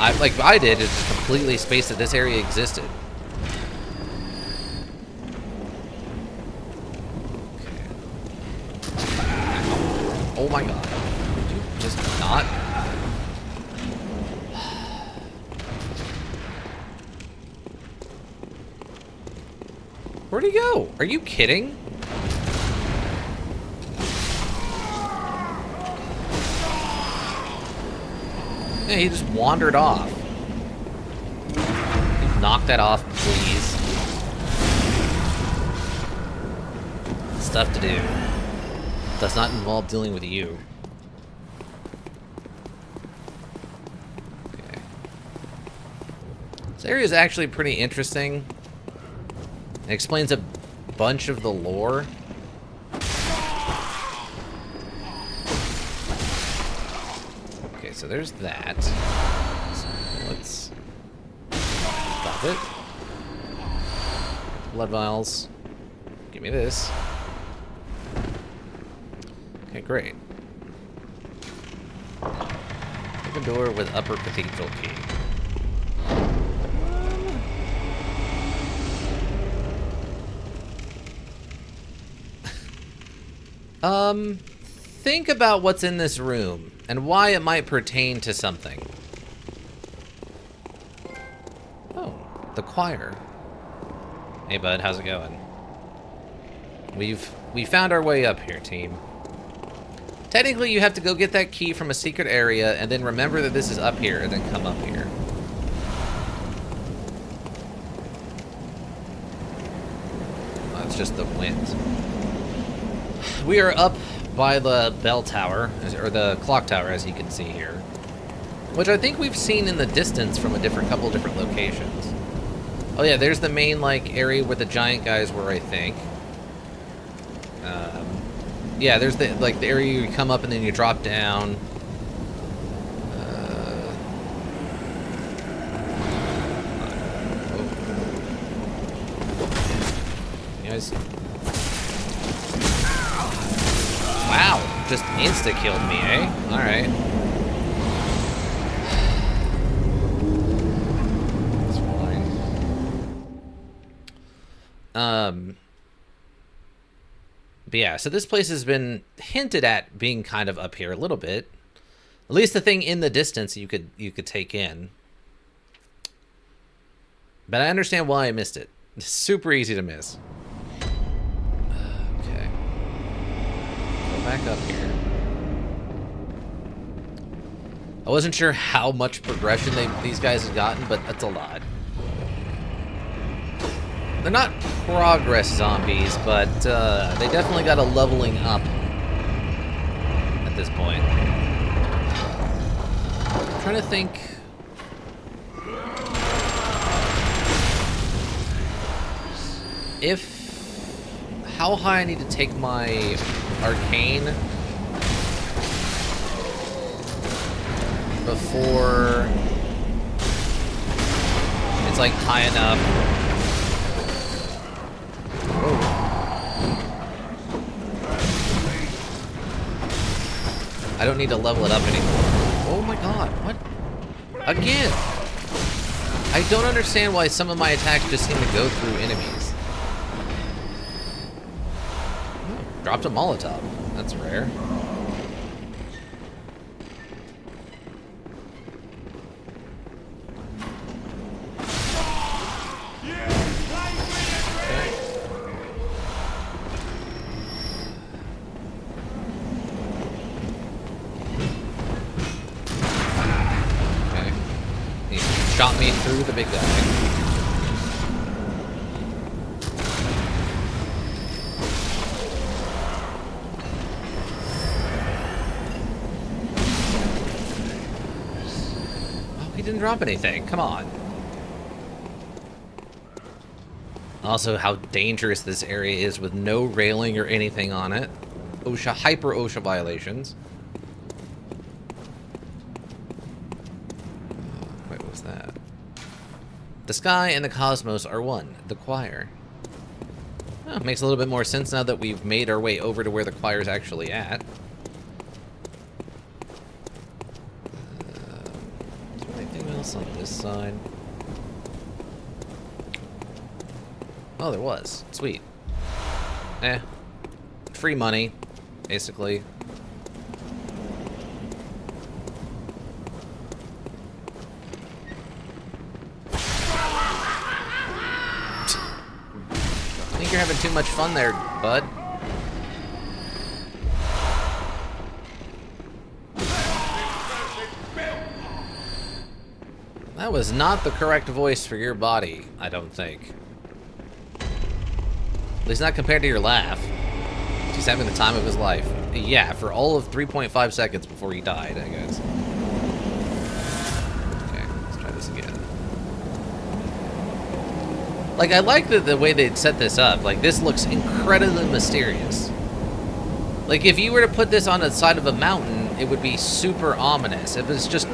like I did, is just completely spaced that this area existed. Oh my god. Did you just not? Where'd he go? Are you kidding? Yeah, he just wandered off. Knock that off, please. Stuff to do. Does not involve dealing with you. Okay. This area is actually pretty interesting. It explains a bunch of the lore. Okay, so there's that. So let's stop it. Blood vials. Give me this. Okay, great. Open door with upper cathedral key. Think about what's in this room and why it might pertain to something. Oh, the choir. Hey bud, how's it going? We found our way up here, team. Technically, you have to go get that key from a secret area and then remember that this is up here and then come up here. Oh, it's just the wind. We are up by the bell tower, or the clock tower, as you can see here, which I think we've seen in the distance from a couple different locations. Oh yeah, there's the main like area where the giant guys were, I think. Yeah, there's the the area you come up and then you drop down. You guys. Wow, just insta-killed me, eh? Alright. That's fine. But yeah, so this place has been hinted at being kind of up here a little bit. At least the thing in the distance you could take in. But I understand why I missed it. It's super easy to miss. Okay. Go back up here. I wasn't sure how much progression these guys have gotten, but that's a lot. They're not progress zombies, but they definitely got a leveling up at this point. I'm trying to think How high I need to take my arcane before it's like high enough. Whoa. I don't need to level it up anymore. Oh my god, what? Again! I don't understand why some of my attacks just seem to go through enemies. Oh, dropped a Molotov. That's rare. Shot me through the big guy. Oh, he didn't drop anything. Come on. Also, how dangerous this area is with no railing or anything on it. OSHA, hyper OSHA violations. That. The sky and the cosmos are one. The choir. Oh, makes a little bit more sense now that we've made our way over to where the choir's actually at. Is there anything else on this side? Oh, there was. Sweet. Free money, basically. You're having too much fun there, bud. That was not the correct voice for your body, I don't think. At least not compared to your laugh. He's having the time of his life. Yeah, for all of 3.5 seconds before he died, I guess. Okay, let's try this again. Like, I like the way they set this up. Like, this looks incredibly mysterious. Like, if you were to put this on the side of a mountain, it would be super ominous. If it's just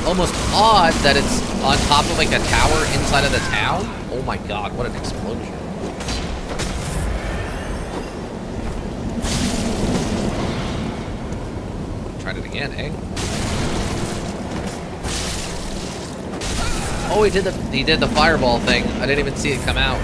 almost odd that it's on top of, like, a tower inside of the town. Oh my god, what an explosion. Tried it again, eh? Oh, he did the fireball thing. I didn't even see it come out.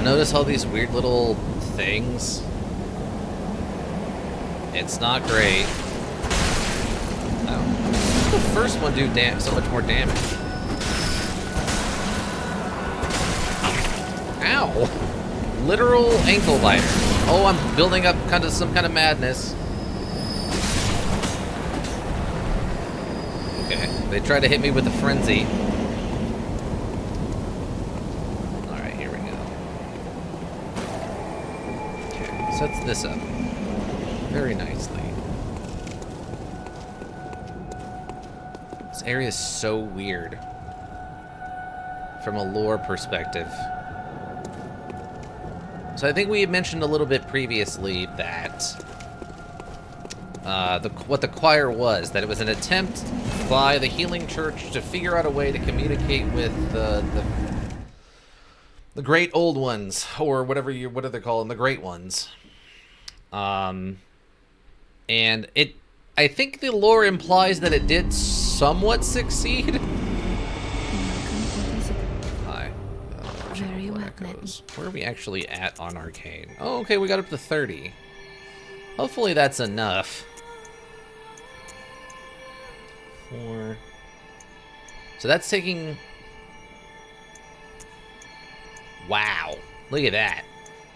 Notice all these weird little things. It's not great. Oh, the first one do so much more damage. Ow! Literal ankle biter. Oh, I'm building up kind of some kind of madness. Okay, they tried to hit me with a frenzy. Alright, here we go. Okay, sets this up very nicely. This area is so weird from a lore perspective. So I think we had mentioned a little bit previously that what the choir was, that it was an attempt by the Healing Church to figure out a way to communicate with the Great Old Ones, or what do they call them, the Great Ones. And I think the lore implies that it did somewhat succeed. Where are we actually at on Arcane? Oh, okay, we got up to 30. Hopefully that's enough. 4. So that's taking... Wow. Look at that.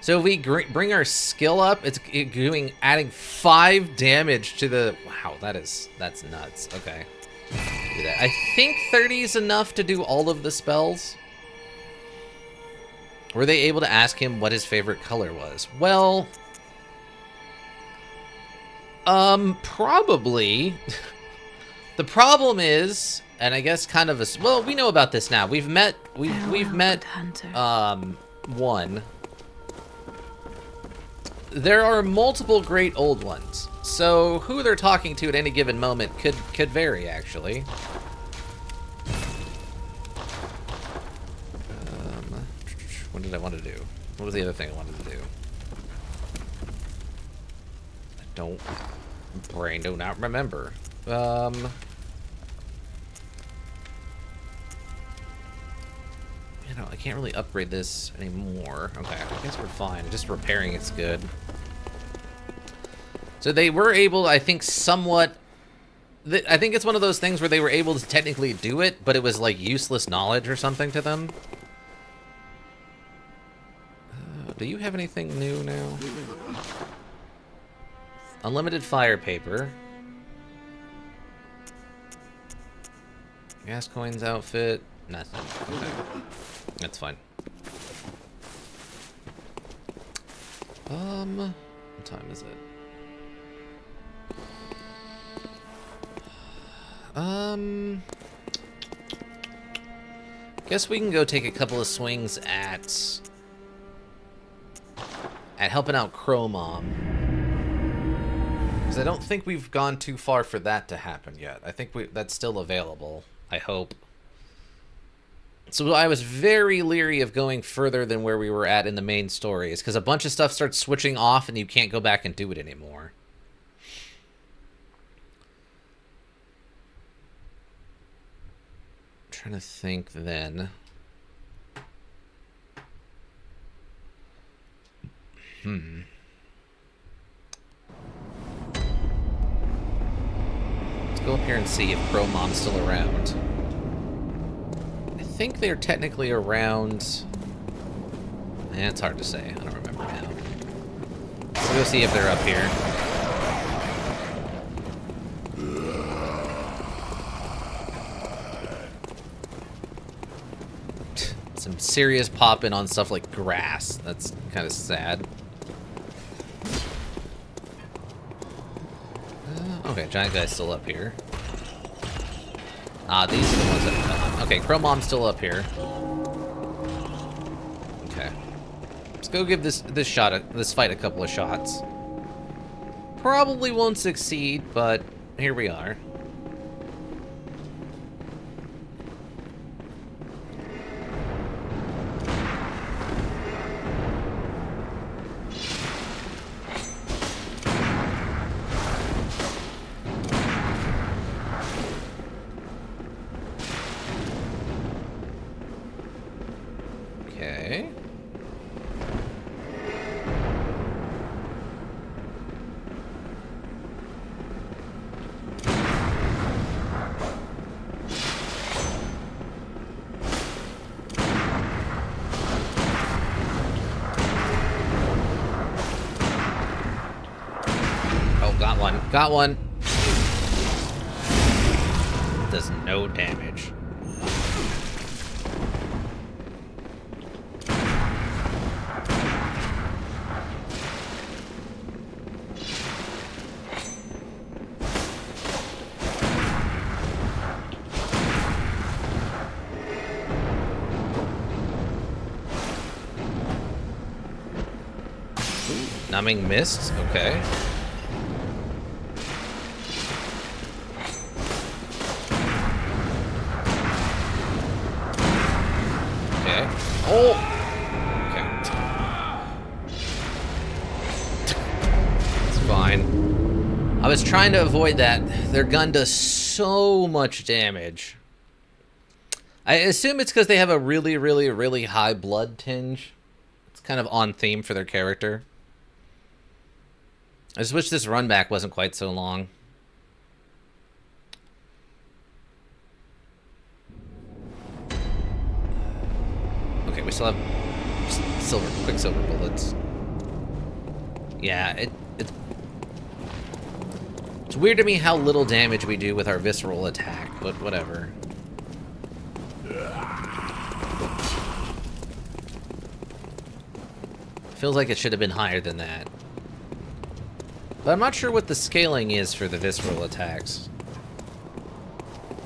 So if we bring our skill up, it's adding 5 damage to the... Wow, that's nuts. Okay. Do that. I think 30 is enough to do all of the spells. Were they able to ask him what his favorite color was? Well, probably. The problem is, and I guess kind of a, well, we know about this now. We've met one. There are multiple great old ones. So who they're talking to at any given moment could vary, actually. What did I want to do? What was the other thing I wanted to do? Brain do not remember. You know, I can't really upgrade this anymore. Okay, I guess we're fine. Just repairing it's good. So they were able, I think, somewhat... I think it's one of those things where they were able to technically do it, but it was like useless knowledge or something to them. Do you have anything new now? Unlimited fire paper. Gas coins outfit. Nothing. Okay. That's fine. What time is it? Guess we can go take a couple of swings at helping out Crow Mom. Because I don't think we've gone too far for that to happen yet. I think that's still available, I hope. So I was very leery of going further than where we were at in the main stories, because a bunch of stuff starts switching off and you can't go back and do it anymore. I'm trying to think then. Let's go up here and see if Crow Mom's still around. I think they're technically around... it's hard to say. I don't remember now. Let's go see if they're up here. Some serious popping on stuff like grass. That's kind of sad. Okay, giant guy's still up here. Ah, these are the ones that... okay, Crow Mom's still up here. Okay. Let's go give this fight a couple of shots. Probably won't succeed, but here we are. Okay. Oh, got one. Got one. Does no damage. Numbing mist, okay. Okay. Oh! Okay. It's fine. I was trying to avoid that. Their gun does so much damage. I assume it's because they have a really, really, really high blood tinge. It's kind of on theme for their character. I just wish this run back wasn't quite so long. Okay, we still have quicksilver bullets. Yeah, it's weird to me how little damage we do with our visceral attack, but whatever. Feels like it should have been higher than that. But I'm not sure what the scaling is for the visceral attacks.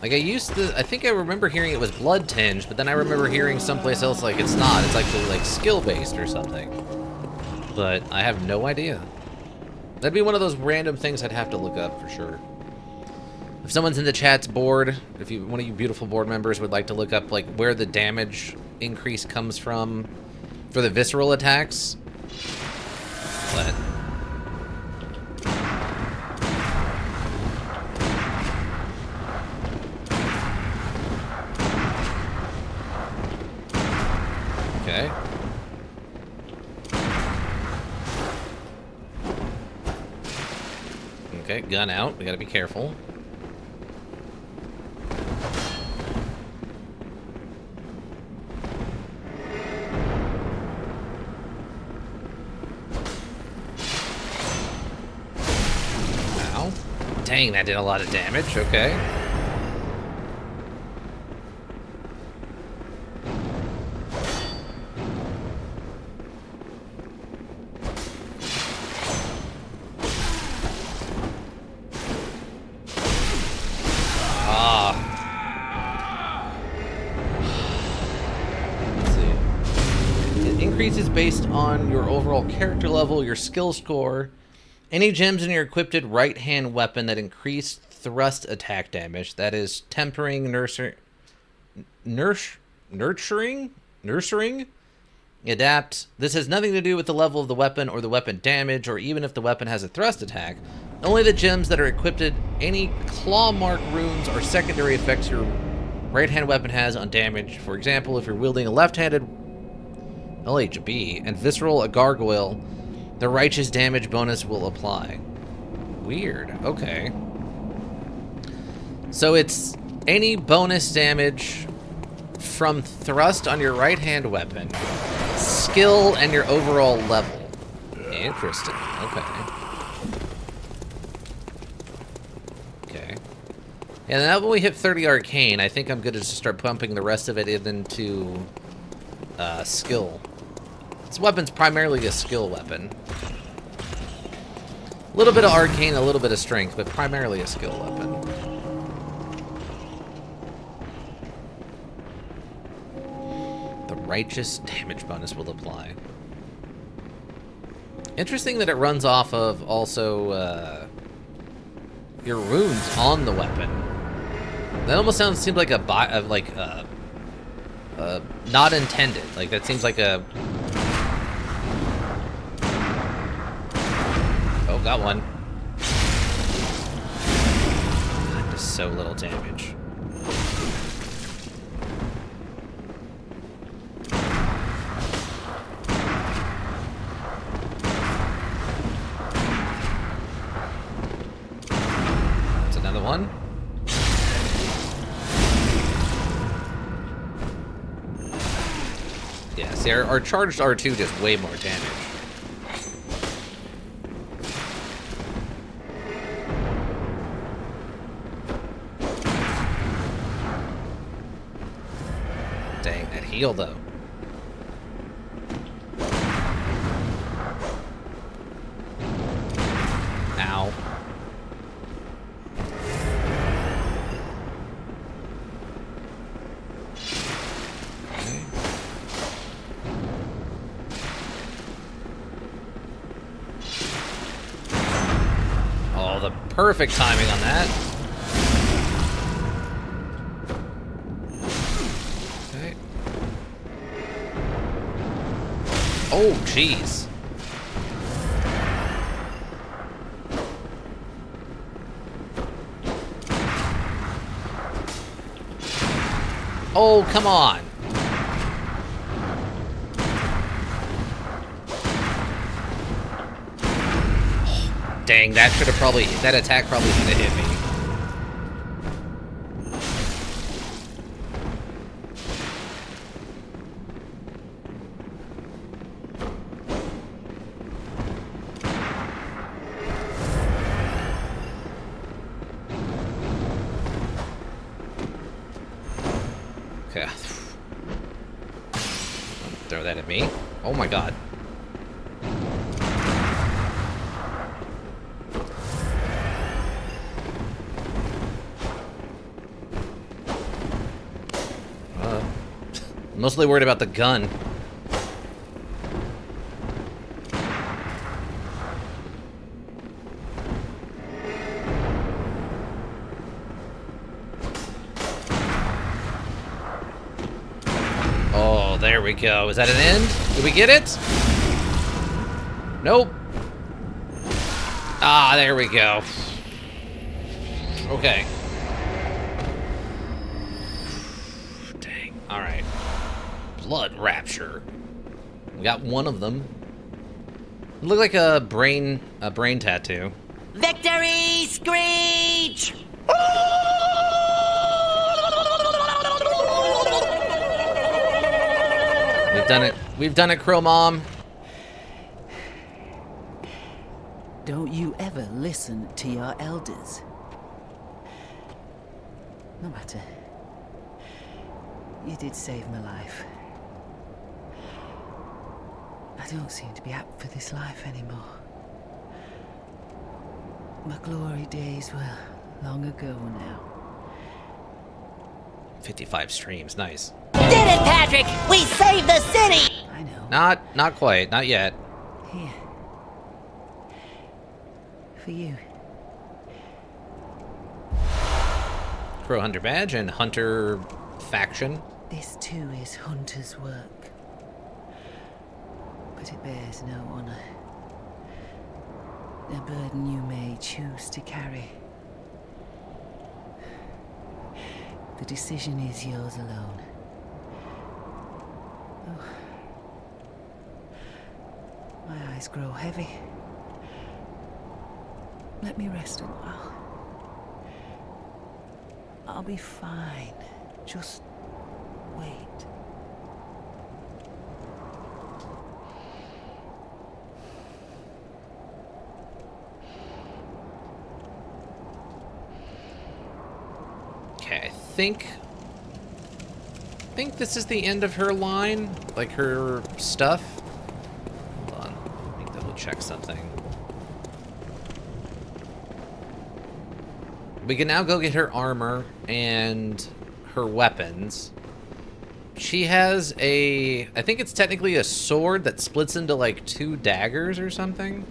Like, I think I remember hearing it was blood tinged, but then I remember hearing someplace else like it's not. It's actually like skill-based or something. But I have no idea. That'd be one of those random things I'd have to look up for sure. If someone's in the chat's board, if one of you beautiful board members would like to look up like where the damage increase comes from for the visceral attacks, but okay. Okay, gun out. We gotta be careful. Ow. Dang, that did a lot of damage. Okay. Increases based on your overall character level, your skill score. Any gems in your equipped right-hand weapon that increase thrust attack damage, that is tempering, nurturing, adapt. This has nothing to do with the level of the weapon or the weapon damage, or even if the weapon has a thrust attack. Only the gems that are equipped, any claw mark runes or secondary effects your right-hand weapon has on damage. For example, if you're wielding a left-handed LHB and visceral a gargoyle, the righteous damage bonus will apply. Weird. Okay. So it's any bonus damage from thrust on your right-hand weapon, skill, and your overall level. Interesting. Okay. Okay. And now when we hit 30 arcane, I think I'm good to just start pumping the rest of it into skill. This weapon's primarily a skill weapon. A little bit of arcane, a little bit of strength, but primarily a skill weapon. The righteous damage bonus will apply. Interesting that it runs off of also your runes on the weapon. That almost seems like not intended. Like that seems like a. Oh, got one. God, does so little damage. That's another one. Yeah, see, our charged R2 does way more damage. Dang, that heal, though. Ow. Oh, the perfect timing on that. Okay. Oh, jeez. Oh, come on. Dang, that attack probably should have hit me. Okay. Throw that at me. Oh my god. Mostly worried about the gun. Oh, there we go. Is that an end? Did we get it? Nope. Ah, there we go. Okay. Dang. All right. Blood rapture. We got one of them. It looked like a brain tattoo. Victory screech! We've done it. We've done it, Crow Mom. Don't you ever listen to your elders. No matter. You did save my life. I don't seem to be apt for this life anymore. My glory days were long ago now. 55 streams, nice. Did it, Patrick! We saved the city! I know. Not quite, not yet. Here. For you. Crow Hunter badge and Hunter faction. This too is Hunter's work. But it bears no honor. A burden you may choose to carry. The decision is yours alone. Oh. My eyes grow heavy. Let me rest a while. I'll be fine. Just wait. Okay, I think this is the end of her line, like her stuff. Hold on, let me double check something. We can now go get her armor and her weapons. She has I think it's technically a sword that splits into like 2 daggers or something.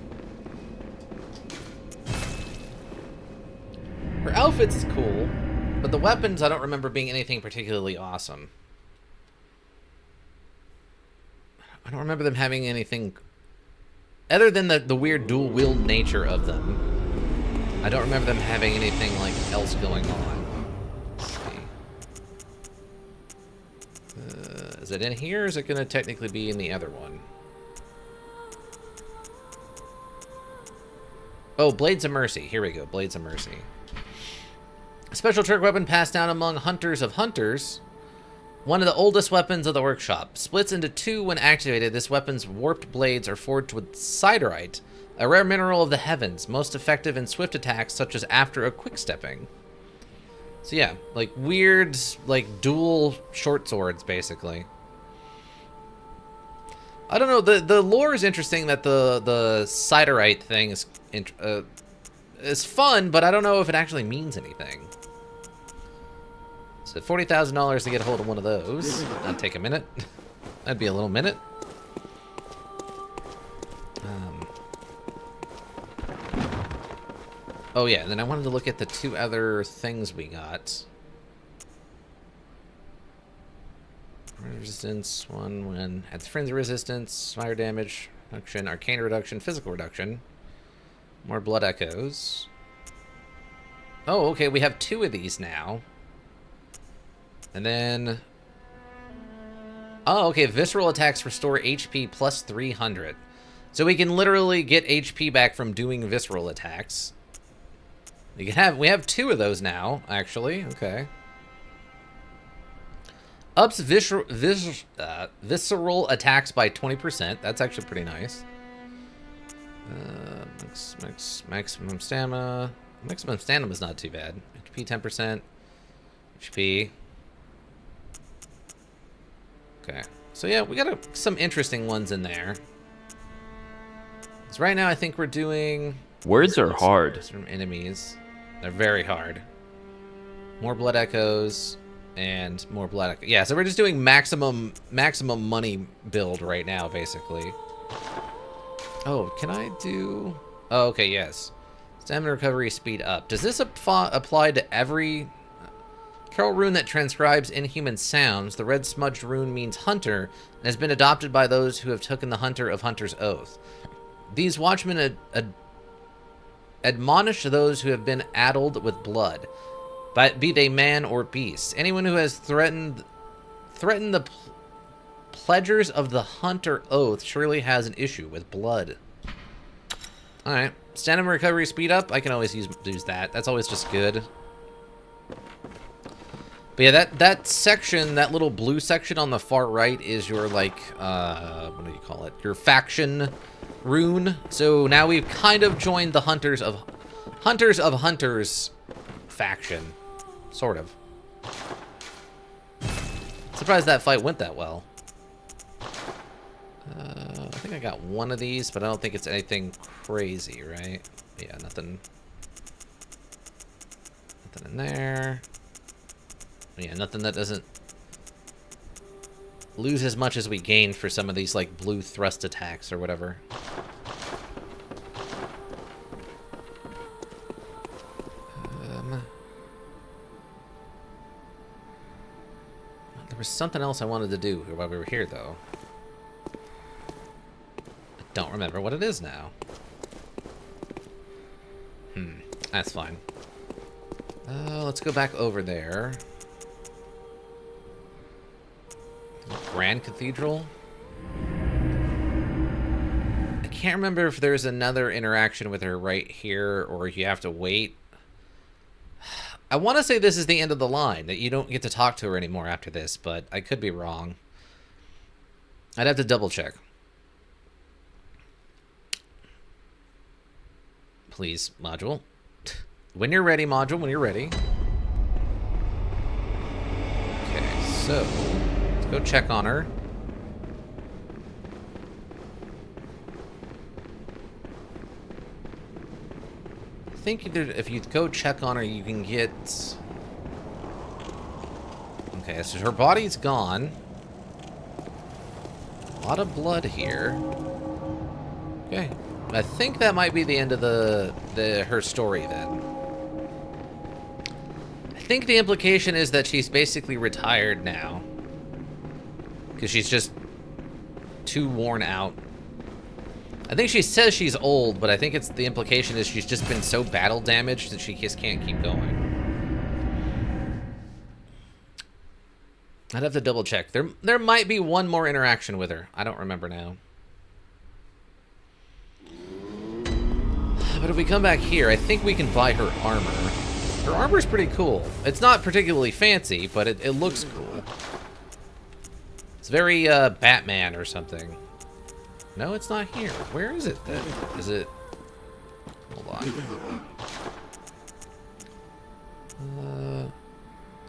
Her outfit's cool, but the weapons I don't remember being anything particularly awesome. I don't remember them having anything other than the weird dual wield nature of them. I don't remember them having anything like else going on. Let's see. Is it in here, or is it going to technically be in the other one? Oh, Blades of Mercy. Here we go, Blades of Mercy. A special trick weapon passed down among hunters of hunters. One of the oldest weapons of the workshop. Splits into 2 when activated. This weapon's warped blades are forged with siderite, a rare mineral of the heavens, most effective in swift attacks such as after a quick stepping. So yeah, like weird, like dual short swords, basically. I don't know, the lore is interesting that the siderite thing is fun, but I don't know if it actually means anything. So $40,000 to get a hold of one of those. That'd take a minute. That'd be a little minute. Oh yeah, and then I wanted to look at the 2 other things we got. Resistance, one when adds frenzy resistance, fire damage reduction, arcane reduction, physical reduction. More blood echoes. Oh, okay, we have 2 of these now. And then... Oh, okay, visceral attacks restore HP plus 300. So we can literally get HP back from doing visceral attacks. We have 2 of those now, actually. Okay. Ups visceral attacks by 20%. That's actually pretty nice. Maximum stamina. Maximum stamina is not too bad. HP 10%. HP. Okay. So yeah, we got some interesting ones in there. So right now I think we're doing... Words are hard. From enemies. They're very hard. More blood echoes. And more blood. Yeah, so we're just doing maximum money build right now, basically. Oh, can I do... Oh, okay, yes. Stamina recovery speed up. Does this apply to every... Carol rune that transcribes inhuman sounds? The red smudged rune means hunter and has been adopted by those who have taken the Hunter of Hunter's oath. These watchmen admonish those who have been addled with blood, but be they man or beast. Anyone who has threatened the pledgers of the Hunter oath surely has an issue with blood. All right, stamina recovery speed up. I can always use that. That's always just good. But yeah, that section, that little blue section on the far right is your, like, what do you call it? Your faction rune. So now we've kind of joined the Hunters of Hunters faction. Sort of. Surprised that fight went that well. I think I got one of these, but I don't think it's anything crazy, right? Yeah, nothing in there. Yeah, nothing that doesn't lose as much as we gain for some of these, like, blue thrust attacks or whatever. There was something else I wanted to do while we were here, though. I don't remember what it is now. That's fine. Let's go back over there. Grand Cathedral? I can't remember if there's another interaction with her right here or if you have to wait. I want to say this is the end of the line, that you don't get to talk to her anymore after this, but I could be wrong. I'd have to double check. Please, module. When you're ready, module, when you're ready. Okay, so... go check on her. I think if you go check on her, you can get... Okay, so her body's gone. A lot of blood here. Okay. I think that might be the end of her story then. I think the implication is that she's basically retired now. Because she's just too worn out. I think she says she's old, but I think it's the implication is she's just been so battle damaged that she just can't keep going. I'd have to double check. There might be one more interaction with her. I don't remember now. But if we come back here, I think we can buy her armor. Her armor's pretty cool. It's not particularly fancy, but it looks cool. It's very Batman or something. No, it's not here. Where is it then? Is it... Hold on.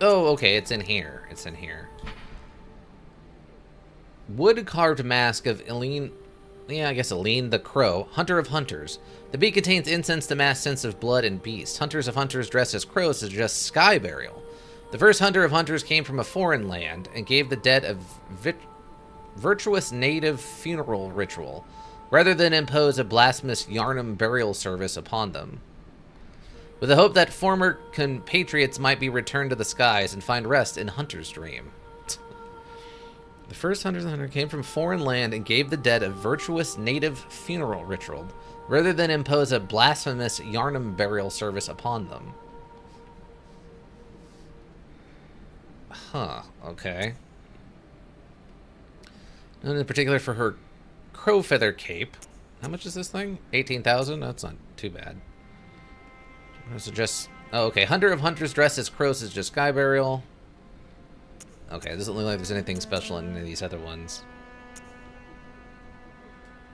Oh, okay, it's in here. It's in here. Wood-carved mask of Eileen... Yeah, I guess Eileen the Crow, Hunter of Hunters. The bead contains incense to mask scents of blood and beast. Hunters of Hunters dressed as crows suggest sky burial. The first Hunter of Hunters came from a foreign land and gave the dead a virtuous native funeral ritual, rather than impose a blasphemous Yarnum burial service upon them. With the hope that former compatriots might be returned to the skies and find rest in Hunter's dream. The first Hunter came from foreign land and gave the dead a virtuous native funeral ritual, rather than impose a blasphemous Yarnum burial service upon them. Huh, okay. And in particular for her crow feather cape. How much is this thing? 18,000? That's not too bad. So just... Oh, okay. Hunter of Hunters dressed as crows is just sky burial. Okay, it doesn't look like there's anything special in any of these other ones.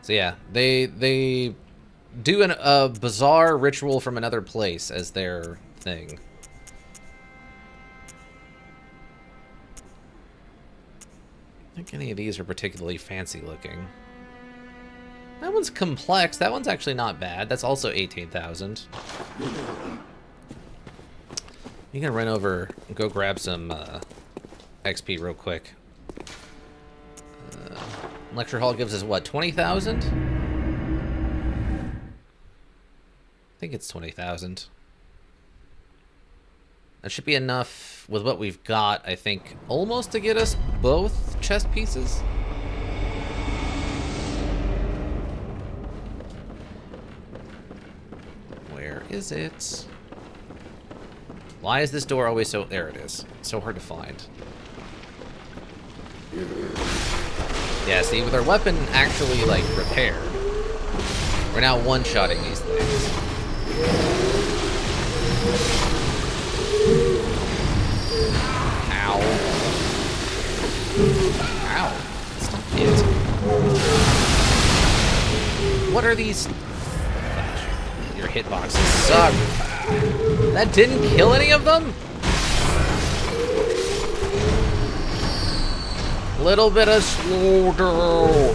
So yeah, they do a bizarre ritual from another place as their thing. I think any of these are particularly fancy looking. That one's complex. That one's actually not bad. That's also 18,000. You can run over and go grab some XP real quick. Lecture hall gives us what, 20,000? I think it's 20,000. That should be enough with what we've got, I think, almost to get us both chest pieces. Where is it? Why is this door always so... There it is. So hard to find. Yeah, see, with our weapon actually, like, repaired, we're now one-shotting these things. Ow. Ow. Stop it. What are these? Gosh, your hitboxes suck. That didn't kill any of them? Little bit of slow down.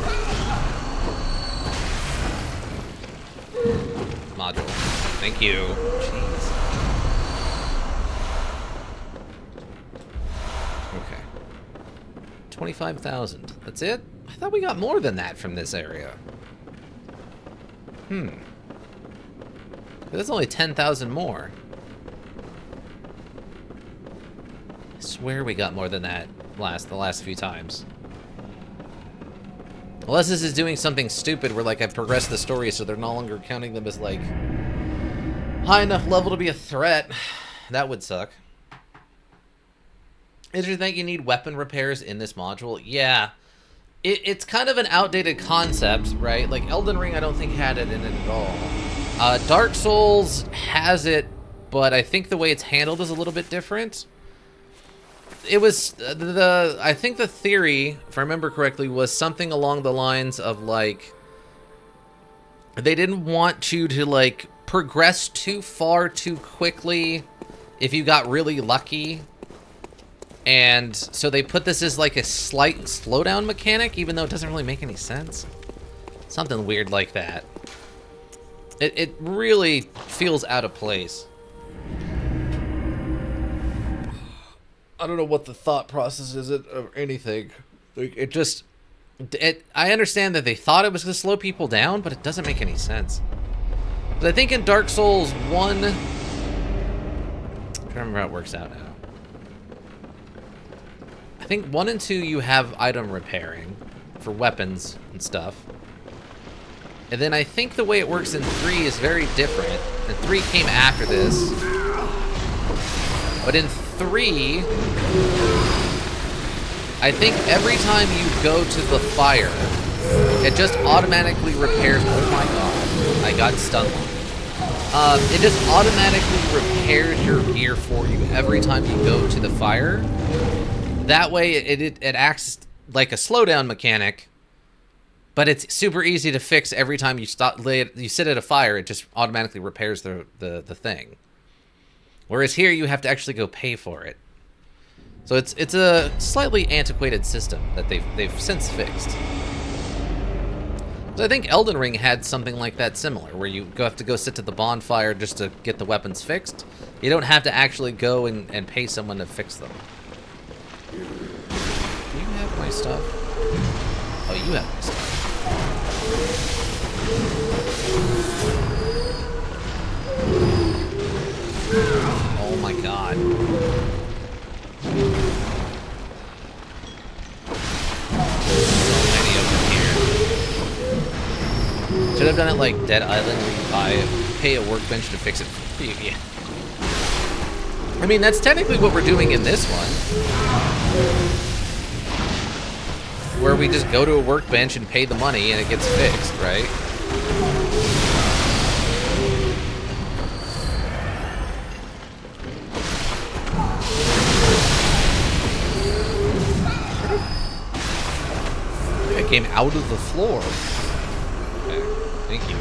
Module. Thank you. Jeez. Okay. 25,000. That's it? I thought we got more than that from this area. That's only 10,000 more. I swear we got more than that the last few times. Unless this is doing something stupid where, like, I've progressed the story so they're no longer counting them as, like, high enough level to be a threat. That would suck. Is you think you need weapon repairs in this module? Yeah. It's kind of an outdated concept, right? Like, Elden Ring I don't think had it in it at all. Dark Souls has it, but I think the way it's handled is a little bit different. It was, I think the theory, if I remember correctly, was something along the lines of, like, they didn't want you to, like, progress too far too quickly if you got really lucky. And so they put this as, like, a slight slowdown mechanic, even though it doesn't really make any sense. Something weird like that. It really feels out of place. I don't know what the thought process is or anything. Like, it just... I understand that they thought it was going to slow people down, but it doesn't make any sense. But I think in Dark Souls 1... I'm trying to remember how it works out now. I think 1 and 2 you have item repairing for weapons and stuff. And then I think the way it works in 3 is very different. And 3 came after this. But in 3, I think every time you go to the fire, it just automatically repairs... Oh my god, I got stun locked. It just automatically repairs your gear for you every time you go to the fire. That way, it acts like a slowdown mechanic, but it's super easy to fix every time you you sit at a fire. It just automatically repairs the thing. Whereas here, you have to actually go pay for it. So it's a slightly antiquated system that they've since fixed. So I think Elden Ring had something like that similar, where you have to go sit to the bonfire just to get the weapons fixed. You don't have to actually go and pay someone to fix them. Do you have my stuff? Oh, you have my stuff. Oh my god. So many of them here. Should have done it like Dead Island, where you pay a workbench to fix it for you. Yeah. I mean, that's technically what we're doing in this one. Where we just go to a workbench and pay the money and it gets fixed, right? It came out of the floor. Okay, thank you.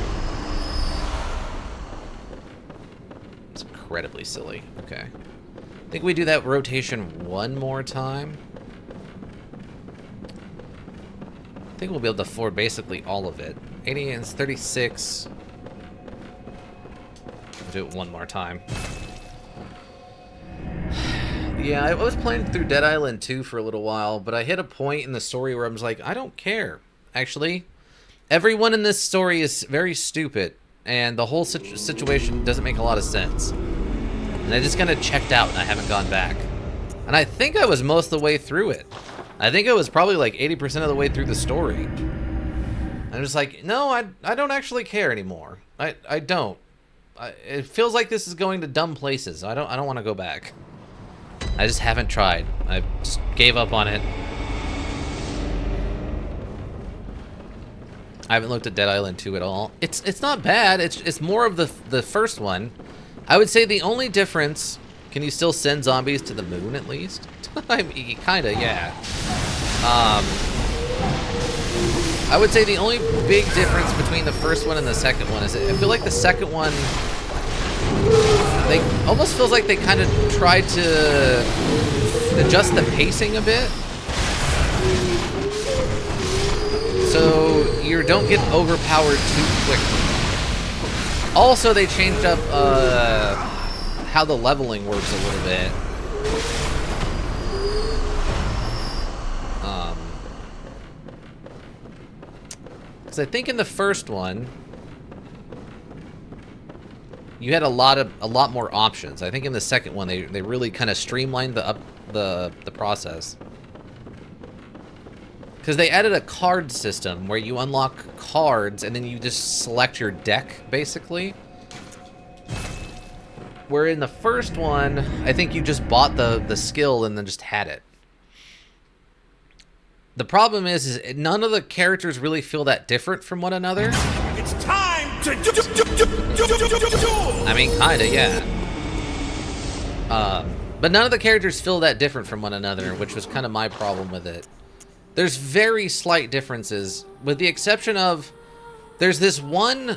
It's incredibly silly. Okay. I think we do that rotation one more time. I think we'll be able to afford basically all of it. 80 and 36. We'll do it one more time. Yeah, I was playing through Dead Island 2 for a little while, but I hit a point in the story where I was like, I don't care. Actually, everyone in this story is very stupid, and the whole situation doesn't make a lot of sense. And I just kind of checked out, and I haven't gone back. And I think I was most of the way through it. I think I was probably like 80% of the way through the story. I'm just like, no, I don't actually care anymore. I don't. It feels like this is going to dumb places. I don't want to go back. I just haven't tried. I just gave up on it. I haven't looked at Dead Island 2 at all. It's not bad. It's more of the first one. I would say the only difference. Can you still send zombies to the moon at least? I mean, kinda, yeah. I would say the only big difference between the first one and the second one is I feel like the second one, they almost feels like they kind of tried to adjust the pacing a bit. So you don't get overpowered too quickly. Also, they changed up how the leveling works a little bit. Because I think in the first one, you had a lot more options. I think in the second one, they really kind of streamlined the process. Because they added a card system where you unlock cards and then you just select your deck, basically. Where in the first one, I think you just bought the skill and then just had it. The problem is none of the characters really feel that different from one another. It's time to I mean, kinda, yeah. But none of the characters feel that different from one another, which was kind of my problem with it. There's very slight differences, with the exception of there's this one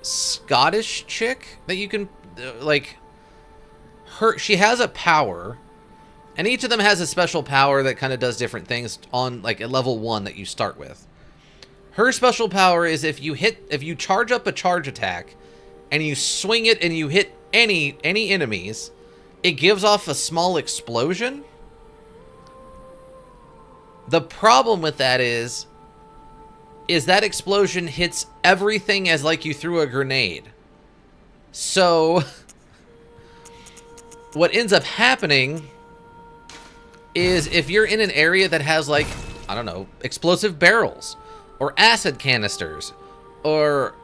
Scottish chick that you can, like, she has a power. And each of them has a special power that kind of does different things on, like, at level 1 that you start with. Her special power is if you charge up a charge attack and you swing it and you hit any enemies, it gives off a small explosion. The problem with that is that explosion hits everything as like you threw a grenade. So what ends up happening is if you're in an area that has, like, I don't know, explosive barrels or acid canisters or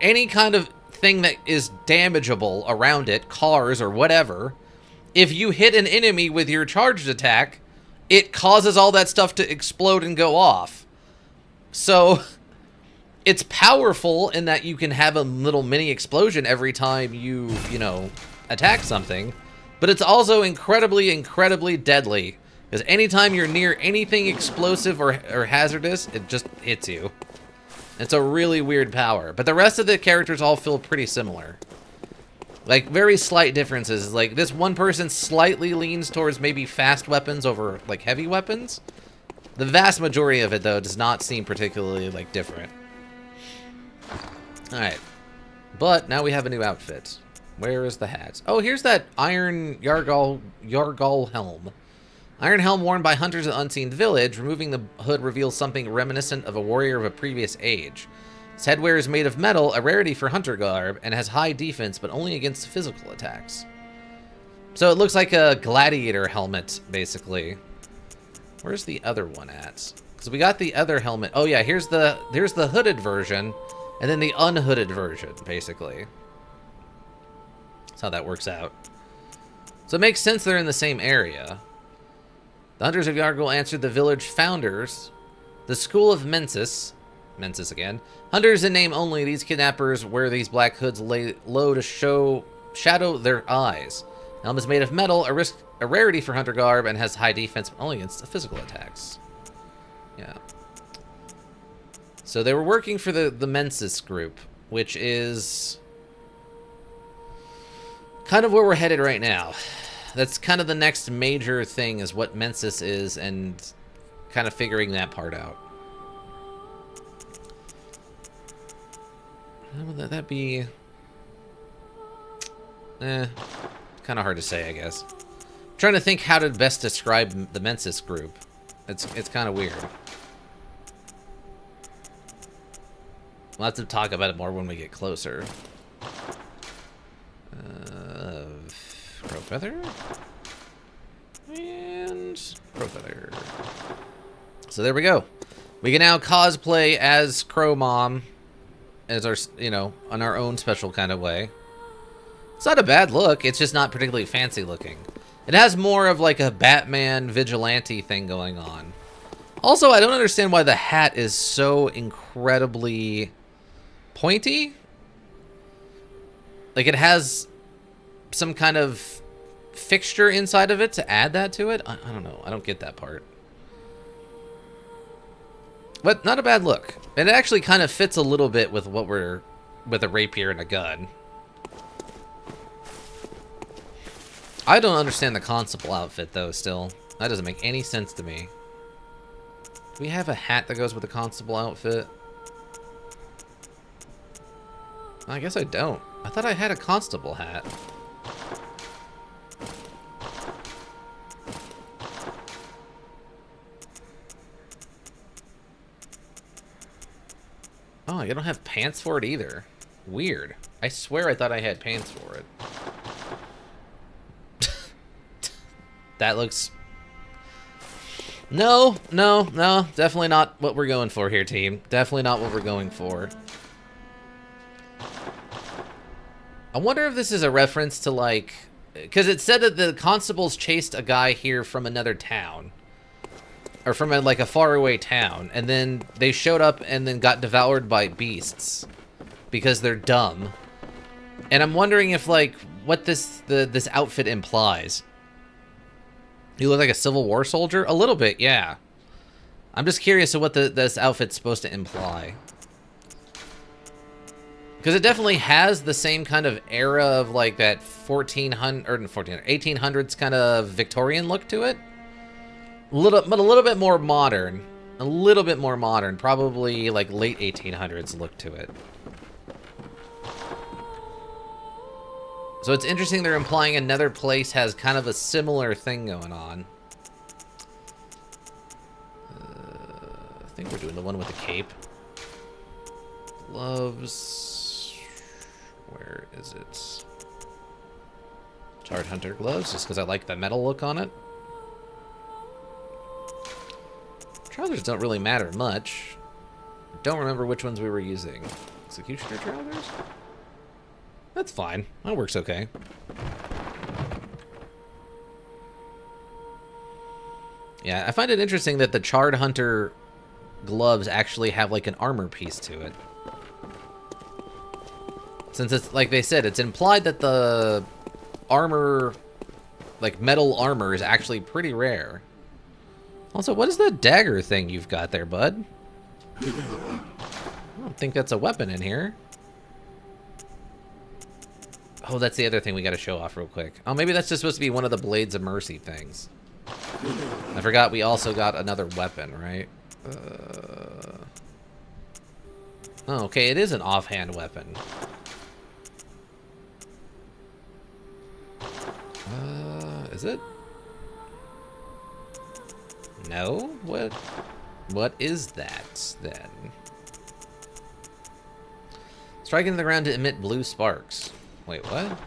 any kind of thing that is damageable around it, cars or whatever, if you hit an enemy with your charged attack, it causes all that stuff to explode and go off. So it's powerful in that you can have a little mini explosion every time you know, attack something. But it's also incredibly, incredibly deadly. Because anytime you're near anything explosive or hazardous, it just hits you. It's a really weird power. But the rest of the characters all feel pretty similar. Like, very slight differences. Like, this one person slightly leans towards maybe fast weapons over, like, heavy weapons. The vast majority of it, though, does not seem particularly, like, different. Alright. But now we have a new outfit. Where is the hat? Oh, here's that iron Yargal helm. Iron helm worn by hunters in Unseen Village. Removing the hood reveals something reminiscent of a warrior of a previous age. Its headwear is made of metal, a rarity for hunter garb, and has high defense, but only against physical attacks. So it looks like a gladiator helmet, basically. Where's the other one at? Because we got the other helmet. Oh yeah, here's the hooded version, and then the unhooded version, basically. That's how that works out. So it makes sense they're in the same area. The Hunters of Yargul answered the village founders. The School of Mensis again. Hunters in name only, these kidnappers wear these black hoods lay low to shadow their eyes. The helm is made of metal, a rarity for hunter garb, and has high defense, but only against physical attacks. Yeah. So they were working for the Mensis group, which is kind of where we're headed right now. That's kind of the next major thing, is what Mensis is, and kind of figuring that part out. How would that be? Kind of hard to say, I guess. trying to think how to best describe the Mensis group. It's kind of weird. We'll have to talk about it more when we get closer. Crow feather and crow feather. So there we go. We can now cosplay as Crow Mom, as our, you know, on our own special kind of way. It's not a bad look. It's just not particularly fancy looking. It has more of like a Batman vigilante thing going on. Also, I don't understand why the hat is so incredibly pointy. Like it has some kind of fixture inside of it to add that to it. I don't know. I don't get that part. But not a bad look. And it actually kind of fits a little bit with what we're... with a rapier and a gun. I don't understand the constable outfit, though, still. That doesn't make any sense to me. Do we have a hat that goes with the constable outfit? I guess I don't. I thought I had a constable hat. Oh, I don't have pants for it either. Weird. I swear I thought I had pants for it. That looks... No, definitely not what we're going for here, team. Definitely not what we're going for. I wonder if this is a reference to, like... Because it said that the constables chased a guy here from another town. Or from, like, a faraway town. And then they showed up and then got devoured by beasts. Because they're dumb. And I'm wondering if, like, what this outfit implies. You look like a Civil War soldier? A little bit, yeah. I'm just curious of what this outfit's supposed to imply. Because it definitely has the same kind of era of like that 1800s kind of Victorian look to it. But a little bit more modern. A little bit more modern. Probably like late 1800s look to it. So it's interesting they're implying another place has kind of a similar thing going on. I think we're doing the one with the cape. Gloves. Where is it? Charred Hunter gloves, just because I like the metal look on it. Trousers don't really matter much. Don't remember which ones we were using. Executioner trousers? That's fine. That works okay. Yeah, I find it interesting that the Charred Hunter gloves actually have like an armor piece to it. Since it's, like they said, it's implied that the armor, like metal armor, is actually pretty rare. Also, what is the dagger thing you've got there, bud? I don't think that's a weapon in here. Oh, that's the other thing we got to show off real quick. Oh, maybe that's just supposed to be one of the Blades of Mercy things. I forgot we also got another weapon, right? Oh, okay, it is an offhand weapon. Is it? No? What is that, then? Strike into the ground to emit blue sparks. Wait, what?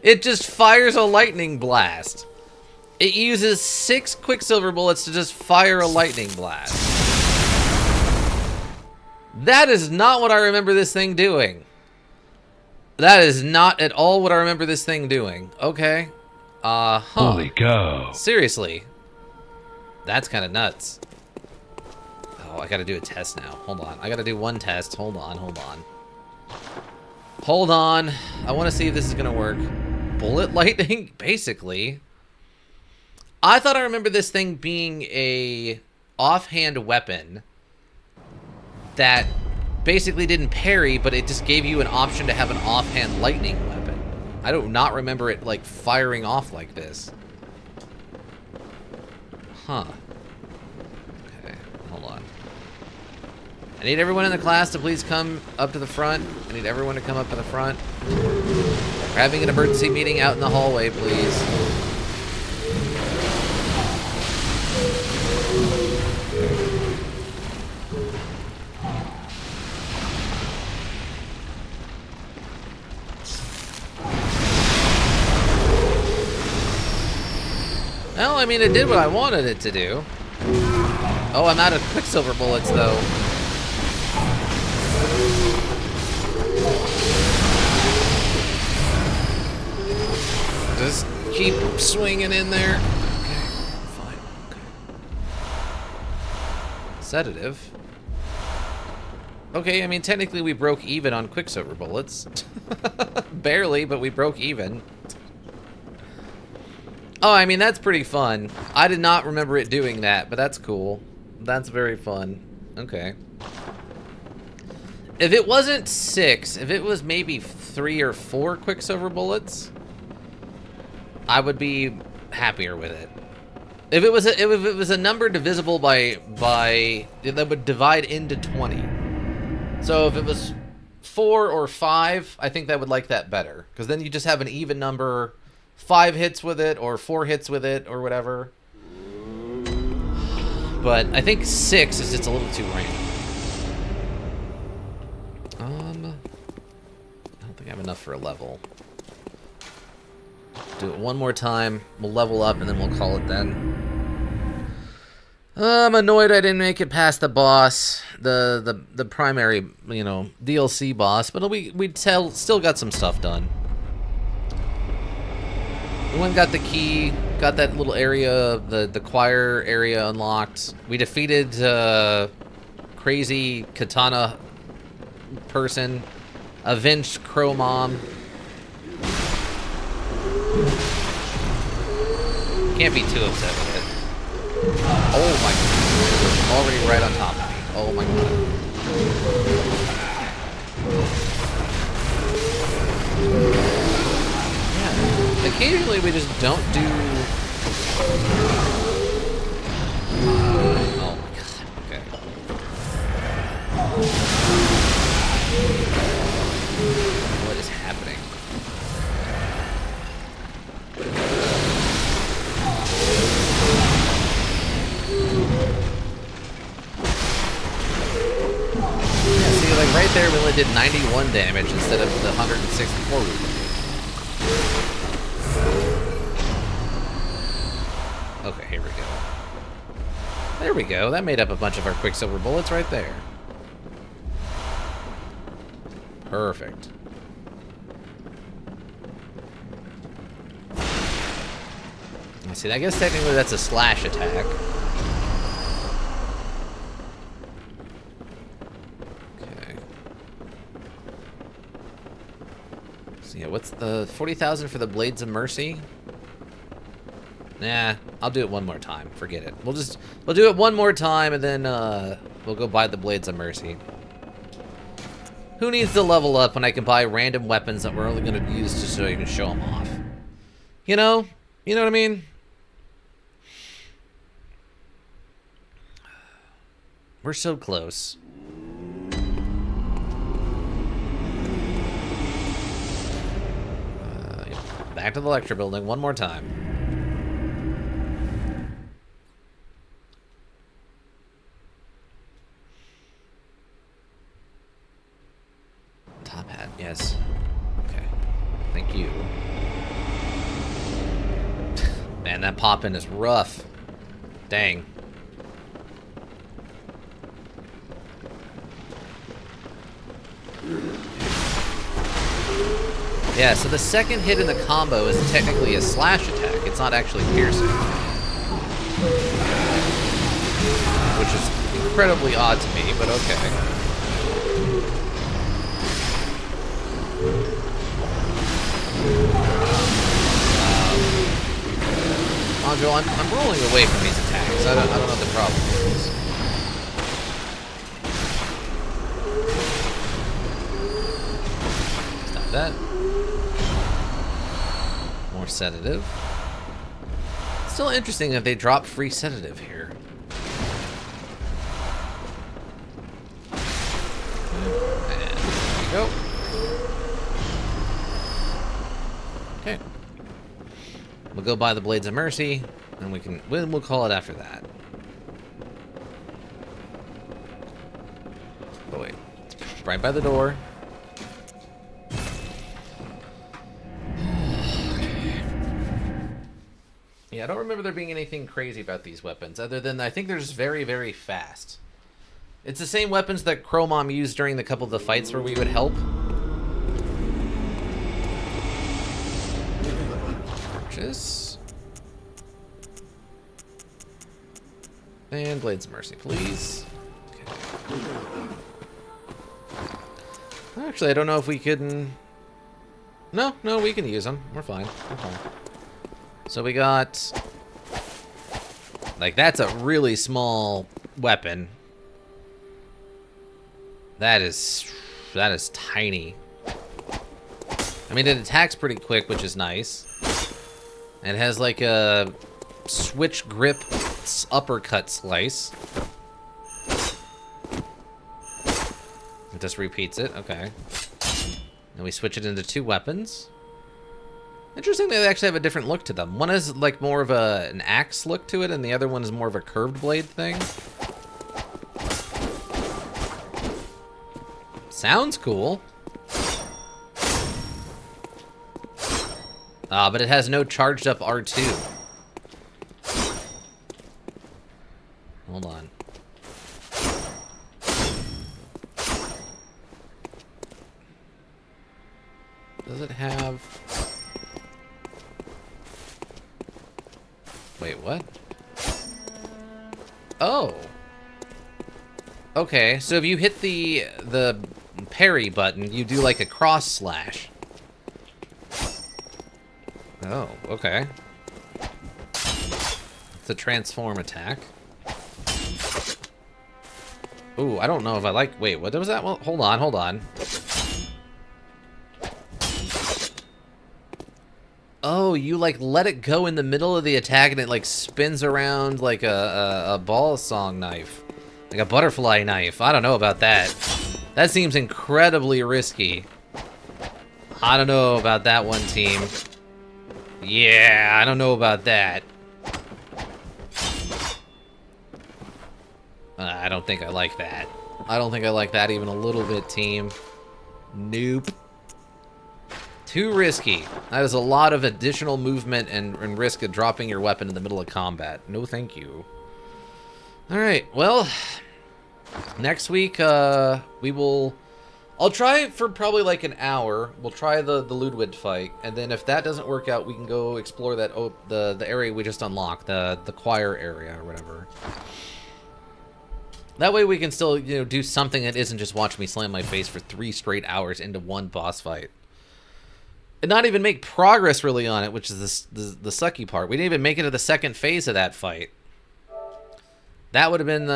It just fires a lightning blast. It uses 6 Quicksilver bullets to just fire a lightning blast. That is not what I remember this thing doing. That is not at all what I remember this thing doing. Okay. Holy cow. Seriously. That's kind of nuts. Oh, I gotta do a test now. Hold on. I gotta do one test. Hold on. I want to see if this is gonna work. Bullet lightning? Basically. I thought I remember this thing being a offhand weapon that basically didn't parry, but it just gave you an option to have an offhand lightning weapon. I do not remember it, like, firing off like this. Huh. Okay, hold on. I need everyone in the class to please come up to the front. I need everyone to come up to the front. We're having an emergency meeting out in the hallway, please. Well, I mean, it did what I wanted it to do. Oh, I'm out of Quicksilver bullets, though. Just keep swinging in there. Okay, fine. Okay. Sedative. Okay, I mean, technically we broke even on Quicksilver bullets. Barely, but we broke even. Oh, I mean, that's pretty fun. I did not remember it doing that, but that's cool. That's very fun. Okay. If it wasn't 6, if it was maybe 3 or 4 Quicksilver bullets, I would be happier with it. If it was a number divisible by that would divide into 20. So if it was 4 or 5, I think I would like that better, because then you just have an even number. 5 hits with it, or 4 hits with it, or whatever. But I think 6 is just a little too random. I don't think I have enough for a level. Do it one more time. We'll level up, and then we'll call it then. I'm annoyed I didn't make it past the boss, the primary, you know, DLC boss. But we still got some stuff done. We went and got the key, got that little area, the choir area unlocked. We defeated crazy katana person, avenged Crow Mom. Can't be too upset with it. Oh my god, already right on top of me. Oh my god. Occasionally we just don't do... Oh my god, okay. What is happening? Yeah, see, like right there we only did 91 damage instead of the 164 we did. Okay, here we go. There we go. That made up a bunch of our Quicksilver bullets right there. Perfect. Let's see, I guess technically that's a slash attack. Okay. So yeah, what's the 40,000 for the Blades of Mercy? Nah, I'll do it one more time. Forget it. We'll do it one more time, and then we'll go buy the Blades of Mercy. Who needs to level up when I can buy random weapons that we're only going to use just so I can show them off? You know? You know what I mean? We're so close. Back to the lecture building one more time. Top hat, yes. Okay. Thank you. Man, that pop-in is rough. Dang. Yeah, so the second hit in the combo is technically a slash attack. It's not actually piercing. Which is incredibly odd to me, but okay. Andrew, I'm rolling away from these attacks. I don't know what the problem is. Stop that. More sedative. Still interesting that they drop free sedative here. Go. Okay. We'll go buy the Blades of Mercy, and we'll call it after that. Oh wait, it's right by the door. Yeah, I don't remember there being anything crazy about these weapons, other than I think they're just very, very fast. It's the same weapons that Chromom used during the couple of the fights where we would help. Purchase. And Blades of Mercy, please. Okay. Actually, I don't know if we can... No, we can use them. We're fine. We're fine. So we got... Like, that's a really small weapon. That is tiny. I mean, it attacks pretty quick, which is nice. And it has like a switch grip uppercut slice. It just repeats it. Okay. And we switch it into 2 weapons. Interesting, they actually have a different look to them. One is like more of an axe look to it, and the other one is more of a curved blade thing. Sounds cool. But it has no charged up R2. Hold on. Does it have... Wait, what? Oh. Okay, so if you hit the parry button, you do like a cross slash. Oh, okay. It's a transform attack. Ooh, I don't know if I like... Wait, what was that? Well, hold on. Oh, you like let it go in the middle of the attack and it like spins around like a ball song knife. Like a butterfly knife. I don't know about that. That seems incredibly risky. I don't know about that one, team. Yeah, I don't know about that. I don't think I like that. I don't think I like that even a little bit, team. Nope. Too risky. That is a lot of additional movement and risk of dropping your weapon in the middle of combat. No thank you. Alright, well... Next week, we will... I'll try for probably like an hour. We'll try the Ludwig fight, and then if that doesn't work out, we can go explore that the area we just unlocked, the choir area or whatever. That way we can still, you know, do something that isn't just watch me slam my face for 3 straight hours into one boss fight. And not even make progress really on it, which is the sucky part. We didn't even make it to the second phase of that fight. That would have been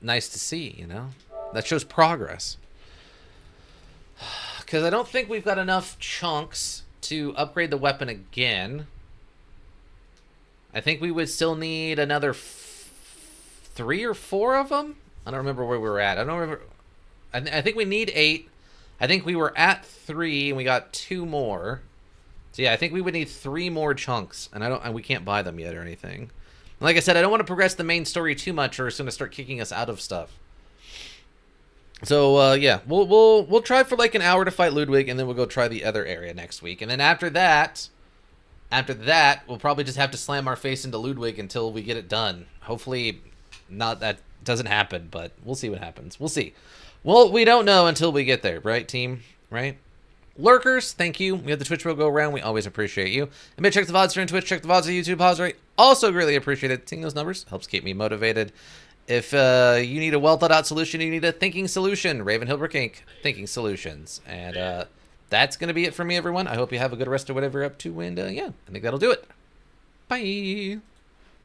nice to see, you know? That shows progress. Because I don't think we've got enough chunks to upgrade the weapon again. I think we would still need another 3 or 4 of them. I don't remember where we were at. I don't remember. I think we need 8. I think we were at 3 and we got 2 more. So yeah, I think we would need 3 more chunks, and we can't buy them yet or anything. And like I said, I don't want to progress the main story too much, or it's going to start kicking us out of stuff. So yeah, we'll try for like an hour to fight Ludwig, and then we'll go try the other area next week. And then after that, we'll probably just have to slam our face into Ludwig until we get it done. Hopefully, not that doesn't happen, but we'll see what happens. We'll see. Well, we don't know until we get there, right, team? Right? Lurkers, thank you. We have the Twitch roll go around. We always appreciate you. And check the VODs here on Twitch. Check the VODs on YouTube. Pause right. Also greatly appreciated. Seeing those numbers helps keep me motivated. If you need a well-thought-out solution, you need a thinking solution. Raven Hilbrook Inc. Thinking Solutions. And that's going to be it for me, everyone. I hope you have a good rest of whatever you're up to. And yeah, I think that'll do it. Bye.